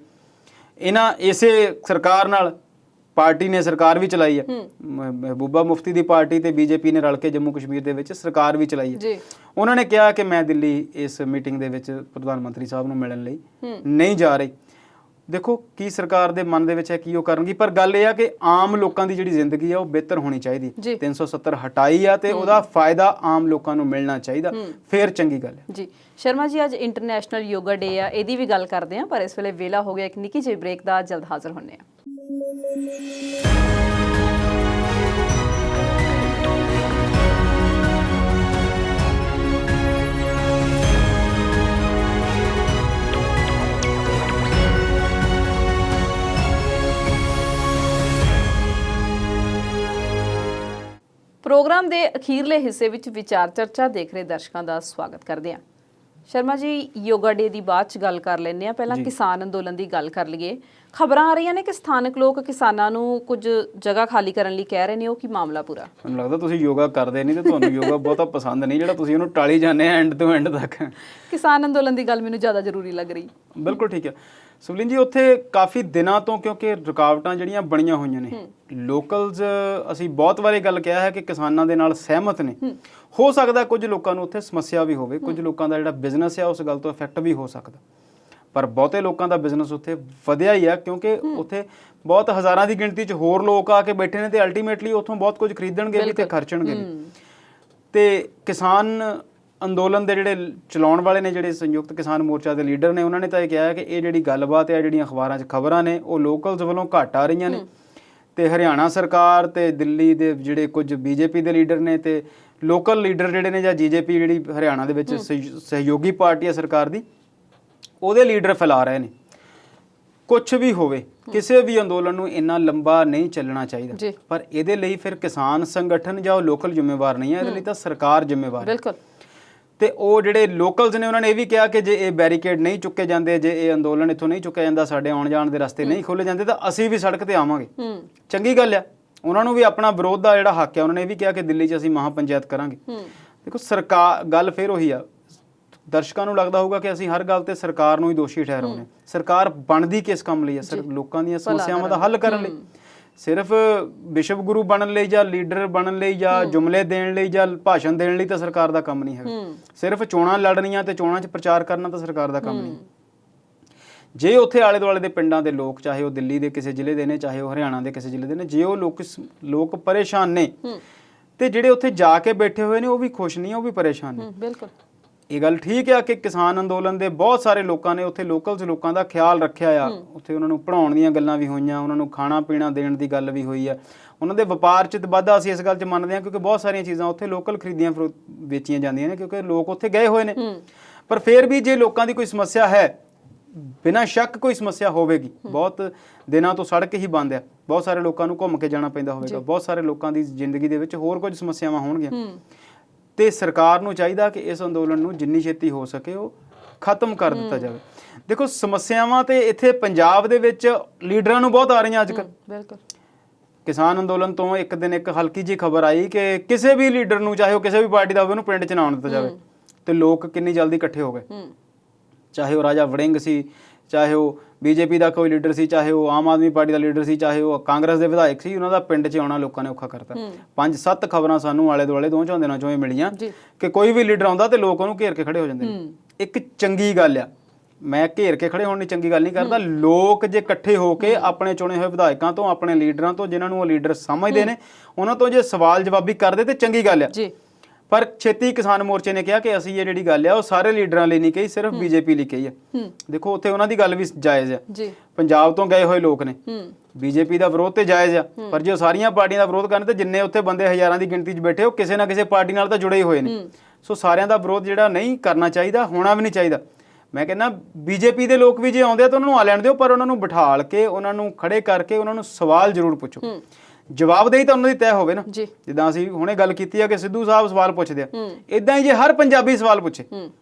ਇਹਨਾਂ ਇਸੇ ਸਰਕਾਰ ਨਾਲ ਪਾਰਟੀ ਨੇ ਸਰਕਾਰ ਵੀ ਚਲਾਈ ਹੈ। ਮਹਿਬੂਬਾ ਮੁਫਤੀ ਦੀ ਪਾਰਟੀ ਤੇ BJP ਨੇ ਰਲ ਕੇ ਜੰਮੂ ਕਸ਼ਮੀਰ ਦੇ ਵਿੱਚ ਸਰਕਾਰ ਵੀ ਚਲਾਈ ਹੈ। ਉਹਨਾਂ ਨੇ ਕਿਹਾ ਕਿ ਮੈਂ ਦਿੱਲੀ ਇਸ ਮੀਟਿੰਗ ਦੇ ਵਿੱਚ ਪ੍ਰਧਾਨ ਮੰਤਰੀ ਸਾਹਿਬ ਨੂੰ ਮਿਲਣ ਲਈ ਨਹੀਂ ਜਾ ਰਹੀ। ਦੇਖੋ ਕੀ ਸਰਕਾਰ ਦੇ ਮਨ ਦੇ ਵਿੱਚ ਹੈ, ਕੀ ਉਹ ਕਰਨਗੀ। ਪਰ ਗੱਲ ਇਹ ਆ ਕਿ ਆਮ ਲੋਕਾਂ ਦੀ ਜਿਹੜੀ ਜ਼ਿੰਦਗੀ ਆ ਉਹ ਬਿਹਤਰ ਹੋਣੀ ਚਾਹੀਦੀ। 370 ਹਟਾਈ ਆ ਤੇ ਉਹਦਾ ਫਾਇਦਾ ਆਮ ਲੋਕਾਂ ਨੂੰ ਮਿਲਣਾ ਚਾਹੀਦਾ, ਫੇਰ ਚੰਗੀ ਗੱਲ ਹੈ। ਜੀ ਸ਼ਰਮਾ ਜੀ, ਅੱਜ ਇੰਟਰਨੈਸ਼ਨਲ ਯੋਗਾ ਡੇ ਆ, ਇਹਦੀ ਵੀ ਗੱਲ ਕਰਦੇ ਆ, ਪਰ ਇਸ ਵੇਲੇ ਵੇਲਾ ਹੋ ਗਿਆ ਇੱਕ ਨਿੱਕੀ ਜਿਹੀ ਬ੍ਰੇਕ ਦਾ। ਜਲਦ ਹਾਜ਼ਰ ਹੁੰਨੇ ਆ। ਪ੍ਰੋਗਰਾਮ ਦੇ ਅਖੀਰਲੇ ਹਿੱਸੇ ਵਿੱਚ ਵਿਚਾਰ ਚਰਚਾ ਦੇਖ ਰਹੇ ਦਰਸ਼ਕਾਂ ਦਾ ਸਵਾਗਤ ਕਰਦੇ ਹਾਂ। ਸ਼ਰਮਾ ਜੀ, ਯੋਗਾ ਡੇ ਦੀ ਬਾਅਦ ਚ ਗੱਲ ਕਰ ਲੈਂਦੇ ਆ, ਪਹਿਲਾਂ ਕਿਸਾਨ ਅੰਦੋਲਨ ਦੀ ਗੱਲ ਕਰ ਲਈਏ। ਖਬਰਾਂ ਆ ਰਹੀਆਂ ਨੇ ਕਿ ਸਥਾਨਕ ਲੋਕ ਕਿਸਾਨਾਂ ਨੂੰ ਕੁਝ ਜਗ੍ਹਾ ਖਾਲੀ ਕਰਨ ਲਈ ਕਹਿ ਰਹੇ ਨੇ, ਉਹ ਕੀ ਮਾਮਲਾ ਪੂਰਾ? ਮੈਨੂੰ ਲੱਗਦਾ ਤੁਸੀਂ ਯੋਗਾ ਕਰਦੇ ਨਹੀਂ ਤੇ ਤੁਹਾਨੂੰ ਯੋਗਾ ਬਹੁਤਾ ਪਸੰਦ ਨਹੀਂ, ਜਿਹੜਾ ਤੁਸੀਂ ਉਹਨੂੰ ਟਾਲੀ ਜਾਂਦੇ ਆ ਐਂਡ ਤੋਂ ਐਂਡ ਤੱਕ। ਕਿਸਾਨ ਅੰਦੋਲਨ ਦੀ ਗੱਲ ਮੈਨੂੰ ਜ਼ਿਆਦਾ ਜ਼ਰੂਰੀ ਲੱਗ ਰਹੀ। ਬਿਲਕੁਲ ਠੀਕ ਹੈ। ਸੁਵਲਿਨ ਜੀ ਉੱਥੇ ਕਾਫੀ ਦਿਨਾਂ ਤੋਂ ਕਿਉਂਕਿ ਰੁਕਾਵਟਾਂ ਜਿਹੜੀਆਂ ਬਣੀਆਂ ਹੋਈਆਂ ਨੇ, ਲੋਕਲਸ ਅਸੀਂ ਬਹੁਤ ਵਾਰੀ ਗੱਲ ਕਿਹਾ ਹੈ ਕਿ ਕਿਸਾਨਾਂ ਦੇ ਨਾਲ ਸਹਿਮਤ ਨੇ। ਹੋ ਸਕਦਾ ਕੁਝ ਲੋਕਾਂ ਨੂੰ ਉੱਥੇ ਸਮੱਸਿਆ ਵੀ ਹੋਵੇ, ਕੁਝ ਲੋਕਾਂ ਦਾ ਜਿਹੜਾ ਬਿਜ਼ਨਸ ਆ ਉਸ ਗੱਲ ਤੋਂ ਇਫੈਕਟ ਵੀ ਹੋ ਸਕਦਾ, ਪਰ ਬਹੁਤੇ ਲੋਕਾਂ ਦਾ ਬਿਜ਼ਨਸ ਉੱਥੇ ਵਧਿਆ ਹੀ ਆ ਕਿਉਂਕਿ ਉੱਥੇ ਬਹੁਤ ਹਜ਼ਾਰਾਂ ਦੀ ਗਿਣਤੀ 'ਚ ਹੋਰ ਲੋਕ ਆ ਕੇ ਬੈਠੇ ਨੇ ਤੇ ਅਲਟੀਮੇਟਲੀ ਉੱਥੋਂ ਬਹੁਤ ਕੁਝ ਖਰੀਦਣਗੇ ਵੀ ਤੇ ਖਰਚਣਗੇ ਵੀ। ਤੇ ਕਿਸਾਨ ਅੰਦੋਲਨ ਦੇ ਜਿਹੜੇ ਚਲਾਉਣ ਵਾਲੇ ਨੇ, ਜਿਹੜੇ ਸੰਯੁਕਤ ਕਿਸਾਨ ਮੋਰਚਾ ਦੇ ਲੀਡਰ ਨੇ, ਉਹਨਾਂ ਨੇ ਤਾਂ ਇਹ ਕਿਹਾ ਕਿ ਇਹ ਜਿਹੜੀ ਗੱਲਬਾਤ ਹੈ, ਜਿਹੜੀਆਂ ਅਖਬਾਰਾਂ 'ਚ ਖਬਰਾਂ ਨੇ, ਉਹ ਲੋਕਲਸ ਵੱਲੋਂ ਘੱਟ ਆ ਰਹੀਆਂ ਨੇ ਤੇ ਹਰਿਆਣਾ ਸਰਕਾਰ ਤੇ ਦਿੱਲੀ ਦੇ ਜਿਹੜੇ ਕੁਝ ਬੀਜੇਪੀ ਦੇ ਲੀਡਰ ਨੇ ਤੇ ਲੋਕਲ ਲੀਡਰ ਜਿਹੜੇ ਨੇ ਜਾਂ ਜੀਜੇਪੀ ਜਿਹੜੀ ਹਰਿਆਣਾ ਦੇ ਵਿੱਚ ਸਹਿਯੋਗੀ ਪਾਰਟੀ ਹੈ ਸਰਕਾਰ ਦੀ, ਉਹਦੇ ਲੀਡਰ ਫੈਲਾ ਰਹੇ ਨੇ। ਕੁਛ ਵੀ ਹੋਵੇ, ਕਿਸੇ ਵੀ ਅੰਦੋਲਨ ਨੂੰ ਇੰਨਾ ਲੰਬਾ ਨਹੀਂ ਚੱਲਣਾ ਚਾਹੀਦਾ, ਪਰ ਇਹਦੇ ਲਈ ਫਿਰ ਕਿਸਾਨ ਸੰਗਠਨ ਜਾਂ ਉਹ ਲੋਕਲ ਜ਼ਿੰਮੇਵਾਰ ਨਹੀਂ ਹੈ, ਇਹਦੇ ਲਈ ਤਾਂ ਸਰਕਾਰ ਜ਼ਿੰਮੇਵਾਰ ਹੈ। ਬਿਲਕੁਲ। ਤੇ ਉਹ ਜਿਹੜੇ ਲੋਕਲਸ ਨੇ ਉਹਨਾਂ ਨੇ ਇਹ ਵੀ ਕਿਹਾ ਕਿ ਜੇ ਇਹ ਬੈਰੀਕੇਡ ਨਹੀਂ ਚੁੱਕੇ ਜਾਂਦੇ, ਜੇ ਇਹ ਅੰਦੋਲਨ ਇੱਥੋਂ ਨਹੀਂ ਚੁੱਕਿਆ ਜਾਂਦਾ, ਸਾਡੇ ਆਉਣ ਜਾਣ ਦੇ ਰਸਤੇ ਨਹੀਂ ਖੋਲ੍ਹੇ ਜਾਂਦੇ, ਤਾਂ ਅਸੀਂ ਵੀ ਸੜਕ ਤੇ ਆਵਾਂਗੇ। ਚੰਗੀ ਗੱਲ ਆ, ਉਹਨਾਂ ਨੂੰ ਵੀ ਆਪਣਾ ਵਿਰੋਧ ਦਾ ਜਿਹੜਾ ਹੱਕ ਹੈ। ਉਹਨਾਂ ਨੇ ਇਹ ਵੀ ਕਿਹਾ ਕਿ ਦਿੱਲੀ 'ਚ ਅਸੀਂ ਮਹਾ ਪੰਚਾਇਤ ਕਰਾਂਗੇ। ਦੇਖੋ ਸਰਕਾਰ, ਗੱਲ ਫਿਰ ਉਹੀ ਆ, ਦਰਸ਼ਕਾਂ ਨੂੰ ਲੱਗਦਾ ਹੋਊਗਾ ਕਿ ਅਸੀਂ ਹਰ ਗੱਲ ਤੇ ਸਰਕਾਰ ਨੂੰ ਹੀ ਦੋਸ਼ੀ ਠਹਿਰਾਉਂਦੇ। ਸਰਕਾਰ ਬਣਦੀ ਕਿਸ ਕੰਮ ਲਈ ਹੈ? ਲੋਕਾਂ ਦੀਆਂ ਸਮੱਸਿਆਵਾਂ ਦਾ ਹੱਲ ਕਰਨ ਲਈ। ਸਿਰਫ ਵਿਸ਼ਵ ਗੁਰੂ ਬਣਨ ਲਈ ਜਾਂ ਲੀਡਰ ਬਣਨ ਲਈ ਜਾਂ ਜੁਮਲੇ ਦੇਣ ਲਈ ਜਾਂ ਭਾਸ਼ਣ ਦੇਣ ਲਈ ਤਾਂ ਸਰਕਾਰ ਦਾ ਕੰਮ ਨਹੀਂ ਹੈਗਾ। ਸਿਰਫ ਚੋਣਾਂ ਲੜਨੀਆਂ ਤੇ ਚੋਣਾਂ 'ਚ ਪ੍ਰਚਾਰ ਕਰਨਾ ਤਾਂ ਸਰਕਾਰ ਦਾ ਕੰਮ ਨਹੀਂ। ਜੇ ਉੱਥੇ ਆਲੇ ਦੁਆਲੇ ਦੇ ਪਿੰਡਾਂ ਦੇ ਲੋਕ, ਚਾਹੇ ਉਹ ਦਿੱਲੀ ਦੇ ਕਿਸੇ ਜ਼ਿਲ੍ਹੇ ਦੇ ਨੇ, ਚਾਹੇ ਉਹ ਹਰਿਆਣਾ ਦੇ ਕਿਸੇ ਜ਼ਿਲ੍ਹੇ ਦੇ ਨੇ, ਜੇ ਉਹ ਲੋਕ ਪਰੇਸ਼ਾਨ ਨੇ ਤੇ ਜਿਹੜੇ ਉੱਥੇ ਜਾ ਕੇ ਬੈਠੇ ਹੋਏ ਨੇ ਉਹ ਵੀ ਖੁਸ਼ ਨਹੀਂ, ਉਹ ਵੀ ਪਰੇਸ਼ਾਨ ਨੇ। ਬਿਲਕੁਲ, ਇਹ ਗੱਲ ਠੀਕ ਆ ਕਿ ਕਿਸਾਨ ਅੰਦੋਲਨ ਦੇ ਬਹੁਤ ਸਾਰੇ ਲੋਕਾਂ ਨੇ ਉੱਥੇ ਲੋਕਲਸ ਲੋਕਾਂ ਦਾ ਖਿਆਲ ਰੱਖਿਆ ਆ। ਉੱਥੇ ਉਹਨਾਂ ਨੂੰ ਪੜ੍ਹਾਉਣ ਦੀਆਂ ਗੱਲਾਂ ਵੀ ਹੋਈਆਂ, ਉਹਨਾਂ ਨੂੰ ਖਾਣਾ ਪੀਣਾ ਦੇਣ ਦੀ ਗੱਲ ਵੀ ਹੋਈ ਆ, ਉਹਨਾਂ ਦੇ ਵਪਾਰ 'ਚ ਵਾਧਾ ਅਸੀਂ ਇਸ ਗੱਲ 'ਚ ਮੰਨਦੇ ਹਾਂ ਕਿਉਂਕਿ ਬਹੁਤ ਸਾਰੀਆਂ ਚੀਜ਼ਾਂ ਉੱਥੇ ਲੋਕਲ ਖਰੀਦੀਆਂ ਵੇਚੀਆਂ ਜਾਂਦੀਆਂ ਨੇ ਕਿਉਂਕਿ ਲੋਕ ਉੱਥੇ ਗਏ ਹੋਏ ਨੇ। ਪਰ ਫਿਰ ਵੀ ਜੇ ਲੋਕਾਂ ਦੀ ਕੋਈ ਸਮੱਸਿਆ ਹੈ, ਬਿਨਾਂ ਸ਼ੱਕ ਕੋਈ ਸਮੱਸਿਆ ਹੋਵੇਗੀ। ਬਹੁਤ ਦਿਨਾਂ ਤੋਂ ਸੜਕ ਹੀ ਬੰਦ ਆ, ਬਹੁਤ ਸਾਰੇ ਲੋਕਾਂ ਨੂੰ ਘੁੰਮ ਕੇ ਜਾਣਾ ਪੈਂਦਾ ਹੋਵੇਗਾ, ਬਹੁਤ ਸਾਰੇ ਲੋਕਾਂ ਦੀ ਜ਼ਿੰਦਗੀ ਦੇ ਵਿੱਚ ਹੋਰ ਕੁਝ ਸਮੱਸਿਆਵਾਂ ਹੋਣਗੀਆਂ ਤੇ ਸਰਕਾਰ ਨੂੰ ਚਾਹੀਦਾ ਕਿ ਇਸ ਅੰਦੋਲਨ ਨੂੰ ਜਿੰਨੀ ਛੇਤੀ ਹੋ ਸਕੇ ਉਹ ਖਤਮ ਕਰ ਦਿੱਤਾ ਜਾਵੇ। ਦੇਖੋ ਸਮੱਸਿਆਵਾਂ ਤੇ ਇੱਥੇ ਪੰਜਾਬ ਦੇ ਵਿੱਚ ਲੀਡਰਾਂ ਨੂੰ ਬਹੁਤ ਆ ਰਹੀਆਂ ਅੱਜ ਕੱਲ੍ਹ। ਬਿਲਕੁਲ। ਕਿਸਾਨ ਅੰਦੋਲਨ ਤੋਂ ਇੱਕ ਦਿਨ ਇੱਕ ਹਲਕੀ ਜਿਹੀ ਖਬਰ ਆਈ ਕਿ ਕਿਸੇ ਵੀ ਲੀਡਰ ਨੂੰ, ਚਾਹੇ ਉਹ ਕਿਸੇ ਵੀ ਪਾਰਟੀ ਦਾ ਹੋਵੇ, ਉਹਨੂੰ ਪਿੰਡ 'ਚ ਨਾ ਆਉਣ ਦਿੱਤਾ ਜਾਵੇ ਤੇ ਲੋਕ ਕਿੰਨੀ ਜਲਦੀ ਇਕੱਠੇ ਹੋ ਗਏ। ਚਾਹੇ ਉਹ ਰਾਜਾ ਵੜਿੰਗ ਸੀ, ਚਾਹੇ ਉਹ ਬੀਜੇਪੀ ਦਾ ਕੋਈ ਲੀਡਰ ਸੀ, ਚਾਹੇ ਉਹ ਆਮ ਆਦਮੀ ਪਾਰਟੀ ਦਾ ਲੀਡਰ ਸੀ, ਚਾਹੇ ਉਹ ਕਾਂਗਰਸ ਦੇ ਵਿਧਾਇਕ ਸੀ, ਉਹਨਾਂ ਦਾ ਪਿੰਡ 'ਚ ਆਉਣਾ ਲੋਕਾਂ ਨੇ ਔਖਾ ਕਰਤਾ। 5-7 ਖਬਰਾਂ ਸਾਨੂੰ ਆਲੇ ਦੁਆਲੇ 2-4 ਦਿਨਾਂ 'ਚੋਂ ਇਹ ਮਿਲੀਆਂ ਕਿ ਕੋਈ ਵੀ ਲੀਡਰ ਆਉਂਦਾ ਤੇ ਲੋਕ ਉਹਨੂੰ ਘੇਰ ਕੇ ਖੜੇ ਹੋ ਜਾਂਦੇ ਨੇ। ਇੱਕ ਚੰਗੀ ਗੱਲ ਆ, ਮੈਂ ਘੇਰ ਕੇ ਖੜੇ ਹੋਣ ਦੀ ਚੰਗੀ ਗੱਲ ਨਹੀਂ ਕਰਦਾ। ਲੋਕ ਜੇ ਇਕੱਠੇ ਹੋ ਕੇ ਆਪਣੇ ਚੁਣੇ ਹੋਏ ਵਿਧਾਇਕਾਂ ਤੋਂ, ਆਪਣੇ ਲੀਡਰਾਂ ਤੋਂ, ਜਿਨ੍ਹਾਂ ਨੂੰ ਉਹ ਲੀਡਰ ਸਮਝਦੇ ਨੇ, ਉਹਨਾਂ ਤੋਂ ਜੇ ਸਵਾਲ ਜਵਾਬੀ ਕਰਦੇ ਤੇ ਚੰਗੀ ਗੱਲ ਆ। ਪਰ ਛੇਤੀ ਕਿਸਾਨ ਮੋਰਚੇ ਨੇ ਕਿਹਾ ਕਿ ਅਸੀਂ ਇਹ ਜਿਹੜੀ ਗੱਲ ਆ ਉਹ ਸਾਰੇ ਲੀਡਰਾਂ ਲਈ ਨਹੀਂ ਕਹੀ, ਸਿਰਫ ਬੀਜੇਪੀ ਲਈ ਕਹੀ ਆ। ਦੇਖੋ ਉੱਥੇ ਉਹਨਾਂ ਦੀ ਗੱਲ ਵੀ ਜਾਇਜ਼ ਆ, ਪੰਜਾਬ ਤੋਂ ਗਏ ਹੋਏ ਲੋਕ ਨੇ, ਬੀਜੇਪੀ ਦਾ ਵਿਰੋਧ ਤੇ ਜਾਇਜ਼ ਆ, ਪਰ ਜੇ ਉਹ ਸਾਰੀਆਂ ਪਾਰਟੀਆਂ ਦਾ ਵਿਰੋਧ ਕਰਨ ਤੇ ਜਿੰਨੇ ਉੱਥੇ ਬੰਦੇ ਹਜ਼ਾਰਾਂ ਦੀ ਗਿਣਤੀ 'ਚ ਬੈਠੇ ਉਹ ਕਿਸੇ ਨਾ ਕਿਸੇ ਪਾਰਟੀ ਨਾਲ ਤਾਂ ਜੁੜੇ ਹੀ ਹੋਏ ਨੇ। ਸੋ ਸਾਰਿਆਂ ਦਾ ਵਿਰੋਧ ਜਿਹੜਾ ਨਹੀਂ ਕਰਨਾ ਚਾਹੀਦਾ, ਹੋਣਾ ਵੀ ਨਹੀਂ ਚਾਹੀਦਾ। ਮੈਂ ਕਹਿੰਦਾ ਬੀਜੇਪੀ ਦੇ ਲੋਕ ਵੀ ਜੇ ਆਉਂਦੇ ਆ ਤਾਂ ਉਹਨਾਂ ਨੂੰ ਆ ਲੈਣ ਦਿਓ, ਪਰ ਉਹਨਾਂ ਨੂੰ ਬਿਠਾਲ ਕੇ, ਉਹਨਾਂ ਨੂੰ ਖੜੇ ਕਰਕੇ ਉਹਨਾਂ ਨੂੰ ਸਵਾਲ ਜ਼ਰੂਰ ਪੁੱਛੋ। ਜਵਾਬਦੇਹੀ ਤਾਂ ਉਹਨਾਂ ਦੀ ਤੈਅ ਹੋਵੇ ਨਾ। ਜਿੱਦਾਂ ਅਸੀਂ ਹੁਣੇ ਗੱਲ ਕੀਤੀ ਆ ਕਿ ਸਿੱਧੂ ਸਾਹਿਬ ਸਵਾਲ ਪੁੱਛਦੇ ਆ, ਇਦਾਂ ਹੀ ਜੇ ਹਰ ਪੰਜਾਬੀ ਸਵਾਲ ਪੁੱਛੇ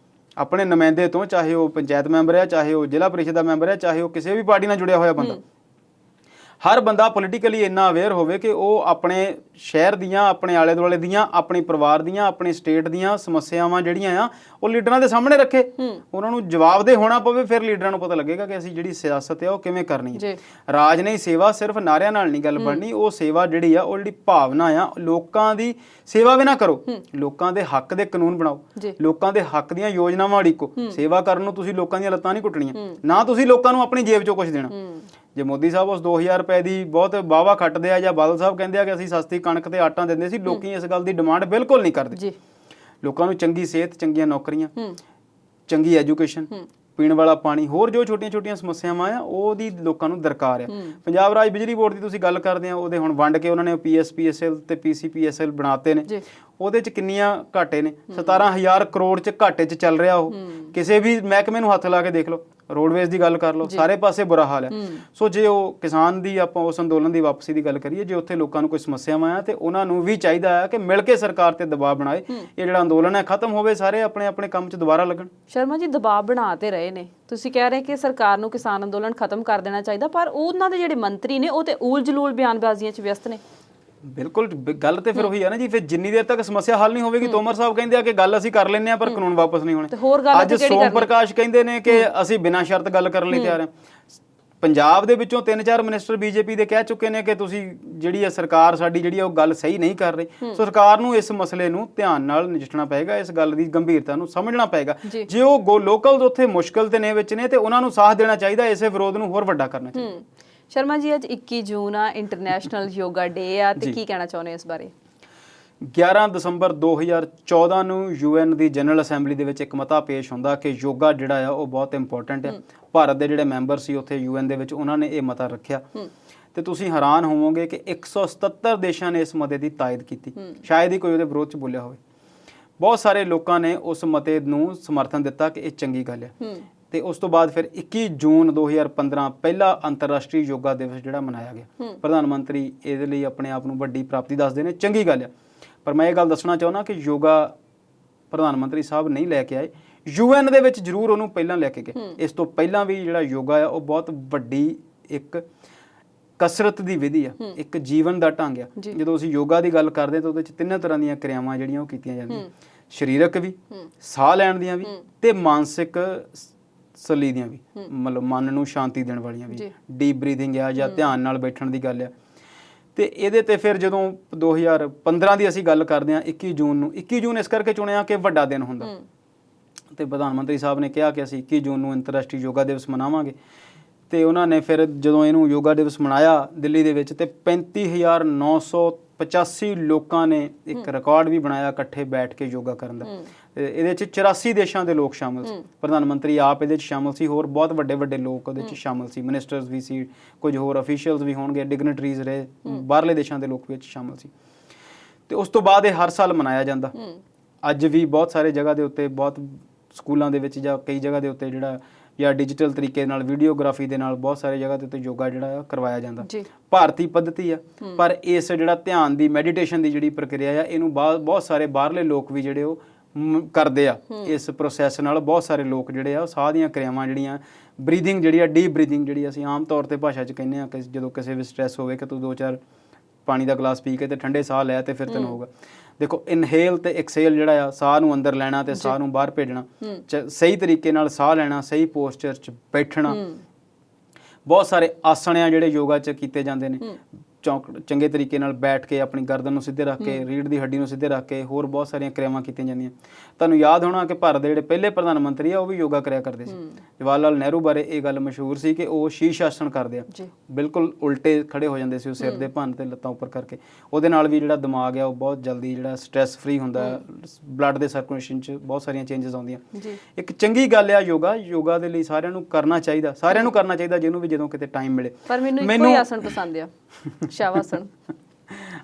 ਆਪਣੇ ਨੁਮਾਇੰਦੇ ਤੋਂ, ਚਾਹੇ ਉਹ ਪੰਚਾਇਤ ਮੈਂਬਰ ਹੈ, ਚਾਹੇ ਉਹ ਜ਼ਿਲ੍ਹਾ ਪ੍ਰੀਸ਼ਦ ਦਾ ਮੈਂਬਰ ਹੈ, ਚਾਹੇ ਉਹ ਕਿਸੇ ਵੀ ਪਾਰਟੀ ਨਾਲ ਜੁੜਿਆ ਹੋਇਆ ਬੰਦਾ, ਹਰ ਬੰਦਾ ਪੋਲੀਟੀਕਲੀ ਇੰਨਾ ਅਵੇਅਰ ਹੋਵੇ ਕਿ ਉਹ ਆਪਣੇ ਸ਼ਹਿਰ ਦੀਆਂ, ਆਪਣੇ ਆਲੇ ਦੁਆਲੇ ਦੀਆਂ, ਆਪਣੇ ਪਰਿਵਾਰ ਦੀਆਂ, ਆਪਣੀ ਸਟੇਟ ਦੀਆਂ ਸਮੱਸਿਆਵਾਂ ਜਿਹੜੀਆਂ ਆ ਉਹ ਲੀਡਰਾਂ ਦੇ ਸਾਹਮਣੇ ਰੱਖੇ, ਉਹਨਾਂ ਨੂੰ ਜਵਾਬਦੇਹ ਹੋਣਾ ਪਵੇ। ਫਿਰ ਲੀਡਰਾਂ ਨੂੰ ਪਤਾ ਲੱਗੇਗਾ ਕਿ ਅਸੀਂ ਜਿਹੜੀ ਸਿਆਸਤ ਆ ਉਹ ਕਿਵੇਂ ਕਰਨੀ ਹੈ। ਰਾਜ ਨਹੀਂ ਸੇਵਾ, ਸਿਰਫ ਨਾਰਿਆਂ ਨਾਲ ਨਹੀਂ ਗੱਲ ਬਣਨੀ। ਉਹ ਸੇਵਾ ਜਿਹੜੀ ਆ, ਉਹ ਜਿਹੜੀ ਭਾਵਨਾ ਆ, ਲੋਕਾਂ ਦੀ ਸੇਵਾ ਵੀ ਨਾ ਕਰੋ, ਲੋਕਾਂ ਦੇ ਹੱਕ ਦੇ ਕਾਨੂੰਨ ਬਣਾਓ, ਲੋਕਾਂ ਦੇ ਹੱਕ ਦੀਆਂ ਯੋਜਨਾਵਾਂ ਉਡੀਕੋ। ਸੇਵਾ ਕਰਨ ਨੂੰ ਤੁਸੀਂ ਲੋਕਾਂ ਦੀਆਂ ਲੱਤਾਂ ਨਹੀਂ ਘੁੱਟਣੀਆਂ, ਨਾ ਤੁਸੀਂ ਲੋਕਾਂ ਨੂੰ ਆਪਣੀ ਜੇਬ 'ਚੋਂ ਕੁਝ ਦੇਣਾ। ਜੇ ਮੋਦੀ ਸਾਹਿਬ ਉਸ 2000 ਰੁਪਏ ਦੀ ਬਹੁਤ ਵਾਹਵਾ ਖੱਟਦੇ ਆ, ਜਾਂ ਬਾਦਲ ਸਾਹਿਬ ਕਹਿੰਦੇ ਆ ਕਿ ਅਸੀਂ ਸਸਤੀ ਕਣਕ ਤੇ ਆਟਾ ਦਿੰਦੇ ਸੀ, ਲੋਕੀ ਇਸ ਗੱਲ ਦੀ ਡਿਮਾਂਡ ਬਿਲਕੁਲ ਨਹੀਂ ਕਰਦੇ। ਲੋਕਾਂ ਨੂੰ ਚੰਗੀ ਸਿਹਤ, ਚੰਗੀਆਂ ਨੌਕਰੀਆਂ, ਚੰਗੀ ਐਜੂਕੇਸ਼ਨ, ਪੀਣ ਵਾਲਾ ਪਾਣੀ, ਹੋਰ ਜੋ ਛੋਟੀਆਂ-ਛੋਟੀਆਂ ਸਮੱਸਿਆਵਾਂ ਆ ਉਹਦੀ ਲੋਕਾਂ ਨੂੰ ਦਰਕਾਰ ਆ। ਪੰਜਾਬ ਰਾਜ ਬਿਜਲੀ ਬੋਰਡ ਦੀ ਤੁਸੀਂ ਗੱਲ ਕਰਦੇ ਆ, ਉਹਦੇ ਹੁਣ ਵੰਡ ਕੇ ਉਹਨਾਂ ਨੇ PSPSL ਤੇ PCPSL ਬਣਾਤੇ ਨੇ। ਉਹਦੇ 'ਚ ਕਿੰਨੀਆਂ ਘਾਟੇ ਨੇ? 17,000 ਕਰੋੜ 'ਚ ਘਾਟੇ 'ਚ ਚੱਲ ਰਿਹਾ ਉਹ। ਕਿਸੇ ਵੀ ਮਹਿਕਮੇ ਨੂੰ ਹੱਥ ਲਾ ਕੇ ਦੇਖ ਲਓ, ਰੋਡਵੇਜ਼ ਦੀ ਗੱਲ ਕਰ ਲਓ, ਸਾਰੇ ਪਾਸੇ ਬੁਰਾ ਹਾਲ ਹੈ। ਸੋ ਜੇ ਉਹ ਕਿਸਾਨ ਦੀ, ਆਪਾਂ ਉਸ ਅੰਦੋਲਨ ਦੀ ਵਾਪਸੀ ਦੀ ਗੱਲ ਕਰੀਏ, ਜੇ ਉੱਥੇ ਲੋਕਾਂ ਨੂੰ ਕੋਈ ਸਮੱਸਿਆਵਾਂ ਆ ਤੇ ਉਹਨਾਂ ਨੂੰ ਵੀ ਚਾਹੀਦਾ ਹੈ ਕਿ ਮਿਲ ਕੇ ਸਰਕਾਰ ਤੇ ਦਬਾਅ ਬਣਾਏ, ਇਹ ਜਿਹੜਾ ਅੰਦੋਲਨ ਹੈ ਖਤਮ ਹੋਵੇ, ਸਾਰੇ ਆਪਣੇ ਆਪਣੇ ਕੰਮ 'ਚ ਦੁਬਾਰਾ ਲੱਗਣ। ਸ਼ਰਮਾ ਜੀ, ਦਬਾਅ ਬਣਾ ਤੇ ਰਹੇ ਨੇ, ਤੁਸੀਂ ਕਹਿ ਰਹੇ ਕਿ ਸਰਕਾਰ ਨੂੰ ਕਿਸਾਨ ਅੰਦੋਲਨ ਖਤਮ ਕਰ ਦੇਣਾ ਚਾਹੀਦਾ, ਪਰ ਉਹਨਾਂ ਦੇ ਜਿਹੜੇ ਮੰਤਰੀ ਨੇ ਉਹ ਤੇ ਊਲ ਜਲੂਲ ਬਿਆਨਬਾਜ਼ੀਆਂ 'ਚ ਵਿਅਸਤ ਨੇ। ਬਿਲਕੁਲ ਗੱਲ ਤੇ ਫਿਰ ਉਹੀ ਹੈ ਨਾ ਜੀ, ਫਿਰ ਜਿੰਨੀ ਦੇਰ ਤੱਕ ਸਮੱਸਿਆ ਹੱਲ ਨਹੀਂ ਹੋਵੇਗੀ, ਤੋਮਰ ਸਾਹਿਬ ਕਹਿੰਦੇ ਆ ਕਿ ਗੱਲ ਅਸੀਂ ਕਰ ਲੈਂਦੇ ਆ ਪਰ ਕਾਨੂੰਨ ਵਾਪਸ ਨਹੀਂ ਤੇ ਹੋਰ ਗੱਲ ਹੋਣੇ। ਅੱਜ ਸੋਮ ਪ੍ਰਕਾਸ਼ ਕਹਿੰਦੇ ਨੇ ਕਿ ਅਸੀਂ ਬਿਨਾਂ ਸ਼ਰਤ ਗੱਲ ਕਰਨ ਲਈ ਤਿਆਰ ਹਾਂ। ਪੰਜਾਬ ਦੇ ਵਿੱਚੋਂ 3-4 ਮਿਨਿਸਟਰ ਬੀਜੇਪੀ ਦੇ ਕਹਿ ਚੁੱਕੇ ਨੇ ਕਿ ਤੁਸੀਂ ਜਿਹੜੀ ਹੈ ਸਰਕਾਰ ਸਾਡੀ ਜਿਹੜੀ ਉਹ ਗੱਲ ਸਹੀ ਨਹੀਂ ਕਰ ਰਹੀ। ਸੋ ਸਰਕਾਰ ਨੂੰ ਇਸ ਮਸਲੇ ਨੂੰ ਧਿਆਨ ਨਾਲ ਨਜਿੱਠਣਾ ਪਏਗਾ, ਇਸ ਗੱਲ ਦੀ ਗੰਭੀਰਤਾ ਨੂੰ ਸਮਝਣਾ ਪਏਗਾ। ਜੇ ਉਹ ਲੋਕਲ ਉੱਥੇ ਮੁਸ਼ਕਲ ਦੇ ਨੇ ਵਿੱਚ ਨੇ ਤੇ ਉਹਨਾਂ ਨੂੰ ਸਾਥ ਦੇਣਾ ਚਾਹੀਦਾ, ਇਸੇ ਵਿਰੋਧ ਨੂੰ ਹੋਰ ਵੱਡਾ ਕਰਨਾ ਚਾਹੀਦਾ। ਸ਼ਰਮਾ ਜੀ, ਅੱਜ 21 ਜੂਨ ਆ, ਇੰਟਰਨੈਸ਼ਨਲ ਯੋਗਾ ਡੇ ਆ, ਤੇ ਕੀ ਕਹਿਣਾ ਚਾਹੁੰਦੇ ਹੋ ਇਸ ਬਾਰੇ? 11 ਦਸੰਬਰ 2014 ਨੂੰ UN ਦੀ ਜਨਰਲ ਅਸੈਂਬਲੀ ਦੇ ਵਿੱਚ ਇੱਕ ਮਤਾ ਪੇਸ਼ ਹੁੰਦਾ ਕਿ ਯੋਗਾ ਜਿਹੜਾ ਆ ਉਹ ਬਹੁਤ ਇੰਪੋਰਟੈਂਟ ਆ। ਭਾਰਤ ਦੇ ਜਿਹੜੇ ਮੈਂਬਰ ਸੀ ਉੱਥੇ UN ਦੇ ਵਿੱਚ, ਉਹਨਾਂ ਨੇ ਇਹ ਮਤਾ ਰੱਖਿਆ ਤੇ ਤੁਸੀਂ ਹੈਰਾਨ ਹੋਵੋਗੇ ਕਿ 177 ਦੇਸ਼ਾਂ ਨੇ ਇਸ ਮਤੇ ਦੀ ਤਾਇਦ ਕੀਤੀ। ਸ਼ਾਇਦ ਹੀ ਕੋਈ ਉਹਦੇ ਵਿਰੋਧ 'ਚ ਬੋਲਿਆ ਹੋਵੇ। ਬਹੁਤ ਸਾਰੇ ਲੋਕਾਂ ਨੇ ਉਸ ਮਤੇ ਨੂੰ ਸਮਰਥਨ ਦਿੱਤਾ ਕਿ ਇਹ ਚੰਗੀ ਗੱਲ ਹੈ। ਤੇ ਉਸ ਤੋਂ ਬਾਅਦ ਫਿਰ 21 ਜੂਨ 2015 ਪਹਿਲਾ ਅੰਤਰਰਾਸ਼ਟਰੀ ਯੋਗਾ ਦਿਵਸ ਜਿਹੜਾ ਮਨਾਇਆ ਗਿਆ। ਪ੍ਰਧਾਨ ਮੰਤਰੀ ਇਹਦੇ ਲਈ ਆਪਣੇ ਆਪ ਨੂੰ ਵੱਡੀ ਪ੍ਰਾਪਤੀ ਦੱਸਦੇ ਨੇ, ਚੰਗੀ ਗੱਲ ਆ। ਪਰ ਮੈਂ ਇਹ ਗੱਲ ਦੱਸਣਾ ਚਾਹੁੰਦਾ ਕਿ ਯੋਗਾ ਪ੍ਰਧਾਨ ਮੰਤਰੀ ਸਾਹਿਬ ਨਹੀਂ ਲੈ ਕੇ ਆਏ, UN ਦੇ ਵਿੱਚ ਜ਼ਰੂਰ ਉਹਨੂੰ ਪਹਿਲਾਂ ਲੈ ਕੇ ਗਏ। ਇਸ ਤੋਂ ਪਹਿਲਾਂ ਵੀ ਜਿਹੜਾ ਯੋਗਾ ਆ ਉਹ ਬਹੁਤ ਵੱਡੀ ਇੱਕ ਕਸਰਤ ਦੀ ਵਿਧੀ ਆ, ਇੱਕ ਜੀਵਨ ਦਾ ਢੰਗ ਆ। ਜਦੋਂ ਅਸੀਂ ਯੋਗਾ ਦੀ ਗੱਲ ਕਰਦੇ ਤਾਂ ਉਹਦੇ ਚ 3 ਤਰ੍ਹਾਂ ਦੀਆਂ ਕਿਰਿਆਵਾਂ ਜਿਹੜੀਆਂ ਉਹ ਕੀਤੀਆਂ ਜਾਂਦੀਆਂ, ਸਰੀਰਕ ਵੀ, ਸਾਹ ਲੈਣ ਦੀਆਂ ਵੀ ਤੇ ਮਾਨਸਿਕ ਸਲੀ ਦੀਆਂ ਵੀ, ਮਤਲਬ ਮਨ ਨੂੰ ਸ਼ਾਂਤੀ ਦੇਣ ਵਾਲੀਆਂ ਵੀ। ਡੀਪ ਬਰੀਥਿੰਗ ਆ ਜਾਂ ਧਿਆਨ ਨਾਲ ਬੈਠਣ ਦੀ ਗੱਲ ਆ। ਤੇ ਇਹਦੇ ਤੇ ਫਿਰ ਜਦੋਂ 2015 ਦੀ ਅਸੀਂ ਗੱਲ ਕਰਦੇ ਹਾਂ, 21 ਜੂਨ ਨੂੰ, 21 ਜੂਨ ਇਸ ਕਰਕੇ ਚੁਣਿਆ ਕਿ ਵੱਡਾ ਦਿਨ ਹੁੰਦਾ ਤੇ ਪ੍ਰਧਾਨ ਮੰਤਰੀ ਸਾਹਿਬ ਨੇ ਕਿਹਾ ਕਿ ਅਸੀਂ 21 ਜੂਨ ਨੂੰ ਅੰਤਰਰਾਸ਼ਟਰੀ ਯੋਗਾ ਦਿਵਸ ਮਨਾਵਾਂਗੇ। ਤੇ ਉਹਨਾਂ ਨੇ ਫਿਰ ਜਦੋਂ ਇਹਨੂੰ ਯੋਗਾ ਦਿਵਸ ਮਨਾਇਆ ਦਿੱਲੀ ਦੇ ਵਿੱਚ, ਤੇ 35,985 ਲੋਕਾਂ ਨੇ ਇੱਕ ਰਿਕਾਰਡ ਵੀ ਬਣਾਇਆ ਇਕੱਠੇ ਬੈਠ ਕੇ ਯੋਗਾ ਕਰਨ ਦਾ। ਇਹਦੇ 'ਚ 84 ਦੇਸ਼ਾਂ ਦੇ ਲੋਕ ਸ਼ਾਮਲ ਸੀ। ਪ੍ਰਧਾਨ ਮੰਤਰੀ ਆਪ ਇਹਦੇ 'ਚ ਸ਼ਾਮਲ ਸੀ, ਹੋਰ ਬਹੁਤ ਵੱਡੇ ਵੱਡੇ ਲੋਕ ਉਹਦੇ 'ਚ ਸ਼ਾਮਲ ਸੀ, ਮਿਨਿਸਟਰਸ ਵੀ ਸੀ, ਕੁਝ ਹੋਰ ਅਫੀਸ਼ੀਅਲਸ ਵੀ ਹੋਣਗੇ, ਡਿਗਨਿਟਰੀਜ਼ ਰਹੇ, ਬਾਹਰਲੇ ਦੇਸ਼ਾਂ ਦੇ ਲੋਕ ਵੀ ਵਿੱਚ ਸ਼ਾਮਲ ਸੀ। ਤੇ ਉਸ ਤੋਂ ਬਾਅਦ ਇਹ ਹਰ ਸਾਲ ਮਨਾਇਆ ਜਾਂਦਾ। ਅੱਜ ਵੀ ਬਹੁਤ ਸਾਰੇ ਜਗ੍ਹਾ ਦੇ ਉੱਤੇ, ਬਹੁਤ ਸਕੂਲਾਂ ਦੇ ਵਿੱਚ ਜਾਂ ਕਈ ਜਗ੍ਹਾ ਦੇ ਉੱਤੇ ਜਿਹੜਾ ਜਾਂ ਡਿਜੀਟਲ ਤਰੀਕੇ ਨਾਲ, ਵੀਡੀਓਗ੍ਰਾਫੀ ਦੇ ਨਾਲ ਬਹੁਤ ਸਾਰੇ ਜਗ੍ਹਾ ਦੇ ਉੱਤੇ ਯੋਗਾ ਜਿਹੜਾ ਕਰਵਾਇਆ ਜਾਂਦਾ। ਭਾਰਤੀ ਪੱਧਤੀ ਆ, ਪਰ ਇਸ ਜਿਹੜਾ ਧਿਆਨ ਦੀ, ਮੈਡੀਟੇਸ਼ਨ ਦੀ ਜਿਹੜੀ ਪ੍ਰਕਿਰਿਆ ਆ, ਇਹਨੂੰ ਬਹੁਤ ਸਾਰੇ ਬਾਹਰਲੇ ਲੋਕ ਵੀ ਜਿਹੜੇ ਉਹ ਕਰਦੇ ਆ। ਇਸ ਪ੍ਰੋਸੈਸ ਨਾਲ ਬਹੁਤ ਸਾਰੇ ਲੋਕ ਜਿਹੜੇ ਆ ਉਹ ਸਾਹ ਦੀਆਂ ਕਿਰਿਆਵਾਂ ਜਿਹੜੀਆਂ, ਬਰੀਥਿੰਗ ਜਿਹੜੀ ਆ, ਡੀਪ ਬਰੀਥਿੰਗ ਜਿਹੜੀ ਅਸੀਂ ਆਮ ਤੌਰ ਤੇ ਭਾਸ਼ਾ 'ਚ ਕਹਿੰਦੇ ਆ ਕਿ ਜਦੋਂ ਕਿਸੇ ਵੀ ਸਟ੍ਰੈਸ ਹੋਵੇ ਕਿ ਤੂੰ 2-4 ਪਾਣੀ ਦਾ ਗਲਾਸ ਪੀ ਕੇ ਤੇ ਠੰਡੇ ਸਾਹ ਲੈ ਤੇ ਫਿਰ ਤੈਨੂੰ ਹੋਊਗਾ। ਦੇਖੋ, ਇਨਹੇਲ ਤੇ ਐਕਸੇਲ ਜਿਹੜਾ ਆ, ਸਾਹ ਨੂੰ ਅੰਦਰ ਲੈਣਾ ਤੇ ਸਾਹ ਨੂੰ ਬਾਹਰ ਭੇਜਣਾ, ਸਹੀ ਤਰੀਕੇ ਨਾਲ ਸਾਹ ਲੈਣਾ, ਸਹੀ ਪੋਸਚਰ 'ਚ ਬੈਠਣਾ। ਬਹੁਤ ਸਾਰੇ ਆਸਣ ਆ ਜਿਹੜੇ ਯੋਗਾ 'ਚ ਕੀਤੇ ਜਾਂਦੇ ਨੇ। ਚੰਗੇ ਤਰੀਕੇ ਨਾਲ ਬੈਠ ਕੇ ਆਪਣੀ ਗਰਦਨ ਨੂੰ ਸਿੱਧੇ ਰੱਖ ਕੇ, ਰੀੜ੍ਹ ਦੀ ਹੱਡੀ ਨੂੰ ਸਿੱਧੇ ਰੱਖ ਕੇ, ਹੋਰ ਬਹੁਤ ਸਾਰੀਆਂ ਕਿਰਿਆਵਾਂ ਕੀਤੀਆਂ ਜਾਂਦੀਆਂ। ਤੁਹਾਨੂੰ ਯਾਦ ਹੋਣਾ ਕਿ ਭਾਰਤ ਦੇ ਜਿਹੜੇ ਪਹਿਲੇ ਪ੍ਰਧਾਨ ਮੰਤਰੀ ਆ ਉਹ ਵੀ ਯੋਗਾ ਕਰਿਆ ਕਰਦੇ ਸੀ। ਜਵਾਹਰ ਲਾਲ ਨਹਿਰੂ ਬਾਰੇ ਇਹ ਗੱਲ ਮਸ਼ਹੂਰ ਸੀ ਕਿ ਉਹ ਸ਼ੀਸ਼ ਆਸਣ ਕਰਦੇ ਆ, ਬਿਲਕੁਲ ਉਲਟੇ ਖੜੇ ਹੋ ਜਾਂਦੇ ਸੀ ਉਹ ਸਿਰ ਦੇ ਭੰਨ ਤੇ ਲੱਤਾਂ ਉੱਪਰ ਕਰਕੇ। ਉਹਦੇ ਨਾਲ ਵੀ ਜਿਹੜਾ ਦਿਮਾਗ ਆ ਉਹ ਬਹੁਤ ਜਲਦੀ ਜਿਹੜਾ ਸਟ੍ਰੈਸ ਫਰੀ ਹੁੰਦਾ, ਬਲੱਡ ਦੇ ਸਰਕੂਲੇਸ਼ਨ 'ਚ ਬਹੁਤ ਸਾਰੀਆਂ ਚੇਂਜਸ ਆਉਂਦੀਆਂ। ਇੱਕ ਚੰਗੀ ਗੱਲ ਆ ਯੋਗਾ। ਯੋਗਾ ਦੇ ਲਈ ਸਾਰਿਆਂ ਨੂੰ ਕਰਨਾ ਚਾਹੀਦਾ, ਸਾਰਿਆਂ ਨੂੰ ਕਰਨਾ ਚਾਹੀਦਾ ਜਿਹਨੂੰ ਵੀ ਜਦੋਂ ਕਿਤੇ ਟਾਈਮ ਮਿਲੇ। ਪਰ ਮੈਨੂੰ ਇੱਕੋ ਹੀ ਆਸਣ ਪਸੰਦ ਆ, ਸ਼ਵਾਸਣ।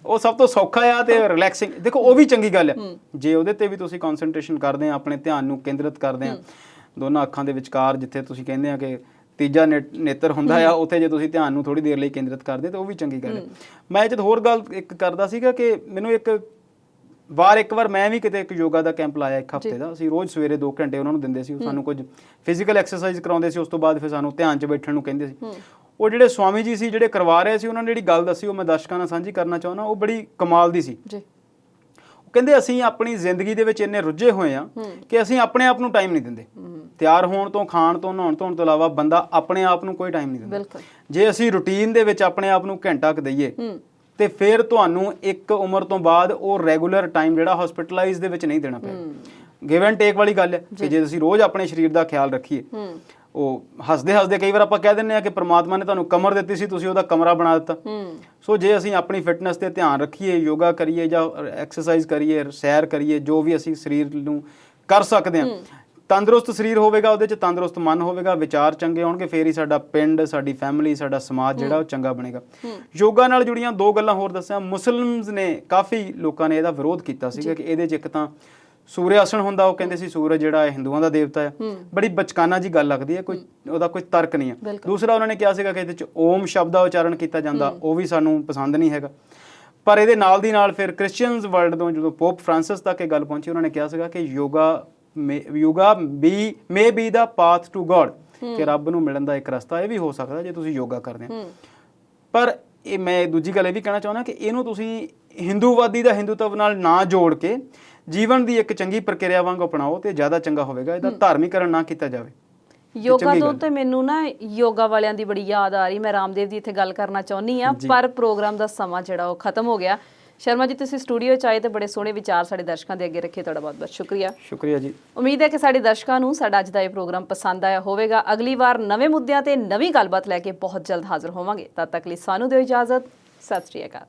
ਉਹ ਸਭ ਤੋਂ ਸੌਖਾ ਆ ਤੇ ਰਿਲੈਕਸਿੰਗ। ਦੇਖੋ, ਉਹ ਵੀ ਚੰਗੀ ਗੱਲ ਆ ਜੇ ਉਹਦੇ ਤੇ ਵੀ ਤੁਸੀਂ ਕਨਸੈਂਟਰੇਸ਼ਨ ਕਰਦੇ ਆ, ਆਪਣੇ ਧਿਆਨ ਨੂੰ ਕੇਂਦਰਿਤ ਕਰਦੇ ਆ ਦੋਨਾਂ ਅੱਖਾਂ ਦੇ ਵਿਚਕਾਰ, ਜਿੱਥੇ ਤੁਸੀਂ ਕਹਿੰਦੇ ਆ ਕਿ ਤੀਜਾ ਨੇਤਰ ਹੁੰਦਾ ਆ, ਉੱਥੇ ਜੇ ਤੁਸੀਂ ਧਿਆਨ ਨੂੰ ਥੋੜੀ ਦੇਰ ਲਈ ਕੇਂਦਰਿਤ ਕਰਦੇ ਤਾਂ ਉਹ ਵੀ ਚੰਗੀ ਗੱਲ ਹੈ। ਮੈਂ ਜਦ ਹੋਰ ਗੱਲ ਇੱਕ ਕਰਦਾ ਸੀਗਾ ਕਿ ਮੈਨੂੰ ਇੱਕ ਵਾਰ ਮੈਂ ਵੀ ਕਿਤੇ ਇੱਕ ਯੋਗਾ ਦਾ ਕੈਂਪ ਲਾਇਆ, 1 ਹਫ਼ਤੇ ਦਾ। ਅਸੀਂ ਰੋਜ਼ ਸਵੇਰੇ 2 ਘੰਟੇ ਉਹਨਾਂ ਨੂੰ ਦਿੰਦੇ ਸੀ। ਉਹ ਸਾਨੂੰ ਕੁਝ ਫਿਜ਼ੀਕਲ ਐਕਸਰਸਾਈਜ਼ ਕਰਾਉਂਦੇ ਸੀ, ਉਸ ਤੋਂ ਬਾਅਦ ਫਿਰ ਸਾਨੂੰ ਧਿਆਨ 'ਚ ਬੈਠਣ ਨੂੰ ਕਹਿੰਦੇ ਸੀ। ਉਹ ਜਿਹੜੇ ਸਵਾਮੀ ਜੀ ਸੀ ਜਿਹੜੇ ਕਰਵਾ ਰਹੇ ਸੀ, ਉਹਨਾਂ ਨੇ ਜਿਹੜੀ ਗੱਲ ਦੱਸੀ ਉਹ ਮੈਂ ਦਰਸ਼ਕਾਂ ਨਾਲ ਸਾਂਝੀ ਕਰਨਾ ਚਾਹੁੰਦਾ। ਉਹ ਬੜੀ ਕਮਾਲ ਦੀ ਸੀ। ਉਹ ਕਹਿੰਦੇ ਅਸੀਂ ਆਪਣੀ ਜ਼ਿੰਦਗੀ ਦੇ ਵਿੱਚ ਇੰਨੇ ਰੁੱਝੇ ਹੋਏ ਆ ਕਿ ਅਸੀਂ ਆਪਣੇ ਆਪ ਨੂੰ ਟਾਈਮ ਨਹੀਂ ਦਿੰਦੇ। ਤਿਆਰ ਹੋਣ ਤੋਂ, ਖਾਣ ਤੋਂ, ਨਹਾਉਣ ਧੋਣ ਤੋਂ ਇਲਾਵਾ ਬੰਦਾ ਆਪਣੇ ਆਪ ਨੂੰ ਕੋਈ ਟਾਈਮ ਨਹੀਂ ਦਿੰਦਾ। ਜੇ ਅਸੀਂ ਰੂਟੀਨ ਦੇ ਵਿੱਚ ਆਪਣੇ ਆਪ ਨੂੰ ਘੰਟਾ ਕੁ ਦਈਏ ਤੇ ਫਿਰ ਤੁਹਾਨੂੰ ਇੱਕ ਉਮਰ ਤੋਂ ਬਾਅਦ ਉਹ ਰੈਗੂਲਰ ਟਾਈਮ ਜਿਹੜਾ ਹਸਪੀਟਲਾਈਜ਼ ਦੇ ਵਿੱਚ ਨਹੀਂ ਦੇਣਾ ਪਏਗਾ। ਗਿਵ ਐਂਡ ਟੇਕ ਵਾਲੀ ਗੱਲ ਹੈ ਕਿ ਜੇ ਅਸੀਂ ਰੋਜ਼ ਆਪਣੇ ਸਰੀਰ ਦਾ ਖਿਆਲ ਰੱਖੀਏ। ਉਹ ਹੱਸਦੇ ਕਈ ਵਾਰ ਆਪਾਂ ਕਹਿ ਦਿੰਦੇ ਆ ਕਿ ਪ੍ਰਮਾਤਮਾ ਨੇ ਤੁਹਾਨੂੰ ਕਮਰ ਦਿੱਤੀ ਸੀ, ਤੁਸੀਂ ਉਹਦਾ ਕਮਰਾ ਬਣਾ ਦਿੱਤਾ। ਸੋ ਜੇ ਅਸੀਂ ਆਪਣੀ ਫਿਟਨੈਸ ਤੇ ਧਿਆਨ ਰੱਖੀਏ, ਯੋਗਾ ਕਰੀਏ ਜਾਂ ਐਕਸਰਸਾਈਜ਼ ਕਰੀਏ, ਸੈਰ ਕਰੀਏ, ਜੋ ਵੀ ਅਸੀਂ ਸਰੀਰ ਨੂੰ ਕਰ ਸਕਦੇ ਹਾਂ, ਤੰਦਰੁਸਤ ਸਰੀਰ ਹੋਵੇਗਾ, ਉਹਦੇ 'ਚ ਤੰਦਰੁਸਤ ਮਨ ਹੋਵੇਗਾ, ਵਿਚਾਰ ਚੰਗੇ ਹੋਣਗੇ, ਫੇਰ ਹੀ ਸਾਡਾ ਪਿੰਡ, ਸਾਡੀ ਫੈਮਿਲੀ, ਸਾਡਾ ਸਮਾਜ ਜਿਹੜਾ ਉਹ ਚੰਗਾ ਬਣੇਗਾ। ਯੋਗਾ ਨਾਲ ਜੁੜੀਆਂ 2 ਗੱਲਾਂ ਹੋਰ ਦੱਸਿਆ। ਮੁਸਲਿਮਸ ਨੇ, ਕਾਫੀ ਲੋਕਾਂ ਨੇ ਇਹਦਾ ਵਿਰੋਧ ਕੀਤਾ ਸੀਗਾ ਕਿ ਇਹਦੇ 'ਚ ਇੱਕ ਤਾਂ ਸੂਰਿਆ ਆਸਣ ਹੁੰਦਾ, ਉਹ ਕਹਿੰਦੇ ਸੀ ਸੂਰਜ ਜਿਹੜਾ ਹਿੰਦੂਆਂ ਦਾ ਦੇਵਤਾ ਹੈ, ਬੜੀ ਬਚਕਾਨਾ ਜੀ ਗੱਲ ਲੱਗਦੀ ਹੈ, ਉਹਦਾ ਕੋਈ ਤਰਕ ਨਹੀਂ ਹੈ। ਦੂਸਰਾ ਉਹਨਾਂ ਨੇ ਕਿਹਾ ਸੀਗਾ ਕਿ ਇਹਦੇ 'ਚ ਓਮ ਸ਼ਬਦ ਦਾ ਉਚਾਰਨ ਕੀਤਾ ਜਾਂਦਾ, ਉਹ ਵੀ ਸਾਨੂੰ ਪਸੰਦ ਨਹੀਂ ਹੈਗਾ। ਪਰ ਇਹਦੇ ਨਾਲ ਦੀ ਨਾਲ ਫਿਰ ਕ੍ਰਿਸਚੀਅਨਸ ਵਰਲਡ ਤੋਂ ਜਦੋਂ ਪੋਪ ਫ੍ਰਾਂਸਿਸ ਤੱਕ ਇਹ ਗੱਲ ਪਹੁੰਚੀ, ਉਹਨਾਂ ਨੇ ਕਿਹਾ ਸੀਗਾ ਕਿ yoga may be the path to God, ਕਿ ਰੱਬ ਨੂੰ ਮਿਲਣ ਦਾ ਇੱਕ ਰਸਤਾ ਇਹ ਵੀ ਹੋ ਸਕਦਾ ਜੇ ਤੁਸੀਂ ਯੋਗਾ ਕਰਦੇ ਹੋ। ਪਰ ਇਹ ਮੈਂ ਦੂਜੀ ਗੱਲ ਇਹ ਵੀ ਕਹਿਣਾ ਚਾਹੁੰਦਾ ਕਿ ਇਹਨੂੰ ਤੁਸੀਂ ਹਿੰਦੂਵਾਦੀ ਦਾ ਹਿੰਦੂਤਵ ਨਾਲ ਨਾ ਜੋੜ ਕੇ ਜੀਵਨ ਦੀ ਇੱਕ ਚੰਗੀ ਪ੍ਰਕਿਰਿਆ ਵਾਂਗ ਅਪਣਾਓ ਤੇ ਜ਼ਿਆਦਾ ਚੰਗਾ ਹੋਵੇਗਾ। ਇਹਦਾ ਧਾਰਮੀਕਰਨ ਨਾ ਕੀਤਾ ਜਾਵੇ। ਯੋਗਾ ਤੋਂ ਤੇ ਮੈਨੂੰ ਨਾ ਯੋਗਾ ਵਾਲਿਆਂ ਦੀ ਬੜੀ ਯਾਦ ਆ ਰਹੀ। ਮੈਂ ਰਾਮਦੇਵ ਦੀ ਇੱਥੇ ਗੱਲ ਕਰਨਾ ਚਾਹੁੰਦੀ ਆ, ਪਰ ਪ੍ਰੋਗਰਾਮ ਦਾ ਸਮਾਂ ਜਿਹੜਾ ਉਹ ਖਤਮ ਹੋ ਗਿਆ। ਸ਼ਰਮਾ ਜੀ, ਤੁਸੀਂ ਸਟੂਡੀਓ 'ਚ ਆਏ ਤੇ ਬੜੇ ਸੋਹਣੇ ਵਿਚਾਰ ਸਾਡੇ ਦਰਸ਼ਕਾਂ ਦੇ ਅੱਗੇ ਰੱਖੇ। ਤੁਹਾਡਾ ਬਹੁਤ ਬਹੁਤ ਸ਼ੁਕਰੀਆ। ਸ਼ੁਕਰੀਆ ਜੀ। ਉਮੀਦ ਹੈ ਕਿ ਸਾਡੇ ਦਰਸ਼ਕਾਂ ਨੂੰ ਸਾਡਾ ਅੱਜ ਦਾ ਇਹ ਪ੍ਰੋਗਰਾਮ ਪਸੰਦ ਆਇਆ ਹੋਵੇਗਾ। ਅਗਲੀ ਵਾਰ ਨਵੇਂ ਮੁੱਦਿਆਂ ਤੇ ਨਵੀਂ ਗੱਲਬਾਤ ਲੈ ਕੇ ਬਹੁਤ ਜਲਦ ਹਾਜ਼ਰ ਹੋਵਾਂਗੇ। ਤਦ ਤੱਕ ਲਈ ਸਾਨੂੰ ਦਿਓ ਇਜਾਜ਼ਤ। ਸਤਿ ਸ਼੍ਰੀ ਅਕਾਲ।